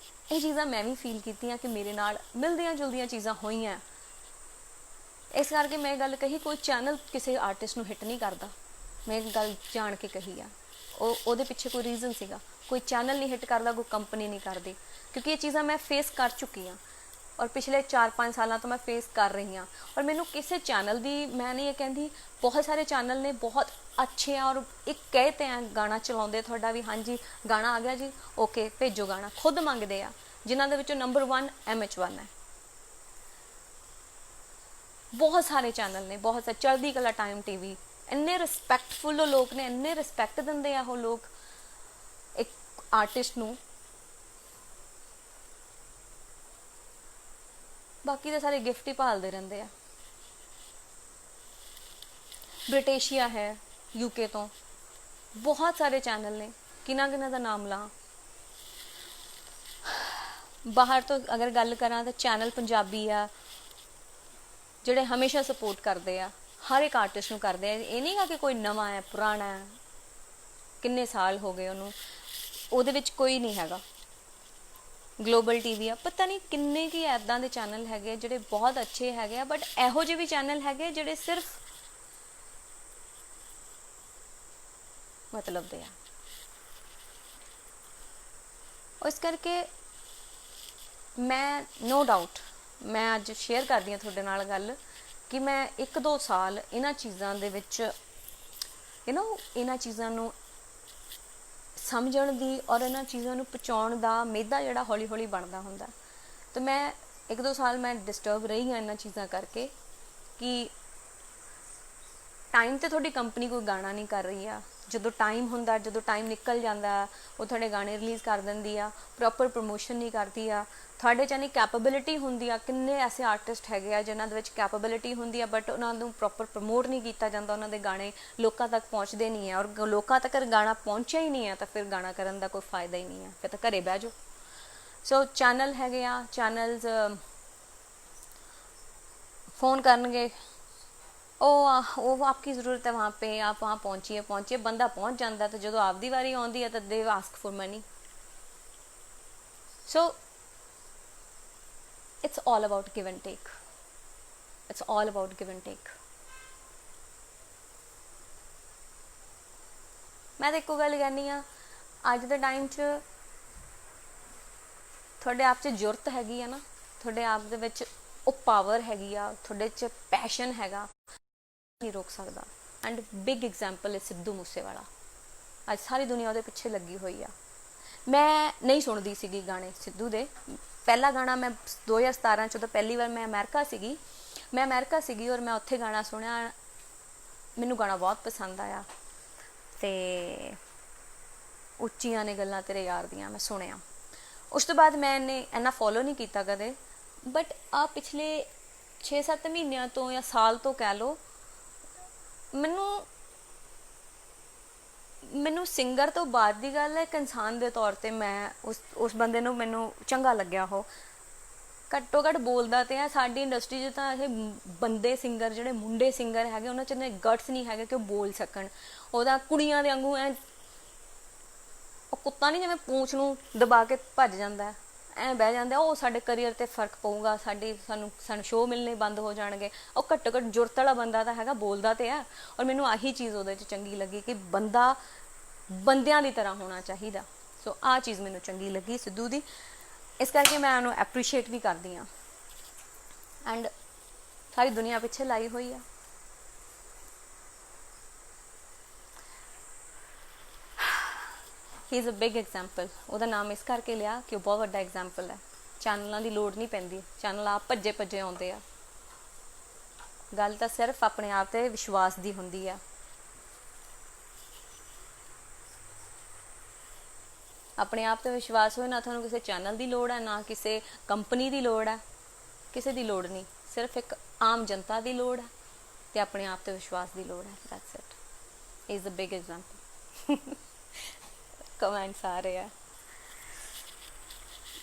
ਇਹ ਚੀਜ਼ਾਂ ਮੈਂ ਵੀ ਫੀਲ ਕੀਤੀਆਂ ਕਿ ਮੇਰੇ ਨਾਲ ਮਿਲਦੀਆਂ ਜੁਲਦੀਆਂ ਚੀਜ਼ਾਂ ਹੋਈਆਂ। ਇਸ ਕਰਕੇ ਮੈਂ ਗੱਲ ਕਹੀ, ਕੋਈ ਚੈਨਲ ਕਿਸੇ ਆਰਟਿਸਟ ਨੂੰ ਹਿੱਟ ਨਹੀਂ ਕਰਦਾ, ਮੈਂ ਇੱਕ ਗੱਲ ਜਾਣ ਕੇ ਕਹੀ ਆ। ਉਹਦੇ ਪਿੱਛੇ ਕੋਈ ਰੀਜ਼ਨ ਸੀਗਾ। ਕੋਈ ਚੈਨਲ ਨਹੀਂ ਹਿੱਟ ਕਰਦਾ, ਕੋਈ ਕੰਪਨੀ ਨਹੀਂ ਕਰਦੀ, ਕਿਉਂਕਿ ਇਹ ਚੀਜ਼ਾਂ ਮੈਂ ਫੇਸ ਕਰ ਚੁੱਕੀ ਹਾਂ ਔਰ ਪਿਛਲੇ 4-5 ਸਾਲਾਂ ਤੋਂ ਮੈਂ ਫੇਸ ਕਰ ਰਹੀ ਹਾਂ। ਔਰ ਮੈਨੂੰ ਕਿਸੇ ਚੈਨਲ ਦੀ, ਮੈਂ ਨਹੀਂ ਇਹ ਕਹਿੰਦੀ, ਬਹੁਤ ਸਾਰੇ ਚੈਨਲ ਨੇ ਬਹੁਤ ਅੱਛੇ ਆ ਔਰ ਇੱਕ ਕਹੇ ਤੇ ਆ ਗਾਣਾ ਚਲਾਉਂਦੇ ਤੁਹਾਡਾ ਵੀ, ਹਾਂਜੀ ਗਾਣਾ ਆ ਗਿਆ ਜੀ, ਓਕੇ ਭੇਜੋ ਗਾਣਾ, ਖੁਦ ਮੰਗਦੇ ਆ, ਜਿਨ੍ਹਾਂ ਦੇ ਵਿੱਚੋਂ ਨੰਬਰ 1 MH1 ਹੈ। ਬਹੁਤ ਸਾਰੇ ਚੈਨਲ ਨੇ, ਬਹੁਤ ਸਾਰੇ, ਚੜ੍ਹਦੀ ਕਲਾ ਟਾਈਮ TV, ਇੰਨੇ ਰਿਸਪੈਕਟਫੁੱਲ ਲੋਕ ਨੇ, ਇੰਨੇ ਰਿਸਪੈਕਟ ਦਿੰਦੇ ਆ ਉਹ ਲੋਕ ਇੱਕ ਆਰਟਿਸਟ ਨੂੰ। ਬਾਕੀ ਤਾਂ ਸਾਰੇ ਗਿਫਟ ਹੀ ਭਾਲਦੇ ਰਹਿੰਦੇ ਆ। ਬ੍ਰਿਟੇਸ਼ੀਆ ਹੈ, UK ਤੋਂ ਬਹੁਤ ਸਾਰੇ ਚੈਨਲ ਨੇ, ਕਿਹਨਾਂ ਦਾ ਨਾਮ ਲਾਂ। ਬਾਹਰ ਤੋਂ ਅਗਰ ਗੱਲ ਕਰਾਂ ਤਾਂ ਚੈਨਲ ਪੰਜਾਬੀ ਆ, ਜਿਹੜੇ ਹਮੇਸ਼ਾ ਸਪੋਰਟ ਕਰਦੇ ਆ, ਹਰ ਇੱਕ ਆਰਟਿਸਟ ਨੂੰ ਕਰਦੇ ਆ। ਇਹ ਨਹੀਂ ਗਾ ਕਿ ਕੋਈ ਨਵਾਂ ਹੈ, ਪੁਰਾਣਾ ਹੈ, ਕਿੰਨੇ ਸਾਲ ਹੋ ਗਏ ਉਹਨੂੰ, ਉਹਦੇ ਵਿੱਚ ਕੋਈ ਨਹੀਂ ਹੈਗਾ। ਗਲੋਬਲ TV ਆ, ਪਤਾ ਨਹੀਂ ਕਿੰਨੇ ਕੀ ਇੱਦਾਂ ਦੇ ਚੈਨਲ ਹੈਗੇ ਜਿਹੜੇ ਬਹੁਤ ਅੱਛੇ ਹੈਗੇ ਆ, ਬਟ ਇਹੋ ਜਿਹੇ ਵੀ ਚੈਨਲ ਹੈਗੇ ਜਿਹੜੇ ਸਿਰਫ ਮਤਲਬ ਦੇ ਆ। ਇਸ ਕਰਕੇ ਮੈਂ ਨੋ ਡਾਊਟ ਮੈਂ ਅੱਜ ਸ਼ੇਅਰ ਕਰਦੀ ਹਾਂ ਤੁਹਾਡੇ ਨਾਲ ਗੱਲ ਕਿ ਮੈਂ 1-2 ਸਾਲ ਇਹਨਾਂ ਚੀਜ਼ਾਂ ਦੇ ਵਿੱਚ ਇਹਨਾਂ ਚੀਜ਼ਾਂ ਨੂੰ ਸਮਝਣ ਦੀ ਔਰ ਇਹਨਾਂ ਚੀਜ਼ਾਂ ਨੂੰ ਪਹੁੰਚਾਉਣ ਦਾ ਮਿਹਦਾ ਜਿਹੜਾ ਹੌਲੀ ਹੌਲੀ ਬਣਦਾ ਹੁੰਦਾ। ਤੇ ਮੈਂ 1-2 ਸਾਲ ਮੈਂ ਡਿਸਟਰਬ ਰਹੀ ਹਾਂ ਇਹਨਾਂ ਚੀਜ਼ਾਂ ਕਰਕੇ ਕਿ ਟਾਈਮ 'ਤੇ ਤੁਹਾਡੀ ਕੰਪਨੀ ਕੋਈ ਗਾਣਾ ਨਹੀਂ ਕਰ ਰਹੀ ਆ, ਜਦੋਂ ਟਾਈਮ ਹੁੰਦਾ, ਜਦੋਂ ਟਾਈਮ ਨਿਕਲ ਜਾਂਦਾ, ਉਹ ਤੁਹਾਡੇ ਗਾਣੇ ਰਿਲੀਜ਼ ਕਰ ਦਿੰਦੀ ਆ, ਪ੍ਰੋਪਰ ਪ੍ਰਮੋਸ਼ਨ ਨਹੀਂ ਕਰਦੀ ਆ। ਤੁਹਾਡੇ 'ਚ ਇੰਨੀ ਕੈਪੇਬਿਲਿਟੀ ਹੁੰਦੀ ਆ, ਕਿੰਨੇ ਐਸੇ ਆਰਟਿਸਟ ਹੈਗੇ ਆ ਜਿਨ੍ਹਾਂ ਦੇ ਵਿੱਚ ਕੈਪੇਬਿਲਿਟੀ ਹੁੰਦੀ ਆ, ਬਟ ਉਹਨਾਂ ਨੂੰ ਪ੍ਰੋਪਰ ਪ੍ਰਮੋਟ ਨਹੀਂ ਕੀਤਾ ਜਾਂਦਾ, ਉਹਨਾਂ ਦੇ ਗਾਣੇ ਲੋਕਾਂ ਤੱਕ ਪਹੁੰਚਦੇ ਨਹੀਂ ਆ। ਔਰ ਲੋਕਾਂ ਤੱਕ ਗਾਣਾ ਪਹੁੰਚਿਆ ਹੀ ਨਹੀਂ ਆ ਤਾਂ ਫਿਰ ਗਾਣਾ ਕਰਨ ਦਾ ਕੋਈ ਫਾਇਦਾ ਹੀ ਨਹੀਂ ਆ, ਫਿਰ ਤਾਂ ਘਰੇ ਬਹਿ ਜਾਓ। ਸੋ ਚੈਨਲ ਹੈਗੇ ਆ, ਚੈਨਲਸ फ़ोन करनगे, ਉਹ आपकी ज़रूरत है वहाँ पे, आप वहाँ पहुँचिए, बंदा पहुँच जाता। तो जो आपकी वारी आती है तो they ask for money. So it's all about give and take, it's all about give and take. मैं तो एको गल कहनी हाँ, अज के टाइम च थोड़े आप च जुरत हैगी है ना, थोड़े आप दे विच ਉਹ ਪਾਵਰ ਹੈਗੀ ਆ, ਤੁਹਾਡੇ 'ਚ ਪੈਸ਼ਨ ਹੈਗਾ, ਨਹੀਂ ਰੋਕ ਸਕਦਾ। ਐਂਡ ਬਿਗ ਐਗਜ਼ਾਮਪਲ ਹੈ ਸਿੱਧੂ ਮੂਸੇਵਾਲਾ। ਅੱਜ ਸਾਰੀ ਦੁਨੀਆ ਉਹਦੇ ਪਿੱਛੇ ਲੱਗੀ ਹੋਈ ਆ। ਮੈਂ ਨਹੀਂ ਸੁਣਦੀ ਸੀਗੀ ਗਾਣੇ ਸਿੱਧੂ ਦੇ। ਪਹਿਲਾ ਗਾਣਾ ਮੈਂ 2017 'ਚ, ਪਹਿਲੀ ਵਾਰ ਮੈਂ ਅਮਰੀਕਾ ਸੀਗੀ ਔਰ ਮੈਂ ਉੱਥੇ ਗਾਣਾ ਸੁਣਿਆ, ਮੈਨੂੰ ਗਾਣਾ ਬਹੁਤ ਪਸੰਦ ਆਇਆ ਅਤੇ ਉੱਚੀਆਂ ਨੇ ਗੱਲਾਂ ਤੇਰੇ ਯਾਰ ਦੀਆਂ ਮੈਂ ਸੁਣਿਆ। ਉਸ ਤੋਂ ਬਾਅਦ ਮੈਂ ਇੰਨਾ ਫੋਲੋ ਨਹੀਂ ਕੀਤਾ ਕਦੇ, ਬਟ ਆ ਪਿਛਲੇ 6-7 ਮਹੀਨਿਆਂ ਤੋਂ ਜਾਂ ਸਾਲ ਤੋਂ ਕਹਿ ਲਓ, ਮੈਨੂੰ ਸਿੰਗਰ ਤੋਂ ਬਾਅਦ ਦੀ ਗੱਲ ਹੈ, ਇੱਕ ਇਨਸਾਨ ਦੇ ਤੌਰ 'ਤੇ ਮੈਂ ਉਸ ਬੰਦੇ ਨੂੰ ਮੈਨੂੰ ਚੰਗਾ ਲੱਗਿਆ। ਉਹ ਘੱਟੋ ਘੱਟ ਬੋਲਦਾ ਤੇ ਆ। ਸਾਡੀ ਇੰਡਸਟਰੀ 'ਚ ਤਾਂ ਇਹ ਬੰਦੇ ਸਿੰਗਰ, ਜਿਹੜੇ ਮੁੰਡੇ ਸਿੰਗਰ ਹੈਗੇ, ਉਹਨਾਂ 'ਚ ਇੰਨੇ ਗਟਸ ਨਹੀਂ ਹੈਗੇ ਕਿ ਉਹ ਬੋਲ ਸਕਣ। ਉਹਦਾ ਕੁੜੀਆਂ ਦੇ ਵਾਂਗੂ ਐ, ਉਹ ਕੁੱਤਾ ਨਹੀਂ ਜਿਵੇਂ ਪੂੰਛ ਨੂੰ ਦਬਾ ਕੇ ਭੱਜ ਜਾਂਦਾ, ਐਂ ਬਹਿ ਜਾਂਦਾ। ਉਹ ਸਾਡੇ ਕਰੀਅਰ 'ਤੇ ਫਰਕ ਪਊਗਾ, ਸਾਨੂੰ ਸ਼ੋਅ ਮਿਲਣੇ ਬੰਦ ਹੋ ਜਾਣਗੇ। ਉਹ ਘੱਟੋ ਘੱਟ ਜੁਰਤ ਵਾਲਾ ਬੰਦਾ ਤਾਂ ਹੈਗਾ, ਬੋਲਦਾ ਤੇ ਆ। ਔਰ ਮੈਨੂੰ ਆਹੀ ਚੀਜ਼ ਉਹਦੇ 'ਚ ਚੰਗੀ ਲੱਗੀ ਕਿ ਬੰਦਾ ਬੰਦਿਆਂ ਦੀ ਤਰ੍ਹਾਂ ਹੋਣਾ ਚਾਹੀਦਾ। ਸੋ ਆਹ ਚੀਜ਼ ਮੈਨੂੰ ਚੰਗੀ ਲੱਗੀ ਸਿੱਧੂ ਦੀ, ਇਸ ਕਰਕੇ ਮੈਂ ਉਹਨੂੰ ਐਪਰੀਸ਼ੀਏਟ ਵੀ ਕਰਦੀ ਹਾਂ। ਐਂਡ ਸਾਰੀ ਦੁਨੀਆ ਪਿੱਛੇ ਲਾਈ ਹੋਈ ਆ। He is a big example. ਉਹਦਾ ਨਾਮ ਇਸ ਕਰਕੇ ਲਿਆ ਕਿ ਉਹ ਬਹੁਤ ਵੱਡਾ ਐਗਜ਼ਾਮਪਲ ਹੈ। ਚੈਨਲਾਂ ਦੀ ਲੋੜ ਨਹੀਂ ਪੈਂਦੀ, ਚੈਨਲ ਆਪ ਭੱਜੇ ਭੱਜੇ ਆਉਂਦੇ ਆ। ਗੱਲ ਤਾਂ ਸਿਰਫ ਆਪਣੇ ਆਪ 'ਤੇ ਵਿਸ਼ਵਾਸ ਦੀ ਹੁੰਦੀ ਆ। ਆਪਣੇ ਆਪ 'ਤੇ ਵਿਸ਼ਵਾਸ ਹੋਏ, ਨਾ ਤੁਹਾਨੂੰ ਕਿਸੇ ਚੈਨਲ ਦੀ ਲੋੜ ਹੈ, ਨਾ ਕਿਸੇ ਕੰਪਨੀ ਦੀ ਲੋੜ ਹੈ, ਕਿਸੇ ਦੀ ਲੋੜ ਨਹੀਂ। ਸਿਰਫ ਇੱਕ ਆਮ ਜਨਤਾ ਦੀ ਲੋੜ ਹੈ ਅਤੇ ਆਪਣੇ ਆਪ 'ਤੇ ਵਿਸ਼ਵਾਸ ਦੀ ਲੋੜ ਹੈ। That's it. Is a big example. Comments ਆ ਰਹੇ ਆ,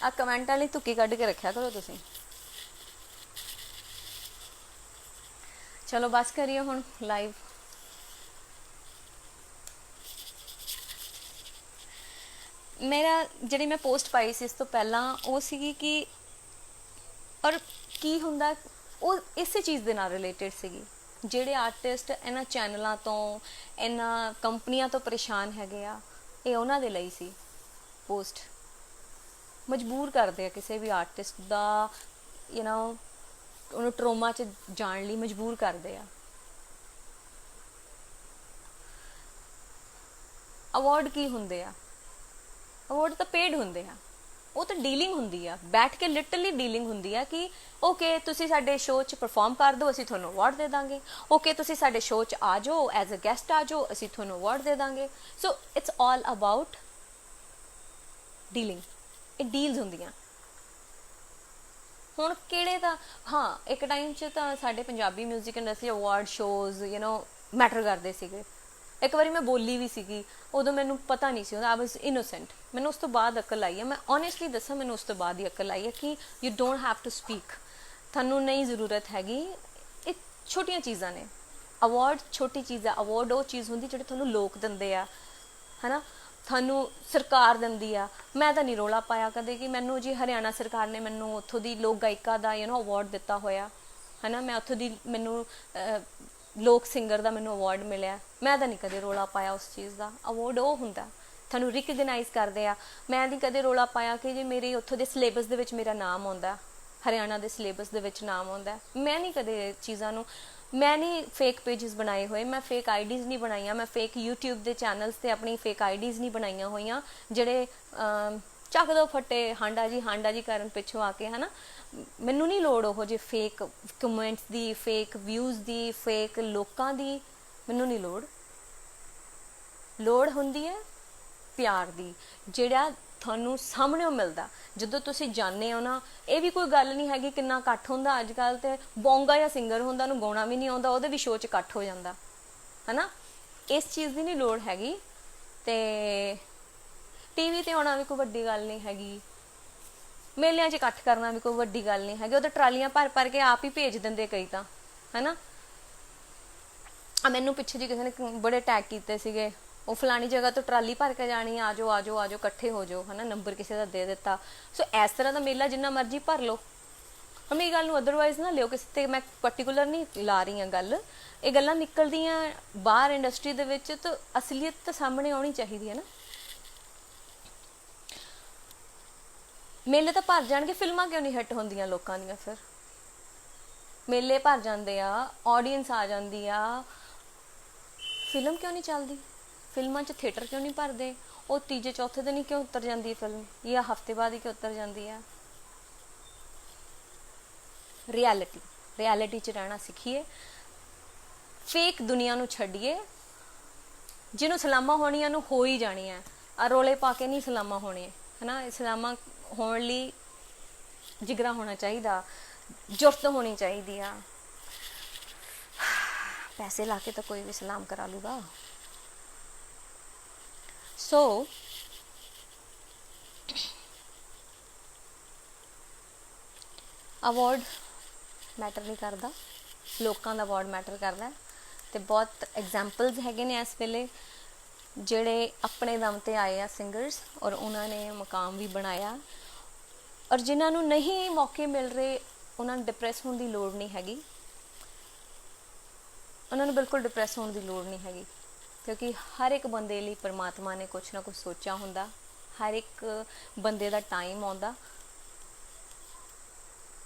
ਆਹ ਕਮੈਂਟਾਂ ਲਈ ਤੁੱਕੀ ਕੱਢ ਕੇ ਰੱਖਿਆ ਕਰੋ ਤੁਸੀਂ। ਚਲੋ ਬਸ ਕਰੀਏ ਹੁਣ ਲਾਈਵ। ਮੇਰਾ ਜਿਹੜੀ ਮੈਂ ਪੋਸਟ ਪਾਈ ਸੀ ਇਸ ਤੋਂ ਪਹਿਲਾਂ, ਉਹ ਸੀਗੀ ਕਿ ਔਰ ਕੀ ਹੁੰਦਾ, ਉਹ ਇਸੇ ਚੀਜ਼ ਦੇ ਨਾਲ ਰਿਲੇਟਡ ਸੀਗੀ। ਜਿਹੜੇ ਆਰਟਿਸਟ ਇਹਨਾਂ ਚੈਨਲਾਂ ਤੋਂ, ਇਹਨਾਂ ਕੰਪਨੀਆਂ ਤੋਂ ਪਰੇਸ਼ਾਨ ਹੈਗੇ ਆ, ਇਹ ਉਹਨਾਂ ਦੇ ਲਈ ਸੀ ਪੋਸਟ। ਮਜਬੂਰ ਕਰਦੇ ਆ ਕਿਸੇ ਵੀ ਆਰਟਿਸਟ ਦਾ, ਉਹਨੂੰ ਟਰੋਮਾ 'ਚ ਜਾਣ ਲਈ ਮਜਬੂਰ ਕਰਦੇ ਆ। ਅਵਾਰਡ ਕੀ ਹੁੰਦੇ ਆ? ਅਵਾਰਡ ਤਾਂ ਪੇਡ ਹੁੰਦੇ ਆ। ਉਹ ਤਾਂ ਡੀਲਿੰਗ ਹੁੰਦੀ ਆ, ਬੈਠ ਕੇ ਲਿਟਰਲੀ ਡੀਲਿੰਗ ਹੁੰਦੀ ਆ ਕਿ ਓਕੇ ਤੁਸੀਂ ਸਾਡੇ ਸ਼ੋਅ 'ਚ ਪਰਫਾਰਮ ਕਰ ਦਿਓ, ਅਸੀਂ ਤੁਹਾਨੂੰ ਅਵਾਰਡ ਦੇ ਦਾਂਗੇ। ਓਕੇ ਤੁਸੀਂ ਸਾਡੇ ਸ਼ੋਅ 'ਚ ਆ ਜਾਓ, ਐਜ਼ ਅ ਗੈਸਟ ਆ ਜਾਓ, ਅਸੀਂ ਤੁਹਾਨੂੰ ਅਵਾਰਡ ਦੇ ਦਾਂਗੇ। So it's all about dealing. ਇਹ ਡੀਲਸ ਹੁੰਦੀਆਂ। ਹੁਣ ਕਿਹੜੇ ਤਾਂ ਹਾਂ, ਇੱਕ ਟਾਈਮ 'ਚ ਤਾਂ ਸਾਡੇ Punjabi music industry award shows matter ਕਰਦੇ ਸੀਗੇ। ਇੱਕ ਵਾਰੀ ਮੈਂ ਬੋਲੀ ਵੀ ਸੀਗੀ, ਉਦੋਂ ਮੈਨੂੰ ਪਤਾ ਨਹੀਂ ਸੀ, ਆਈ ਵਾਜ਼ ਇਨੋਸੈਂਟ। ਮੈਨੂੰ ਉਸ ਤੋਂ ਬਾਅਦ ਅਕਲ ਆਈ ਹੈ, ਮੈਂ ਓਨੈਸਟਲੀ ਦੱਸਾਂ, ਮੈਨੂੰ ਉਸ ਤੋਂ ਬਾਅਦ ਹੀ ਅਕਲ ਆਈ ਹੈ ਕਿ you don't have to speak. ਤੁਹਾਨੂੰ ਨਹੀਂ ਜ਼ਰੂਰਤ ਹੈਗੀ। ਇਹ ਛੋਟੀਆਂ ਚੀਜ਼ਾਂ ਨੇ। ਅਵਾਰਡ ਛੋਟੀ ਚੀਜ਼ ਹੈ। ਅਵਾਰਡ ਉਹ ਚੀਜ਼ ਹੁੰਦੀ ਜਿਹੜੀ ਤੁਹਾਨੂੰ ਲੋਕ ਦਿੰਦੇ ਆ, ਹੈ ਨਾ, ਤੁਹਾਨੂੰ ਸਰਕਾਰ ਦਿੰਦੀ ਆ। ਮੈਂ ਤਾਂ ਨਹੀਂ ਰੌਲਾ ਪਾਇਆ ਕਦੇ ਕਿ ਮੈਨੂੰ ਜੀ ਹਰਿਆਣਾ ਸਰਕਾਰ ਨੇ ਮੈਨੂੰ ਉੱਥੋਂ ਦੀ ਲੋਕ ਗਾਇਕਾ ਦਾ ਅਵਾਰਡ ਦਿੱਤਾ ਹੋਇਆ, ਹੈ ਨਾ, ਮੈਂ ਉੱਥੋਂ ਦੀ, ਮੈਨੂੰ ਲੋਕ ਸਿੰਗਰ ਦਾ ਮੈਨੂੰ ਅਵਾਰਡ ਮਿਲਿਆ। ਮੈਂ ਤਾਂ ਨਹੀਂ ਕਦੇ ਰੌਲਾ ਪਾਇਆ ਉਸ ਚੀਜ਼ ਦਾ। ਅਵਾਰਡ ਉਹ ਹੁੰਦਾ ਤੁਹਾਨੂੰ ਰਿਕਗਨਾਈਜ਼ ਕਰਦੇ ਆ। ਮੈਂ ਨਹੀਂ ਕਦੇ ਰੌਲਾ ਪਾਇਆ ਕਿ ਜੇ ਮੇਰੇ ਉੱਥੋਂ ਦੇ ਸਿਲੇਬਸ ਦੇ ਵਿੱਚ ਮੇਰਾ ਨਾਮ ਆਉਂਦਾ, ਹਰਿਆਣਾ ਦੇ ਸਿਲੇਬਸ ਦੇ ਵਿੱਚ ਨਾਮ ਆਉਂਦਾ। ਮੈਂ ਨਹੀਂ ਕਦੇ ਚੀਜ਼ਾਂ ਨੂੰ, ਮੈਂ ਨਹੀਂ ਫੇਕ ਪੇਜਸ ਬਣਾਏ ਹੋਏ, ਮੈਂ ਫੇਕ ਆਈਡੀਜ਼ ਨਹੀਂ ਬਣਾਈਆਂ, ਮੈਂ ਫੇਕ ਯੂਟਿਊਬ ਦੇ ਚੈਨਲਸ 'ਤੇ ਆਪਣੀ ਫੇਕ ਆਈਡੀਜ਼ ਨਹੀਂ ਬਣਾਈਆਂ ਹੋਈਆਂ ਜਿਹੜੇ ਚੱਕ ਦੋ ਫੱਟੇ ਹਾਂਡਾ ਜੀ ਕਰਨ ਪਿੱਛੋਂ ਆ ਕੇ, ਹੈ ਨਾ। ਮੈਨੂੰ ਨਹੀਂ ਲੋੜ ਉਹ ਜੇ ਫੇਕ ਕਮੈਂਟਸ ਦੀ, ਫੇਕ ਵਿਊਜ਼ ਦੀ, ਫੇਕ ਲੋਕਾਂ ਦੀ। ਮੈਨੂੰ ਨਹੀਂ ਲੋੜ ਹੁੰਦੀ ਹੈ ਪਿਆਰ ਦੀ, ਜਿਹੜਾ ਤੁਹਾਨੂੰ ਸਾਹਮਣਿਓਂ ਮਿਲਦਾ ਜਦੋਂ ਤੁਸੀਂ ਜਾਂਦੇ ਹੋ ਨਾ। ਇਹ ਵੀ ਕੋਈ ਗੱਲ ਨਹੀਂ ਹੈਗੀ ਕਿੰਨਾ ਇਕੱਠ ਹੁੰਦਾ ਅੱਜ ਕੱਲ੍ਹ, ਤੇ ਬੋਂਗਾ ਜਾਂ ਸਿੰਗਰ ਹੁੰਦਾ, ਉਹਨੂੰ ਗਾਉਣਾ ਵੀ ਨਹੀਂ ਆਉਂਦਾ, ਉਹਦੇ ਵੀ ਸ਼ੋਅ 'ਚ ਇਕੱਠ ਹੋ ਜਾਂਦਾ, ਹੈ ਨਾ। ਇਸ ਚੀਜ਼ ਦੀ ਨਹੀਂ ਲੋੜ ਹੈਗੀ। ਤੇ ਟੀਵੀ 'ਤੇ ਆਉਣਾ ਵੀ ਕੋਈ ਵੱਡੀ ਗੱਲ ਨਹੀਂ ਹੈਗੀ, ਮੇਲਿਆਂ 'ਚ ਇਕੱਠ ਕਰਨਾ ਵੀ ਕੋਈ ਵੱਡੀ ਗੱਲ ਨਹੀਂ ਹੈਗੀ। ਉਹ ਤਾਂ ਟਰਾਲੀਆਂ ਭਰ ਕੇ ਆਪ ਹੀ ਭੇਜ ਦਿੰਦੇ ਕਈ ਤਾਂ, ਹੈ ਨਾ। ਮੈਨੂੰ ਪਿੱਛੇ ਜੀ ਕਿਸੇ ਨੇ ਬੜੇ ਅਟੈਕ ਕੀਤੇ ਸੀਗੇ, ਉਹ ਫਲਾਣੀ ਜਗ੍ਹਾ ਤੋਂ ਟਰਾਲੀ ਭਰ ਕੇ ਜਾਣੀ, ਆ ਜਾਓ ਇਕੱਠੇ ਹੋ ਜਾਓ, ਹੈ ਨਾ, ਨੰਬਰ ਕਿਸੇ ਦਾ ਦੇ ਦਿੱਤਾ। ਸੋ ਇਸ ਤਰ੍ਹਾਂ ਦਾ ਮੇਲਾ ਜਿੰਨਾ ਮਰਜ਼ੀ ਭਰ ਲਓ। ਹੁਣ ਇਹ ਗੱਲ ਨੂੰ ਅਦਰਵਾਈਜ਼ ਨਾ ਲਿਓ ਕਿਸੇ 'ਤੇ, ਮੈਂ ਪਰਟੀਕੂਲਰ ਨਹੀਂ ਲਾ ਰਹੀ ਹਾਂ ਗੱਲ। ਇਹ ਗੱਲਾਂ ਨਿਕਲਦੀਆਂ ਬਾਹਰ ਇੰਡਸਟਰੀ ਦੇ ਵਿੱਚ, ਤਾਂ ਅਸਲੀਅਤ ਤਾਂ ਸਾਹਮਣੇ ਆਉਣੀ ਚਾਹੀਦੀ ਹੈ ਨਾ। ਮੇਲੇ ਤਾਂ ਭਰ ਜਾਣਗੇ, ਫਿਲਮਾਂ ਕਿਉਂ ਨਹੀਂ ਹਿੱਟ ਹੁੰਦੀਆਂ ਲੋਕਾਂ ਦੀਆਂ? ਫਿਰ ਮੇਲੇ ਭਰ ਜਾਂਦੇ ਆ, ਆਡੀਅנס ਆ ਜਾਂਦੀ ਆ, ਫਿਲਮ ਕਿਉਂ ਨਹੀਂ ਚੱਲਦੀ? ਫਿਲਮਾਂ 'ਚ ਥੀਏਟਰ ਕਿਉਂ ਨਹੀਂ ਭਰਦੇ? ਉਹ ਤੀਜੇ ਚੌਥੇ ਦਿਨ ਹੀ ਕਿਉਂ ਉਤਰ ਜਾਂਦੀ ਹੈ ਫਿਲਮ, ਜਾਂ ਹਫਤੇ ਬਾਅਦ ਹੀ ਕਿਉਂ ਉਤਰ ਜਾਂਦੀ ਹੈ? ਰਿਐਲਿਟੀ 'ਚ ਰਹਿਣਾ ਸਿੱਖੀਏ, ਫੇਕ ਦੁਨੀਆ ਨੂੰ ਛੱਡੀਏ। ਜਿਹਨੂੰ ਸਲਾਮਾਂ ਹੋਣੀਆਂ ਨੂੰ ਹੋ ਹੀ ਜਾਣੀਆਂ, ਰੌਲੇ ਪਾ ਕੇ ਨਹੀਂ ਸਲਾਮਾਂ ਹੋਣੀਆਂ, ਹੈ ਨਾ। ਸਲਾਮਾਂ ਹੋਣ ਲਈ ਜਿਗਰਾ ਹੋਣਾ ਚਾਹੀਦਾ, ਜੁਰਤ ਹੋਣੀ ਚਾਹੀਦੀ ਆ। ਪੈਸੇ ਲਾ ਕੇ ਤਾਂ ਕੋਈ ਵੀ ਸਲਾਮ ਕਰਾ ਲੂਗਾ। ਸੋ ਅਵਾਰਡ ਮੈਟਰ ਨਹੀਂ ਕਰਦਾ, ਲੋਕਾਂ ਦਾ ਅਵਾਰਡ ਮੈਟਰ ਕਰਦਾ। ਅਤੇ ਬਹੁਤ ਐਗਜ਼ਾਮਪਲਸ ਹੈਗੇ ਨੇ ਇਸ ਵੇਲੇ ਜਿਹੜੇ ਆਪਣੇ ਦਮ 'ਤੇ ਆਏ ਆ ਸਿੰਗਰਸ, ਔਰ ਉਹਨਾਂ ਨੇ ਮੁਕਾਮ ਵੀ ਬਣਾਇਆ। ਔਰ ਜਿਨ੍ਹਾਂ ਨੂੰ ਨਹੀਂ ਮੌਕੇ ਮਿਲ ਰਹੇ ਉਹਨਾਂ ਨੂੰ ਡਿਪਰੈਸ ਹੋਣ ਦੀ ਲੋੜ ਨਹੀਂ ਹੈਗੀ, ਉਹਨਾਂ ਨੂੰ ਬਿਲਕੁਲ ਡਿਪਰੈਸ ਹੋਣ ਦੀ ਲੋੜ ਨਹੀਂ ਹੈਗੀ, ਕਿਉਂਕਿ ਹਰ ਇੱਕ ਬੰਦੇ ਲਈ ਪਰਮਾਤਮਾ ਨੇ ਕੁਛ ਨਾ ਕੁਛ ਸੋਚਿਆ ਹੁੰਦਾ। ਹਰ ਇੱਕ ਬੰਦੇ ਦਾ ਟਾਈਮ ਆਉਂਦਾ,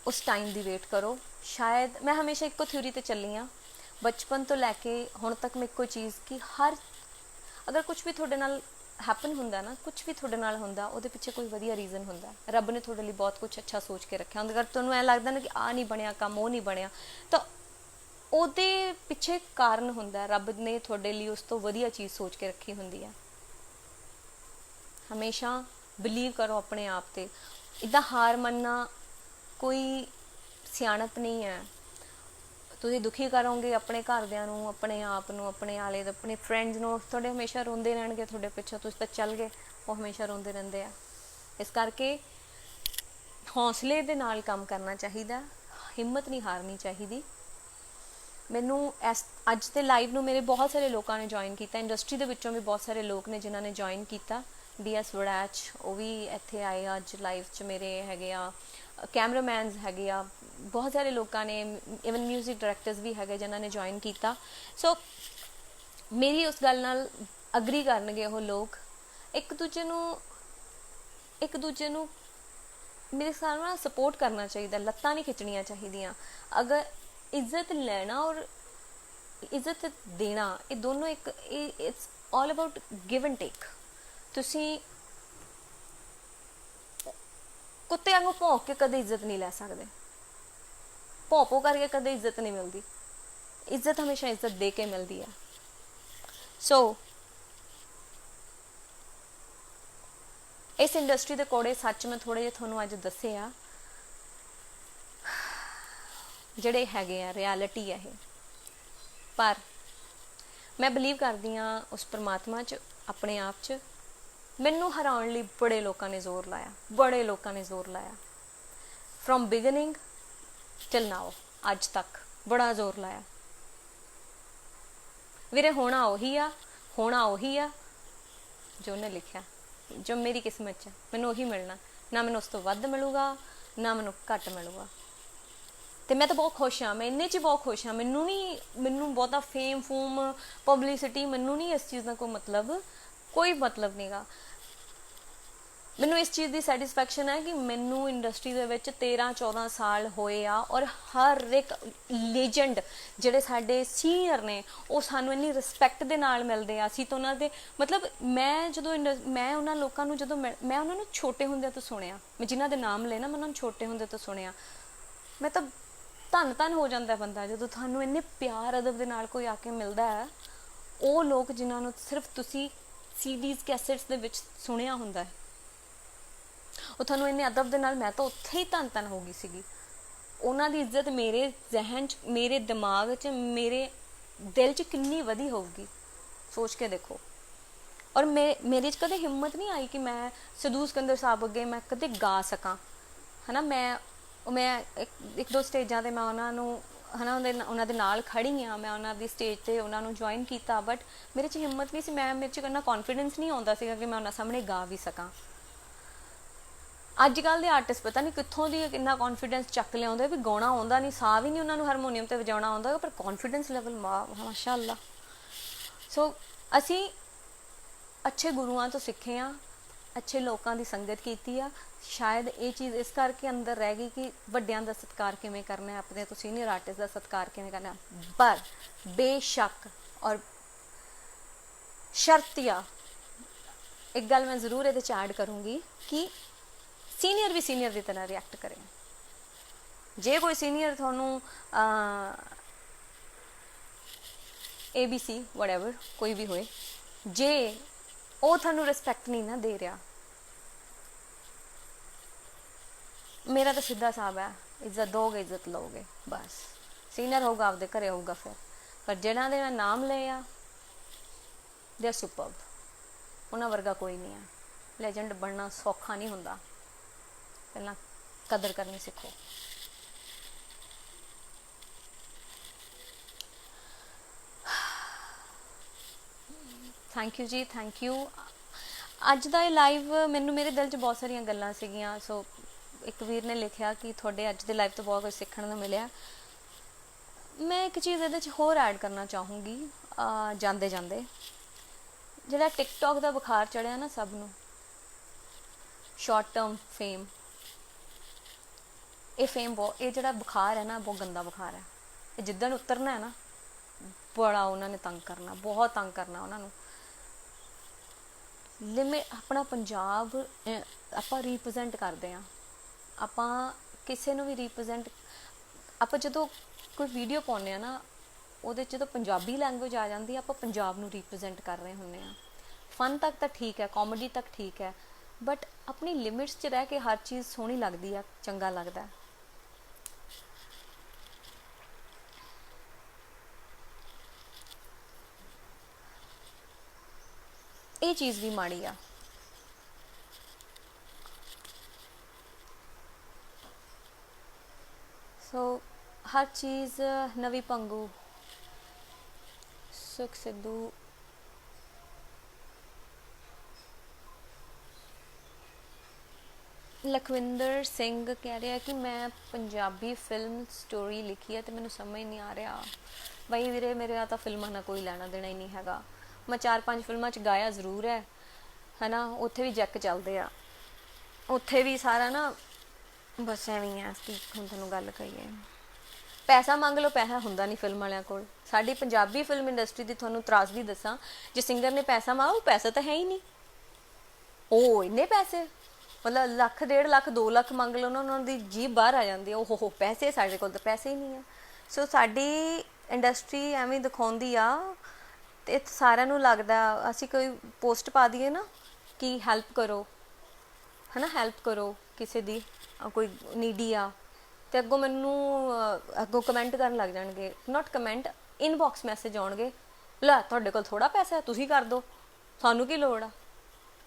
ਉਸ ਟਾਈਮ ਦੀ ਵੇਟ ਕਰੋ। ਸ਼ਾਇਦ ਮੈਂ ਹਮੇਸ਼ਾ ਇੱਕੋ ਥਿਊਰੀ 'ਤੇ ਚੱਲੀ ਹਾਂ, ਬਚਪਨ ਤੋਂ ਲੈ ਕੇ ਹੁਣ ਤੱਕ ਮੈਂ ਇੱਕੋ ਚੀਜ਼ ਕਿ ਅਗਰ ਕੁਛ ਵੀ ਤੁਹਾਡੇ ਨਾਲ ਹੈਪਨ ਹੁੰਦਾ ਨਾ, ਕੁਛ ਵੀ ਤੁਹਾਡੇ ਨਾਲ ਹੁੰਦਾ, ਉਹਦੇ ਪਿੱਛੇ ਕੋਈ ਵਧੀਆ ਰੀਜ਼ਨ ਹੁੰਦਾ। ਰੱਬ ਨੇ ਤੁਹਾਡੇ ਲਈ ਬਹੁਤ ਕੁਛ ਅੱਛਾ ਸੋਚ ਕੇ ਰੱਖਿਆ ਹੁੰਦਾ। ਅਗਰ ਤੁਹਾਨੂੰ ਐਂ ਲੱਗਦਾ ਨਾ ਕਿ ਆਹ ਨਹੀਂ ਬਣਿਆ ਕੰਮ, ਉਹ ਨਹੀਂ ਬਣਿਆ, ਤਾਂ ਉਹਦੇ ਪਿੱਛੇ ਕਾਰਨ ਹੁੰਦਾ। ਰੱਬ ਨੇ ਤੁਹਾਡੇ ਲਈ ਉਸ ਤੋਂ ਵਧੀਆ ਚੀਜ਼ ਸੋਚ ਕੇ ਰੱਖੀ ਹੁੰਦੀ ਹੈ। ਹਮੇਸ਼ਾ ਬਿਲੀਵ ਕਰੋ ਆਪਣੇ ਆਪ 'ਤੇ। ਇੱਦਾਂ ਹਾਰ ਮੰਨਣਾ ਕੋਈ ਸਿਆਣਪ ਨਹੀਂ ਹੈ। ਤੁਸੀਂ ਦੁਖੀ ਕਰੋਗੇ ਆਪਣੇ ਘਰਦਿਆਂ ਨੂੰ, ਆਪਣੇ ਆਪ ਨੂੰ, ਆਪਣੇ ਆਲੇ, ਆਪਣੇ ਫਰੈਂਡਸ ਨੂੰ, ਤੁਹਾਡੇ ਹਮੇਸ਼ਾ ਰੋਂਦੇ ਰਹਿਣਗੇ ਤੁਹਾਡੇ ਪਿੱਛੇ। ਤੁਸੀਂ ਤਾਂ ਚੱਲ ਗਏ, ਉਹ ਹਮੇਸ਼ਾ ਰੋਂਦੇ ਰਹਿੰਦੇ ਆ। ਇਸ ਕਰਕੇ ਹੌਸਲੇ ਦੇ ਨਾਲ ਕੰਮ ਕਰਨਾ ਚਾਹੀਦਾ, ਹਿੰਮਤ ਨਹੀਂ ਹਾਰਨੀ ਚਾਹੀਦੀ। ਮੈਨੂੰ ਅੱਜ ਦੇ ਲਾਈਵ ਨੂੰ ਮੇਰੇ ਬਹੁਤ ਸਾਰੇ ਲੋਕਾਂ ਨੇ ਜੁਆਇਨ ਕੀਤਾ, ਇੰਡਸਟਰੀ ਦੇ ਵਿੱਚੋਂ ਵੀ ਬਹੁਤ ਸਾਰੇ ਲੋਕ ਨੇ ਜਿਨ੍ਹਾਂ ਨੇ ਜੁਆਇਨ ਕੀਤਾ। DS ਵੜੈਚ ਉਹ ਵੀ ਇੱਥੇ ਆਏ ਅੱਜ ਲਾਈਵ 'ਚ ਮੇਰੇ ਹੈਗੇ ਆ, ਕੈਮਰਾਮੈਨਸ ਹੈਗੇ ਆ, ਬਹੁਤ ਸਾਰੇ ਲੋਕਾਂ ਨੇ, ਈਵਨ ਮਿਊਜ਼ਿਕ ਡਾਇਰੈਕਟਰਸ ਵੀ ਹੈਗੇ ਜਿਨ੍ਹਾਂ ਨੇ ਜੁਆਇਨ ਕੀਤਾ। ਸੋ ਮੇਰੀ ਉਸ ਗੱਲ ਨਾਲ ਅਗਰੀ ਕਰਨਗੇ ਉਹ ਲੋਕ। ਇੱਕ ਦੂਜੇ ਨੂੰ ਮੇਰੇ ਹਿਸਾਬ ਨਾਲ ਸਪੋਰਟ ਕਰਨਾ ਚਾਹੀਦਾ, ਲੱਤਾਂ ਨਹੀਂ ਖਿੱਚਣੀਆਂ ਚਾਹੀਦੀਆਂ। ਅਗਰ ਇੱਜ਼ਤ ਲੈਣਾ ਔਰ ਇੱਜ਼ਤ ਦੇਣਾ, ਇਹ ਦੋਨੋਂ it's all about give and take. ਤੁਸੀਂ ਕੁੱਤੇ ਵਾਂਗੂ ਭੌਂਕ ਕੇ ਕਦੇ ਇੱਜ਼ਤ ਨਹੀਂ ਲੈ ਸਕਦੇ, ਭੌਂ ਕਰਕੇ ਕਦੇ ਇੱਜ਼ਤ ਨਹੀਂ ਮਿਲਦੀ। ਇੱਜ਼ਤ ਹਮੇਸ਼ਾ ਇੱਜ਼ਤ ਦੇ ਕੇ ਮਿਲਦੀ ਹੈ। ਸੋ ਇਸ ਇੰਡਸਟਰੀ ਦੇ ਕੋੜੇ ਸੱਚ ਮੈਂ ਥੋੜ੍ਹੇ ਜਿਹੇ ਤੁਹਾਨੂੰ ਅੱਜ ਦੱਸੇ ਆ, ਜਿਹੜੇ ਹੈਗੇ ਆ ਰਿਐਲਿਟੀ ਹੈ ਇਹ। ਪਰ ਮੈਂ ਬਿਲੀਵ ਕਰਦੀ ਹਾਂ ਉਸ ਪਰਮਾਤਮਾ 'ਚ, ਆਪਣੇ ਆਪ 'ਚ। ਮੈਨੂੰ ਹਰਾਉਣ ਲਈ ਬੜੇ ਲੋਕਾਂ ਨੇ ਜ਼ੋਰ ਲਾਇਆ, ਬੜੇ ਲੋਕਾਂ ਨੇ ਜ਼ੋਰ ਲਾਇਆ, ਫਰੋਮ ਬਿਗਨਿੰਗ ਟਿਲ ਨਾਓ, ਅੱਜ ਤੱਕ ਬੜਾ ਜ਼ੋਰ ਲਾਇਆ। ਵੀਰੇ ਹੋਣਾ ਉਹੀ ਆ ਜੋ ਉਹਨੇ ਲਿਖਿਆ, ਜੋ ਮੇਰੀ ਕਿਸਮਤ 'ਚ, ਮੈਨੂੰ ਉਹੀ ਮਿਲਣਾ। ਨਾ ਮੈਨੂੰ ਉਸ ਤੋਂ ਵੱਧ ਮਿਲੂਗਾ, ਨਾ ਮੈਨੂੰ ਘੱਟ ਮਿਲੂਗਾ। ਅਤੇ ਮੈਂ ਤਾਂ ਬਹੁਤ ਖੁਸ਼ ਹਾਂ, ਮੈਂ ਇੰਨੇ 'ਚ ਬਹੁਤ ਖੁਸ਼ ਹਾਂ। ਮੈਨੂੰ ਬਹੁਤਾ ਫੇਮ ਫੂਮ ਪਬਲਿਸਿਟੀ ਮੈਨੂੰ ਨਹੀਂ ਇਸ ਚੀਜ਼ ਦਾ ਕੋਈ ਮਤਲਬ ਨਹੀਂ ਗਾ। ਮੈਨੂੰ ਇਸ ਚੀਜ਼ ਦੀ ਸੈਟਿਸਫੈਕਸ਼ਨ ਹੈ ਕਿ ਮੈਨੂੰ ਇੰਡਸਟਰੀ ਦੇ ਵਿੱਚ 13-14 ਸਾਲ ਹੋਏ ਆ, ਔਰ ਹਰ ਇੱਕ ਲੀਜੈਂਡ ਜਿਹੜੇ ਸਾਡੇ ਸੀਨੀਅਰ ਨੇ ਉਹ ਸਾਨੂੰ ਇੰਨੀ ਰਿਸਪੈਕਟ ਦੇ ਨਾਲ ਮਿਲਦੇ ਆ। ਅਸੀਂ ਤਾਂ ਉਹਨਾਂ ਦੇ ਮੈਂ ਉਹਨਾਂ ਲੋਕਾਂ ਨੂੰ ਮੈਂ ਉਹਨਾਂ ਨੂੰ ਛੋਟੇ ਹੁੰਦਿਆਂ ਤੋਂ ਸੁਣਿਆ, ਮੈਂ ਜਿਨ੍ਹਾਂ ਦੇ ਨਾਮ ਲਏ ਨਾ, ਮੈਂ ਉਹਨਾਂ ਨੂੰ ਛੋਟੇ ਹੁੰਦੇ ਤੋਂ ਸੁਣਿਆ। ਮੈਂ ਤਾਂ ਧੰਨ ਹੋ ਜਾਂਦਾ ਬੰਦਾ ਜਦੋਂ ਤੁਹਾਨੂੰ ਇੰਨੇ ਪਿਆਰ ਅਦਬ ਦੇ ਨਾਲ ਕੋਈ ਆ ਕੇ ਮਿਲਦਾ ਹੈ। ਉਹ ਲੋਕ ਜਿਨ੍ਹਾਂ ਨੂੰ ਸਿਰਫ ਤੁਸੀਂ CDs ਕੈਸੇਟਸ ਦੇ ਵਿੱਚ ਸੁਣਿਆ ਹੁੰਦਾ ਹੈ, ਉਹ ਤੁਹਾਨੂੰ ਇੰਨੇ ਅਦਬ ਦੇ ਨਾਲ, ਮੈਂ ਤਾਂ ਉੱਥੇ ਹੀ ਧੰਨ ਹੋ ਗਈ ਸੀਗੀ। ਉਹਨਾਂ ਦੀ ਇੱਜ਼ਤ ਮੇਰੇ ਜ਼ਿਹਨ 'ਚ, ਮੇਰੇ ਦਿਮਾਗ 'ਚ, ਮੇਰੇ ਦਿਲ 'ਚ ਕਿੰਨੀ ਵਧੀ ਹੋਊਗੀ, ਸੋਚ ਕੇ ਦੇਖੋ। ਔਰ ਮੇਰੇ 'ਚ ਕਦੇ ਹਿੰਮਤ ਨਹੀਂ ਆਈ ਕਿ ਮੈਂ ਸਿੱਧੂ ਸਿਕੰਦਰ ਸਾਹਿਬ ਅੱਗੇ ਮੈਂ ਕਦੇ ਗਾ ਸਕਾਂ, ਹੈ ਨਾ। ਮੈਂ ਇੱਕ ਦੋ ਸਟੇਜਾਂ 'ਤੇ ਮੈਂ ਉਹਨਾਂ ਨੂੰ, ਹੈ ਨਾ, ਉਹਨਾਂ ਦੇ ਨਾਲ ਖੜੀ ਹਾਂ, ਮੈਂ ਉਹਨਾਂ ਦੀ ਸਟੇਜ 'ਤੇ ਉਹਨਾਂ ਨੂੰ ਜੁਆਇਨ ਕੀਤਾ, ਬਟ ਮੇਰੇ 'ਚ ਹਿੰਮਤ ਨਹੀਂ ਸੀ। ਮੇਰੇ 'ਚ ਇੰਨਾ ਕੌਨਫੀਡੈਂਸ ਨਹੀਂ ਆਉਂਦਾ ਸੀਗਾ ਕਿ ਮੈਂ ਉਹਨਾਂ ਸਾਹਮਣੇ ਗਾ ਵੀ ਸਕਾਂ। ਅੱਜ ਕੱਲ੍ਹ ਦੇ ਆਰਟਿਸਟ ਪਤਾ ਨਹੀਂ ਕਿੱਥੋਂ ਦੀ ਕਿੰਨਾ ਕੌਨਫੀਡੈਂਸ ਚੱਕ ਲਿਆਉਂਦੇ ਵੀ ਗਾਉਣਾ ਆਉਂਦਾ ਨਹੀਂ, ਸਾਹ ਵੀ ਨਹੀਂ ਉਹਨਾਂ ਨੂੰ ਹਾਰਮੋਨੀਅਮ 'ਤੇ ਵਜਾਉਣਾ ਆਉਂਦਾ, ਪਰ ਕੌਨਫੀਡੈਂਸ ਲੈਵਲ ਮਾਸ਼ਾ ਅੱਲਾ। ਸੋ ਅਸੀਂ ਅੱਛੇ ਗੁਰੂਆਂ ਤੋਂ ਸਿੱਖੇ ਹਾਂ, ਅੱਛੇ ਲੋਕਾਂ ਦੀ ਸੰਗਤ ਕੀਤੀ ਆ। ਸ਼ਾਇਦ ਇਹ ਚੀਜ਼ ਇਸ ਕਰਕੇ ਅੰਦਰ ਰਹਿ ਗਈ ਕਿ ਵੱਡਿਆਂ ਦਾ ਸਤਿਕਾਰ ਕਿਵੇਂ ਕਰਨਾ, ਆਪਣੇ ਤੋਂ ਸੀਨੀਅਰ ਆਰਟਿਸਟ ਦਾ ਸਤਿਕਾਰ ਕਿਵੇਂ ਕਰਨਾ। ਪਰ ਬੇਸ਼ੱਕ ਔਰ ਸ਼ਰਤੀਆ ਇੱਕ ਗੱਲ ਮੈਂ ਜ਼ਰੂਰ ਇਹਦੇ 'ਚ ਐਡ ਕਰੂੰਗੀ ਕਿ ਸੀਨੀਅਰ ਵੀ ਸੀਨੀਅਰ ਦੀ ਤਰ੍ਹਾਂ ਰਿਐਕਟ ਕਰੇ। ਜੇ ਕੋਈ ਸੀਨੀਅਰ ਤੁਹਾਨੂੰ ABC ਵਟਐਵਰ ਕੋਈ ਵੀ ਹੋਏ, ਜੇ ਉਹ ਤੁਹਾਨੂੰ ਰਿਸਪੈਕਟ ਨਹੀਂ ਨਾ ਦੇ ਰਿਹਾ, ਮੇਰਾ ਤਾਂ ਸਿੱਧਾ ਹਿਸਾਬ ਹੈ, ਇੱਜ਼ਤ ਦੋਗੇ ਇੱਜ਼ਤ ਲਓਗੇ ਬਸ। ਸੀਨੀਅਰ ਹੋਊਗਾ ਆਪਦੇ ਘਰੇ ਹੋਊਗਾ ਫਿਰ, ਪਰ ਜਿਹਨਾਂ ਦੇ ਮੈਂ ਨਾਮ ਲਏ ਆ ਦੇ ਆਰ ਸੁਪਰਬ, ਉਹਨਾਂ ਵਰਗਾ ਕੋਈ ਨਹੀਂ ਹੈ। ਲੈਜੈਂਡ ਬਣਨਾ ਸੌਖਾ ਨਹੀਂ ਹੁੰਦਾ, ਪਹਿਲਾਂ ਕਦਰ ਕਰਨੀ ਸਿੱਖੋ। ਥੈਂਕ ਯੂ ਜੀ, ਥੈਂਕ ਯੂ। ਅੱਜ ਦਾ ਇਹ ਲਾਈਵ ਮੈਨੂੰ ਮੇਰੇ ਦਿਲ 'ਚ ਬਹੁਤ ਸਾਰੀਆਂ ਗੱਲਾਂ ਸੀਗੀਆਂ। ਸੋ ਇੱਕ ਵੀਰ ਨੇ ਲਿਖਿਆ ਕਿ ਤੁਹਾਡੇ ਅੱਜ ਦੇ ਲਾਈਵ ਤੋਂ ਬਹੁਤ ਕੁਝ ਸਿੱਖਣ ਨੂੰ ਮਿਲਿਆ। ਮੈਂ ਇੱਕ ਚੀਜ਼ ਇਹਦੇ 'ਚ ਹੋਰ ਐਡ ਕਰਨਾ ਚਾਹੂੰਗੀ। ਜਾਂਦੇ ਜਾਂਦੇ ਜਿਹੜਾ ਟਿਕਟੋਕ ਦਾ ਬੁਖਾਰ ਚੜਿਆ ਨਾ ਸਭ ਨੂੰ, ਸ਼ਾਰਟ ਟਰਮ ਫੇਮ, ਇਹ ਜਿਹੜਾ ਬੁਖਾਰ ਹੈ ਨਾ, ਬਹੁਤ ਗੰਦਾ ਬੁਖਾਰ ਹੈ। ਇਹ ਜਿੱਦਣ ਉਤਰਨਾ ਹੈ ਨਾ, ਬੜਾ ਉਹਨਾਂ ਨੇ ਤੰਗ ਕਰਨਾ, ਬਹੁਤ ਤੰਗ ਕਰਨਾ ਉਹਨਾਂ ਨੂੰ। ਆਪਣਾ ਪੰਜਾਬ ਆਪਾਂ ਰੀਪ੍ਰਜੈਂਟ ਕਰਦੇ ਹਾਂ। ਆਪਾਂ ਕਿਸੇ ਨੂੰ ਵੀ ਰੀਪ੍ਰਜੈਂਟ, ਆਪਾਂ ਜਦੋਂ ਕੋਈ ਵੀਡੀਓ ਪਾਉਂਦੇ ਹਾਂ ਨਾ, ਉਹਦੇ 'ਚ ਜਦੋਂ ਪੰਜਾਬੀ ਲੈਂਗੁਏਜ ਆ ਜਾਂਦੀ, ਆਪਾਂ ਪੰਜਾਬ ਨੂੰ ਰੀਪ੍ਰਜੈਂਟ ਕਰ ਰਹੇ ਹੁੰਦੇ ਹਾਂ। ਫਨ ਤੱਕ ਤਾਂ ਠੀਕ ਹੈ, ਕਾਮੇਡੀ ਤੱਕ ਠੀਕ ਹੈ, ਬਟ ਆਪਣੀ ਲਿਮਿਟਸ 'ਚ ਰਹਿ ਕੇ ਹਰ ਚੀਜ਼ ਸੋਹਣੀ ਲੱਗਦੀ ਆ, ਚੰਗਾ ਲੱਗਦਾ। ਇਹ ਚੀਜ਼ ਵੀ ਮਾੜੀ ਆ। ਸੋ ਹਰ ਚੀਜ਼ ਨਵੀਂ ਪੰਗੂ, ਸੁਖ ਸਿੱਧੂ, ਲਖਵਿੰਦਰ ਸਿੰਘ ਕਹਿ ਰਿਹਾ ਕਿ ਮੈਂ ਪੰਜਾਬੀ ਫਿਲਮ ਸਟੋਰੀ ਲਿਖੀ ਹੈ ਅਤੇ ਮੈਨੂੰ ਸਮਝ ਨਹੀਂ ਆ ਰਿਹਾ। ਬਈ ਵੀਰੇ, ਮੇਰੇ ਤਾਂ ਫਿਲਮਾਂ ਨਾਲ ਕੋਈ ਲੈਣਾ ਦੇਣਾ ਹੀ ਨਹੀਂ ਹੈਗਾ। ਮੈਂ 4-5 ਫਿਲਮਾਂ 'ਚ ਗਾਇਆ ਜ਼ਰੂਰ ਹੈ ਨਾ, ਉੱਥੇ ਵੀ ਜੈਕ ਚੱਲਦੇ ਆ, ਉੱਥੇ ਵੀ ਸਾਰਾ ਨਾ ਬਸ ਐਵੇਂ ਆ ਕਿ ਹੁਣ ਤੁਹਾਨੂੰ ਗੱਲ ਕਹੀਏ, ਪੈਸਾ ਮੰਗ ਲਓ, ਪੈਸਾ ਹੁੰਦਾ ਨਹੀਂ ਫਿਲਮ ਵਾਲਿਆਂ ਕੋਲ। ਸਾਡੀ ਪੰਜਾਬੀ ਫਿਲਮ ਇੰਡਸਟਰੀ ਦੀ ਤੁਹਾਨੂੰ ਤਰਾਸਦੀ ਦੱਸਾਂ, ਜੇ ਸਿੰਗਰ ਨੇ ਪੈਸਾ ਮੰਗੋ, ਪੈਸਾ ਤਾਂ ਹੈ ਹੀ ਨਹੀਂ। ਉਹ ਇੰਨੇ ਪੈਸੇ, ਮਤਲਬ 1 ਲੱਖ 1.5 ਲੱਖ 2 ਲੱਖ ਮੰਗ ਲਓ ਨਾ, ਉਹਨਾਂ ਦੀ ਜੀਭ ਬਾਹਰ ਆ ਜਾਂਦੀ ਹੈ। ਉਹ ਪੈਸੇ, ਸਾਡੇ ਕੋਲ ਤਾਂ ਪੈਸੇ ਹੀ ਨਹੀਂ ਹੈ। ਸੋ ਸਾਡੀ ਇੰਡਸਟਰੀ ਐਵੇਂ ਦਿਖਾਉਂਦੀ ਆ, ਅਤੇ ਸਾਰਿਆਂ ਨੂੰ ਲੱਗਦਾ ਅਸੀਂ ਕੋਈ ਪੋਸਟ ਪਾ ਦਈਏ ਨਾ ਕਿ ਹੈਲਪ ਕਰੋ, ਹੈ ਨਾ, ਹੈਲਪ ਕਰੋ ਕਿਸੇ ਦੀ, ਕੋਈ ਨੀਡੀ ਆ, ਅਤੇ ਅੱਗੋਂ ਮੈਨੂੰ ਅੱਗੋਂ ਕਮੈਂਟ ਕਰਨ ਲੱਗ ਜਾਣਗੇ, ਨੋਟ ਕਮੈਂਟ, ਇਨਬਾਕਸ ਮੈਸੇਜ ਆਉਣਗੇ, ਲੈ ਤੁਹਾਡੇ ਕੋਲ ਥੋੜ੍ਹਾ ਪੈਸਾ, ਤੁਸੀਂ ਕਰ ਦਿਓ, ਸਾਨੂੰ ਕੀ ਲੋੜ ਆ।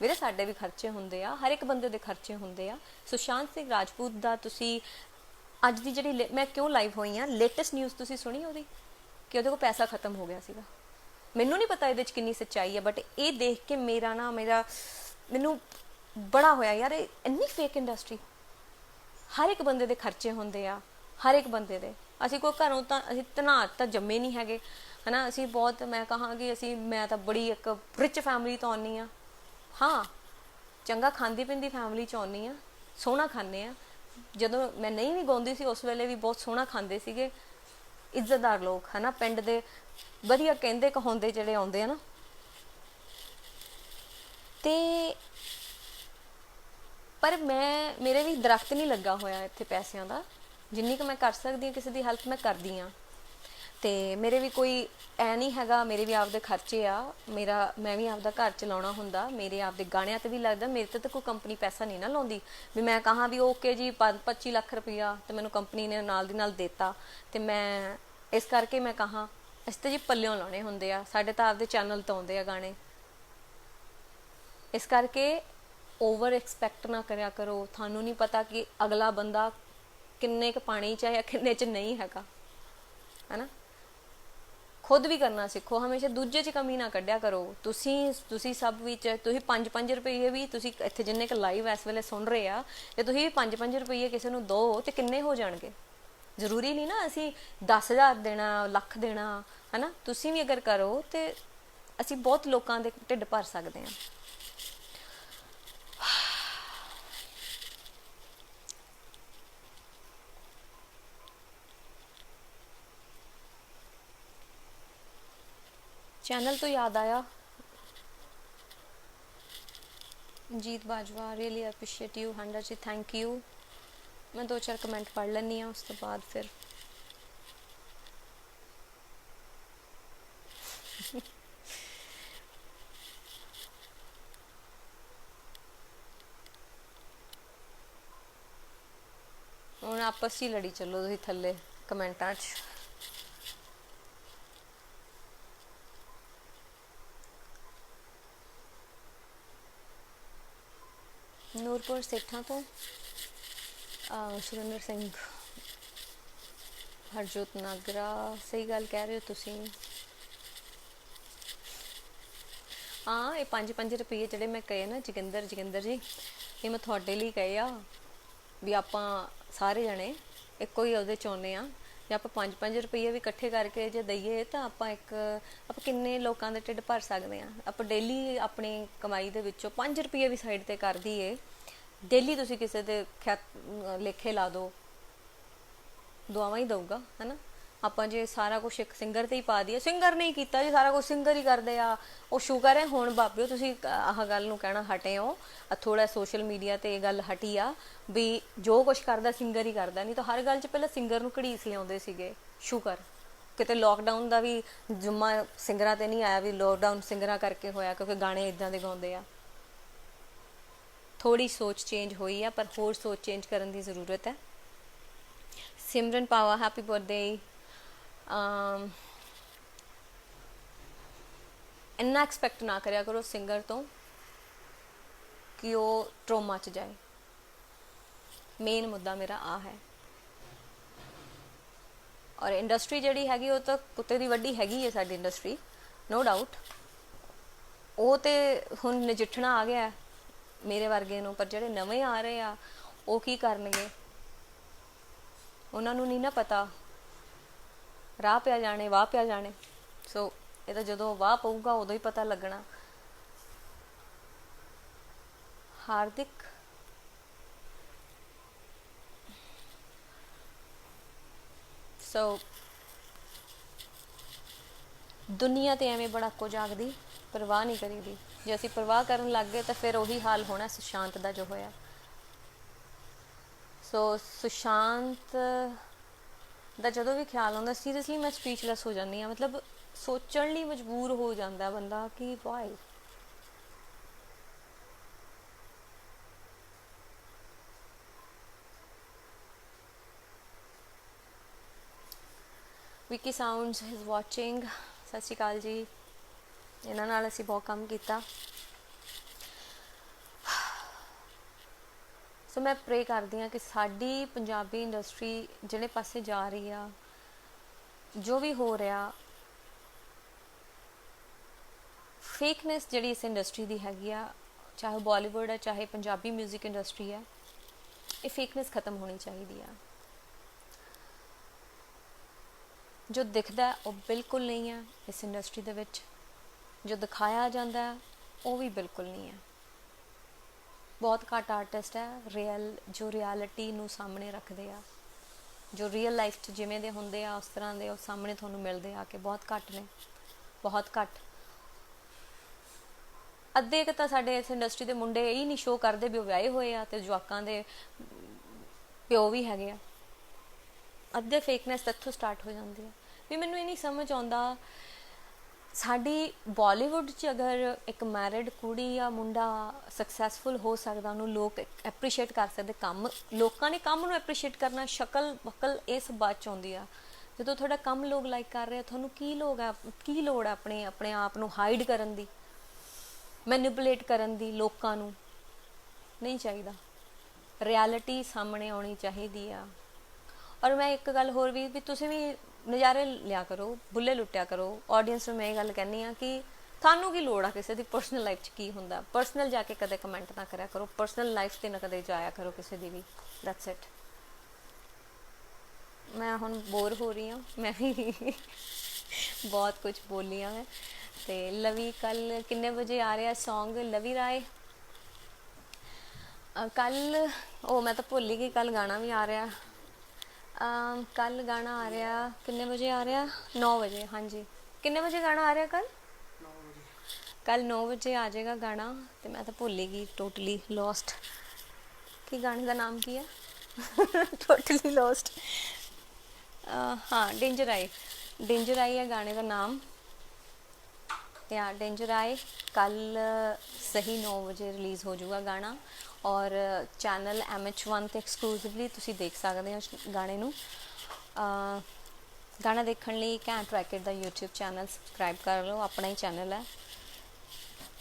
ਵੀਰੇ, ਸਾਡੇ ਵੀ ਖਰਚੇ ਹੁੰਦੇ ਆ, ਹਰ ਇੱਕ ਬੰਦੇ ਦੇ ਖਰਚੇ ਹੁੰਦੇ ਆ। ਸੁਸ਼ਾਂਤ ਸਿੰਘ ਰਾਜਪੂਤ ਦਾ ਤੁਸੀਂ ਅੱਜ ਦੀ ਜਿਹੜੀ ਮੈਂ ਕਿਉਂ ਲਾਈਵ ਹੋਈ ਹਾਂ, ਲੇਟੈਸਟ ਨਿਊਜ਼ ਤੁਸੀਂ ਸੁਣੀ ਉਹਦੀ, ਕਿ ਉਹਦੇ ਕੋਲ ਪੈਸਾ ਖਤਮ ਹੋ ਗਿਆ ਸੀਗਾ। ਮੈਨੂੰ ਨਹੀਂ ਪਤਾ ਇਹਦੇ 'ਚ ਕਿੰਨੀ ਸੱਚਾਈ ਹੈ, ਬਟ ਇਹ ਦੇਖ ਕੇ ਮੈਨੂੰ ਬੜਾ ਹੋਇਆ ਯਾਰ, ਇਹ ਇੰਨੀ ਫੇਕ ਇੰਡਸਟਰੀ। ਹਰ ਇੱਕ ਬੰਦੇ ਦੇ ਖਰਚੇ ਹੁੰਦੇ ਆ, ਹਰ ਇੱਕ ਬੰਦੇ ਦੇ। ਅਸੀਂ ਕੋਈ ਘਰੋਂ ਤਾਂ ਅਸੀਂ ਧਨਾਤ ਤਾਂ ਜੰਮੇ ਨਹੀਂ ਹੈਗੇ, ਹੈ ਨਾ। ਅਸੀਂ ਬਹੁਤ, ਮੈਂ ਕਹਾਂਗੀ ਮੈਂ ਤਾਂ ਬੜੀ ਇੱਕ ਰਿਚ ਫੈਮਿਲੀ ਤੋਂ ਆਉਂਦੀ ਹਾਂ। ਹਾਂ, ਚੰਗਾ ਖਾਂਦੀ ਪੀਂਦੀ ਫੈਮਿਲੀ 'ਚ ਆਉਂਦੀ ਹਾਂ, ਸੋਹਣਾ ਖਾਂਦੇ ਹਾਂ। ਜਦੋਂ ਮੈਂ ਨਹੀਂ ਵੀ ਗਾਉਂਦੀ ਸੀ, ਉਸ ਵੇਲੇ ਵੀ ਬਹੁਤ ਸੋਹਣਾ ਖਾਂਦੇ ਸੀਗੇ, ਇੱਜ਼ਤਦਾਰ ਲੋਕ, ਹੈ ਨਾ, ਪਿੰਡ ਦੇ ਵਧੀਆ ਕਹਿੰਦੇ ਕਹਾਉਂਦੇ ਜਿਹੜੇ ਆਉਂਦੇ ਆ ਨਾ। ਅਤੇ ਪਰ ਮੇਰੇ ਵੀ ਦਰਖਤ ਨਹੀਂ ਲੱਗਾ ਹੋਇਆ ਇੱਥੇ ਪੈਸਿਆਂ ਦਾ। ਜਿੰਨੀ ਕੁ ਮੈਂ ਕਰ ਸਕਦੀ ਹਾਂ ਕਿਸੇ ਦੀ ਹੈਲਪ ਮੈਂ ਕਰਦੀ ਹਾਂ। ਅਤੇ ਮੇਰੇ ਵੀ ਕੋਈ ਐ ਨਹੀਂ ਹੈਗਾ, ਮੇਰੇ ਵੀ ਆਪਦੇ ਖਰਚੇ ਆ, ਮੈਂ ਵੀ ਆਪਦਾ ਘਰ ਚਲਾਉਣਾ ਹੁੰਦਾ, ਮੇਰੇ ਆਪਦੇ ਗਾਣਿਆਂ 'ਤੇ ਵੀ ਲੱਗਦਾ। ਮੇਰੇ 'ਤੇ ਤਾਂ ਕੋਈ ਕੰਪਨੀ ਪੈਸਾ ਨਹੀਂ ਨਾ ਲਾਉਂਦੀ ਵੀ ਮੈਂ ਕਹਾਂ ਵੀ ਓਕੇ ਜੀ 25 ਲੱਖ ਰੁਪਈਆ ਅਤੇ ਮੈਨੂੰ ਕੰਪਨੀ ਨੇ ਨਾਲ ਦੀ ਨਾਲ ਦੇਤਾ, ਅਤੇ ਮੈਂ ਇਸ ਕਰਕੇ ਮੈਂ ਕਹਾਂ ਅਸੀਂ ਤਾਂ ਜੀ ਪੱਲਿਓਂ ਲਾਉਣੇ ਹੁੰਦੇ ਆ, ਸਾਡੇ ਤਾਂ ਆਪਦੇ ਚੈਨਲ ਤੋਂ ਆਉਂਦੇ ਆ ਗਾਣੇ। ਇਸ ਕਰਕੇ ਓਵਰ ਐਕਸਪੈਕਟ ਨਾ ਕਰਿਆ ਕਰੋ। ਤੁਹਾਨੂੰ ਨਹੀਂ ਪਤਾ ਕਿ ਅਗਲਾ ਬੰਦਾ ਕਿੰਨੇ ਕੁ ਪਾਣੀ 'ਚ ਹੈ ਜਾਂ ਕਿੰਨੇ 'ਚ ਨਹੀਂ ਹੈਗਾ, ਹੈ ਨਾ। ਖੁਦ ਵੀ ਕਰਨਾ ਸਿੱਖੋ, ਹਮੇਸ਼ਾ ਦੂਜੇ 'ਚ ਕਮੀ ਨਾ ਕੱਢਿਆ ਕਰੋ। ਤੁਸੀਂ ਸਭ ਵਿੱਚ ਤੁਸੀਂ 5-5 ਰੁਪਈਏ ਵੀ, ਤੁਸੀਂ ਇੱਥੇ ਜਿੰਨੇ ਕੁ ਲਾਈਵ ਇਸ ਵੇਲੇ ਸੁਣ ਰਹੇ ਆ, ਜੇ ਤੁਸੀਂ ਵੀ 5-5 ਰੁਪਈਏ ਕਿਸੇ ਨੂੰ ਦਿਓ ਤਾਂ ਕਿੰਨੇ ਹੋ ਜਾਣਗੇ। ਜ਼ਰੂਰੀ ਨਹੀਂ ਨਾ ਅਸੀਂ 10,000 ਦੇਣਾ, ਲੱਖ ਦੇਣਾ, ਹੈ ਨਾ। ਤੁਸੀਂ ਵੀ ਅਗਰ ਕਰੋ ਤਾਂ ਅਸੀਂ ਬਹੁਤ ਲੋਕਾਂ ਦੇ ਢਿੱਡ ਭਰ ਸਕਦੇ ਹਾਂ। चैनल तो याद आया, जीत बाजवा, रियली अप्रीशिएट यू। हंडा जी थैंक यू। मैं 2-4 कमेंट पढ़ लैनी हाँ, उस तो बाद फिर ਹੁਣ ਆਪਸ ਹੀ ਲੜੀ ਚੱਲੋ ਤੁਸੀਂ ਥੱਲੇ ਕਮੈਂਟਾਂ 'ਚ। ਨੂਰਪੁਰ ਸੇਠਾਂ ਤੋਂ ਸੁਰਿੰਦਰ ਸਿੰਘ, ਹਰਜੋਤ ਨਾਗਰਾ, ਸਹੀ ਗੱਲ ਕਹਿ ਰਹੇ ਹੋ ਤੁਸੀਂ। हाँ ये 5-5 रुपये ਜਿਹੜੇ ਮੈਂ ਕਹੇ ਨਾ ਜੋਗਿੰਦਰ ਜੀ ਇਹ ਮੈਂ ਤੁਹਾਡੇ ਲਈ ਕਹੇ ਆ ਵੀ ਆਪਾਂ ਸਾਰੇ ਜਣੇ ਇੱਕੋ ਹੀ ਉਹਦੇ ਚਾਹੁੰਦੇ ਆ ਜੇ ਆਪਾਂ 5-5 ਰੁਪਏ ਵੀ ਇਕੱਠੇ ਕਰਕੇ ਜੇ ਦਈਏ ਤਾਂ ਆਪਾਂ ਕਿੰਨੇ ਲੋਕਾਂ ਦੇ ਢਿੱਡ ਭਰ ਸਕਦੇ ਆ। ਆਪਾਂ ਡੇਲੀ ਆਪਣੀ ਕਮਾਈ ਦੇ ਵਿੱਚੋਂ 5 ਰੁਪਏ ਵੀ ਸਾਈਡ ਤੇ ਕਰ ਦਈਏ, ਡੇਲੀ ਤੁਸੀਂ ਕਿਸੇ ਦੇ ਲੇਖੇ ਲਾ ਦਿਓ, ਦੁਆਵਾਂ ਹੀ ਦਊਗਾ ਹੈ ਨਾ। ਆਪਾਂ ਜੇ ਸਾਰਾ ਕੁਛ ਇੱਕ ਸਿੰਗਰ ਤੇ ਹੀ ਪਾ ਦਈਏ, ਸਿੰਗਰ ਨਹੀਂ ਕੀਤਾ ਜੀ, ਸਾਰਾ ਕੁਛ ਸਿੰਗਰ ਹੀ ਕਰਦੇ ਆ, ਉਹ ਸ਼ੁਕਰ ਹੈ ਹੁਣ ਬਾਬਿਓ ਤੁਸੀਂ ਆਹ ਗੱਲ ਨੂੰ ਕਹਿਣਾ ਹਟੇ ਹੋ, ਥੋੜਾ ਸੋਸ਼ਲ ਮੀਡੀਆ ਤੇ ਇਹ ਗੱਲ ਹਟੀ ਆ ਵੀ ਜੋ ਕੁਛ ਕਰਦਾ ਸਿੰਗਰ ਹੀ ਕਰਦਾ, ਨਹੀਂ ਤਾਂ ਹਰ ਗੱਲ 'ਚ ਪਹਿਲਾਂ ਸਿੰਗਰ ਨੂੰ ਘੜੀਸ ਲਿਆਉਂਦੇ ਸੀਗੇ। ਸ਼ੁਕਰ ਕਿਤੇ ਲੋਕਡਾਊਨ ਦਾ ਵੀ ਜੁੰਮਾ ਸਿੰਗਰਾਂ ਤੇ ਨਹੀਂ ਆਇਆ ਵੀ ਲੋਕਡਾਊਨ ਸਿੰਗਰਾਂ ਕਰਕੇ ਹੋਇਆ, ਕਿਉਂਕਿ ਗਾਣੇ ਇੱਦਾਂ ਦੇ ਗਾਉਂਦੇ ਆ। ਥੋੜੀ ਸੋਚ ਚੇਂਜ ਹੋਈ ਆ, ਪਰ ਹੋਰ ਸੋਚ ਚੇਂਜ ਕਰਨ ਦੀ ਜ਼ਰੂਰਤ ਹੈ। ਸਿਮਰਨ ਪਾਵਾ ਹੈਪੀ ਬਰਥਡੇ। ਇੰਨਾ ਐਕਸਪੈਕਟ ਨਾ ਕਰਿਆ ਕਰੋ ਸਿੰਗਰ ਤੋਂ ਕਿ ਉਹ ਟਰੋਮਾ 'ਚ ਜਾਏ। ਮੇਨ ਮੁੱਦਾ ਮੇਰਾ ਆ ਹੈ। ਔਰ ਇੰਡਸਟਰੀ ਜਿਹੜੀ ਹੈਗੀ ਉਹ ਤਾਂ ਕੁੱਤੇ ਦੀ ਵੱਡੀ ਹੈਗੀ ਹੈ ਸਾਡੀ ਇੰਡਸਟਰੀ, ਨੋ ਡਾਊਟ। ਉਹ ਤੇ ਹੁਣ ਨਜਿੱਠਣਾ ਆ ਗਿਆ ਮੇਰੇ ਵਰਗੇ ਨੂੰ, ਪਰ ਜਿਹੜੇ ਨਵੇਂ ਆ ਰਹੇ ਆ ਉਹ ਕੀ ਕਰਨਗੇ, ਉਹਨਾਂ ਨੂੰ ਨਹੀਂ ਨਾ ਪਤਾ, ਰਾਹ ਪਿਆ ਜਾਣੇ ਵਾਹ ਪਿਆ ਜਾਣੇ। ਸੋ ਇਹ ਤਾਂ ਜਦੋਂ ਵਾਹ ਪਊਗਾ ਉਦੋਂ ਹੀ ਪਤਾ ਲੱਗਣਾ। ਹਾਰਦਿਕ ਸੋ ਦੁਨੀਆ ਤੇ ਐਵੇਂ ਬੜਾ ਕੁਝ ਆਖਦੀ, ਪਰਵਾਹ ਨਹੀਂ ਕਰੀਦੀ। ਜੇ ਅਸੀਂ ਪਰਵਾਹ ਕਰਨ ਲੱਗ ਗਏ ਤਾਂ ਫਿਰ ਉਹੀ ਹਾਲ ਹੋਣਾ ਸੁਸ਼ਾਂਤ ਦਾ ਜੋ ਹੋਇਆ। ਸੋ ਸੁਸ਼ਾਂਤ ਦਾ ਜਦੋਂ ਵੀ ਖਿਆਲ ਆਉਂਦਾ ਸੀਰੀਅਸਲੀ ਮੈਂ ਸਪੀਚਲੈਸ ਹੋ ਜਾਂਦੀ ਹਾਂ। ਮਤਲਬ ਸੋਚਣ ਲਈ ਮਜਬੂਰ ਹੋ ਜਾਂਦਾ ਬੰਦਾ ਕਿ why. Vicky sounds is watching, ਸਤਿ ਸ਼੍ਰੀ ਅਕਾਲ ਜੀ। ਇਹਨਾਂ ਨਾਲ ਅਸੀਂ ਬਹੁਤ ਕੰਮ ਕੀਤਾ। ਸੋ ਮੈਂ ਪ੍ਰੇ ਕਰਦੀ ਹਾਂ ਕਿ ਸਾਡੀ ਪੰਜਾਬੀ ਇੰਡਸਟਰੀ ਜਿਹੜੇ ਪਾਸੇ ਜਾ ਰਹੀ ਆ, ਜੋ ਵੀ ਹੋ ਰਿਹਾ, ਫੇਕਨੈਸ ਜਿਹੜੀ ਇਸ ਇੰਡਸਟਰੀ ਦੀ ਹੈਗੀ ਆ, ਚਾਹੇ ਬਾਲੀਵੁੱਡ ਹੈ ਚਾਹੇ ਪੰਜਾਬੀ ਮਿਊਜ਼ਿਕ ਇੰਡਸਟਰੀ ਹੈ, ਇਹ ਫੇਕਨੈਸ ਖਤਮ ਹੋਣੀ ਚਾਹੀਦੀ ਆ। ਜੋ ਦਿਖਦਾ ਉਹ ਬਿਲਕੁਲ ਨਹੀਂ ਹੈ ਇਸ ਇੰਡਸਟਰੀ ਦੇ ਵਿੱਚ, ਜੋ ਦਿਖਾਇਆ ਜਾਂਦਾ ਉਹ ਵੀ ਬਿਲਕੁਲ ਨਹੀਂ ਹੈ। ਬਹੁਤ ਘੱਟ ਆਰਟਿਸਟ ਹੈ ਜੋ ਰਿਐਲਿਟੀ ਨੂੰ ਸਾਹਮਣੇ ਰੱਖਦੇ ਆ, ਜੋ ਰੀਅਲ ਲਾਈਫ 'ਚ ਜਿਵੇਂ ਦੇ ਹੁੰਦੇ ਆ ਉਸ ਤਰ੍ਹਾਂ ਦੇ ਉਹ ਸਾਹਮਣੇ ਤੁਹਾਨੂੰ ਮਿਲਦੇ ਆ ਕਿ ਬਹੁਤ ਘੱਟ ਨੇ, ਬਹੁਤ ਘੱਟ। ਅੱਧੇ ਕੁ ਤਾਂ ਸਾਡੇ ਇਸ ਇੰਡਸਟਰੀ ਦੇ ਮੁੰਡੇ ਇਹ ਨਹੀਂ ਸ਼ੋਅ ਕਰਦੇ ਵੀ ਉਹ ਵਿਆਹੇ ਹੋਏ ਆ ਤੇ ਜਵਾਕਾਂ ਦੇ ਪਿਓ ਵੀ ਹੈਗੇ ਆ। ਅੱਧੇ ਫੇਕਨੈਸ ਇੱਥੋਂ ਸਟਾਰਟ ਹੋ ਜਾਂਦੀ ਆ। ਵੀ ਮੈਨੂੰ ਇਹ ਨਹੀਂ ਸਮਝ ਆਉਂਦਾ, ਸਾਡੀ ਬਾਲੀਵੁੱਡ 'ਚ ਅਗਰ ਇੱਕ ਮੈਰਿਡ ਕੁੜੀ ਜਾਂ ਮੁੰਡਾ ਸਕਸੈਸਫੁਲ ਹੋ ਸਕਦਾ, ਉਹਨੂੰ ਲੋਕ ਐਪਰੀਸ਼ੀਏਟ ਕਰ ਸਕਦੇ, ਕੰਮ ਲੋਕਾਂ ਨੇ ਕੰਮ ਨੂੰ ਐਪਰੀਸ਼ੀਏਟ ਕਰਨਾ, ਸ਼ਕਲ ਵਕਲ ਇਸ ਬਾਤ 'ਚ ਆਉਂਦੀ ਆ। ਜਦੋਂ ਤੁਹਾਡਾ ਕੰਮ ਲੋਕ ਲਾਈਕ ਕਰ ਰਹੇ, ਤੁਹਾਨੂੰ ਕੀ ਲੋੜ ਹੈ ਆਪਣੇ ਆਪ ਨੂੰ ਹਾਈਡ ਕਰਨ ਦੀ, ਮੈਨੀਪੂਲੇਟ ਕਰਨ ਦੀ? ਲੋਕਾਂ ਨੂੰ ਨਹੀਂ ਚਾਹੀਦਾ, ਰਿਐਲਿਟੀ ਸਾਹਮਣੇ ਆਉਣੀ ਚਾਹੀਦੀ ਆ। ਔਰ ਮੈਂ ਇੱਕ ਗੱਲ ਹੋਰ ਵੀ ਤੁਸੀਂ ਵੀ ਨਜ਼ਾਰੇ ਲਿਆ ਕਰੋ, ਬੁੱਲੇ ਲੁੱਟਿਆ ਕਰੋ। ਆਡੀਅנס ਨੂੰ ਮੈਂ ਇਹ ਗੱਲ ਕਹਿੰਦੀ ਹਾਂ ਕਿ ਤੁਹਾਨੂੰ ਕੀ ਲੋੜ ਆ ਕਿਸੇ ਦੀ ਪਰਸਨਲ ਲਾਈਫ 'ਚ ਕੀ ਹੁੰਦਾ। ਪਰਸਨਲ ਜਾ ਕੇ ਕਦੇ ਕਮੈਂਟ ਨਾ ਕਰਿਆ ਕਰੋ, ਪਰਸਨਲ ਲਾਈਫ 'ਤੇ ਨਾ ਕਦੇ ਜਾਇਆ ਕਰੋ ਕਿਸੇ ਦੀ ਵੀ। That's it. ਮੈਂ ਹੁਣ ਬੋਰ ਹੋ ਰਹੀ ਹਾਂ, ਮੈਂ ਵੀ ਬਹੁਤ ਕੁਝ ਬੋਲੀ ਹਾਂ ਮੈਂ। ਅਤੇ ਲਵੀ ਕੱਲ੍ਹ ਕਿੰਨੇ ਵਜੇ ਆ ਰਿਹਾ ਸੌਂਗ? ਲਵੀ ਰਾਏ ਕੱਲ੍ਹ, ਉਹ ਮੈਂ ਤਾਂ ਭੁੱਲ ਹੀ ਗਈ, ਕੱਲ੍ਹ ਗਾਣਾ ਵੀ ਆ ਰਿਹਾ। ਕੱਲ੍ਹ ਗਾਣਾ ਆ ਰਿਹਾ ਕਿੰਨੇ ਵਜੇ ਆ ਰਿਹਾ? 9 ਵਜੇ। ਹਾਂਜੀ, ਕਿੰਨੇ ਵਜੇ ਗਾਣਾ ਆ ਰਿਹਾ ਕੱਲ੍ਹ? 9 ਵਜੇ। ਕੱਲ੍ਹ 9 ਵਜੇ ਆ ਜਾਏਗਾ ਗਾਣਾ। ਅਤੇ ਮੈਂ ਤਾਂ ਭੁੱਲ ਹੀ ਗਈ, ਟੋਟਲੀ ਲੋਸਟ। ਕੀ ਗਾਣੇ ਦਾ ਨਾਮ ਕੀ ਹੈ? Totally lost. ਹਾਂ, ਡੇਂਜਰ ਆਈ ਹੈ ਗਾਣੇ ਦਾ ਨਾਮ। ਜਾਂ ਡੇਂਜਰ ਆਏ। ਕੱਲ੍ਹ ਸਹੀ 9 ਵਜੇ ਰਿਲੀਜ਼ ਹੋ ਜਾਊਗਾ ਗਾਣਾ। ਔਰ ਚੈਨਲ MH1 'ਤੇ ਐਕਸਕਲੂਸਿਵਲੀ ਤੁਸੀਂ ਦੇਖ ਸਕਦੇ ਹੋ ਗਾਣੇ ਨੂੰ। ਗਾਣਾ ਦੇਖਣ ਲਈ ਘੈਂਟ ਰੈਕਟ ਦਾ YouTube ਚੈਨਲ ਸਬਸਕ੍ਰਾਈਬ ਕਰ ਲਓ। ਆਪਣਾ ਹੀ ਚੈਨਲ ਹੈ,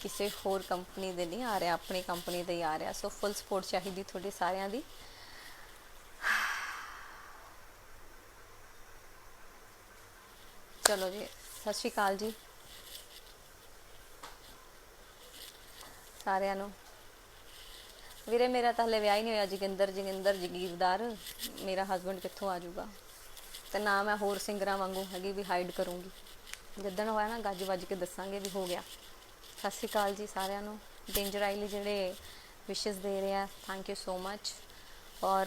ਕਿਸੇ ਹੋਰ ਕੰਪਨੀ ਦੇ ਨਹੀਂ ਆ ਰਿਹਾ, ਆਪਣੀ ਕੰਪਨੀ ਦਾ ਹੀ ਆ ਰਿਹਾ। ਸੋ ਫੁੱਲ ਸਪੋਰਟ ਚਾਹੀਦੀ ਤੁਹਾਡੀ ਸਾਰਿਆਂ ਦੀ। ਚਲੋ ਜੀ, ਸਤਿ ਸ਼੍ਰੀ ਅਕਾਲ ਜੀ। ਸਾਰਿਆਂ ਨੂੰ। ਵੀਰੇ ਮੇਰਾ ਤਾਂ ਹਲੇ ਵਿਆਹ ਹੀ ਨਹੀਂ ਹੋਇਆ, ਜੋਗਿੰਦਰ ਜਗੀਰਦਾਰ, ਮੇਰਾ ਹਸਬੈਂਡ ਕਿੱਥੋਂ ਆ ਜਾਊਗਾ। ਤੇ ਨਾ ਮੈਂ ਹੋਰ ਸਿੰਗਰਾਂ ਵਾਂਗੂ ਹੈਗੀ ਵੀ ਹਾਈਡ ਕਰੂੰਗੀ, ਜਿੱਦਣ ਹੋਇਆ ਨਾ ਗੱਜ ਵੱਜ ਕੇ ਦੱਸਾਂਗੇ ਵੀ ਹੋ ਗਿਆ। ਸਤਿ ਸ਼੍ਰੀ ਅਕਾਲ ਜੀ ਸਾਰਿਆਂ ਨੂੰ। ਡੇਂਜਰ ਆਈ ਲਈ ਜਿਹੜੇ ਵਿਸ਼ੇਸ ਦੇ ਰਹੇ ਆ, ਥੈਂਕ ਯੂ ਸੋ ਮਚ। ਔਰ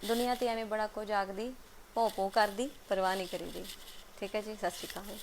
ਦੁਨੀਆ 'ਤੇ ਐਵੇਂ ਬੜਾ ਕੁਝ ਆਖਦੀ, ਭੋਂ ਭੋਂ ਕਰਦੀ, ਪਰਵਾਹ ਨਹੀਂ ਕਰੀਦੀ। ਠੀਕ ਹੈ ਜੀ, ਸਤਿ ਸ਼੍ਰੀ ਅਕਾਲ।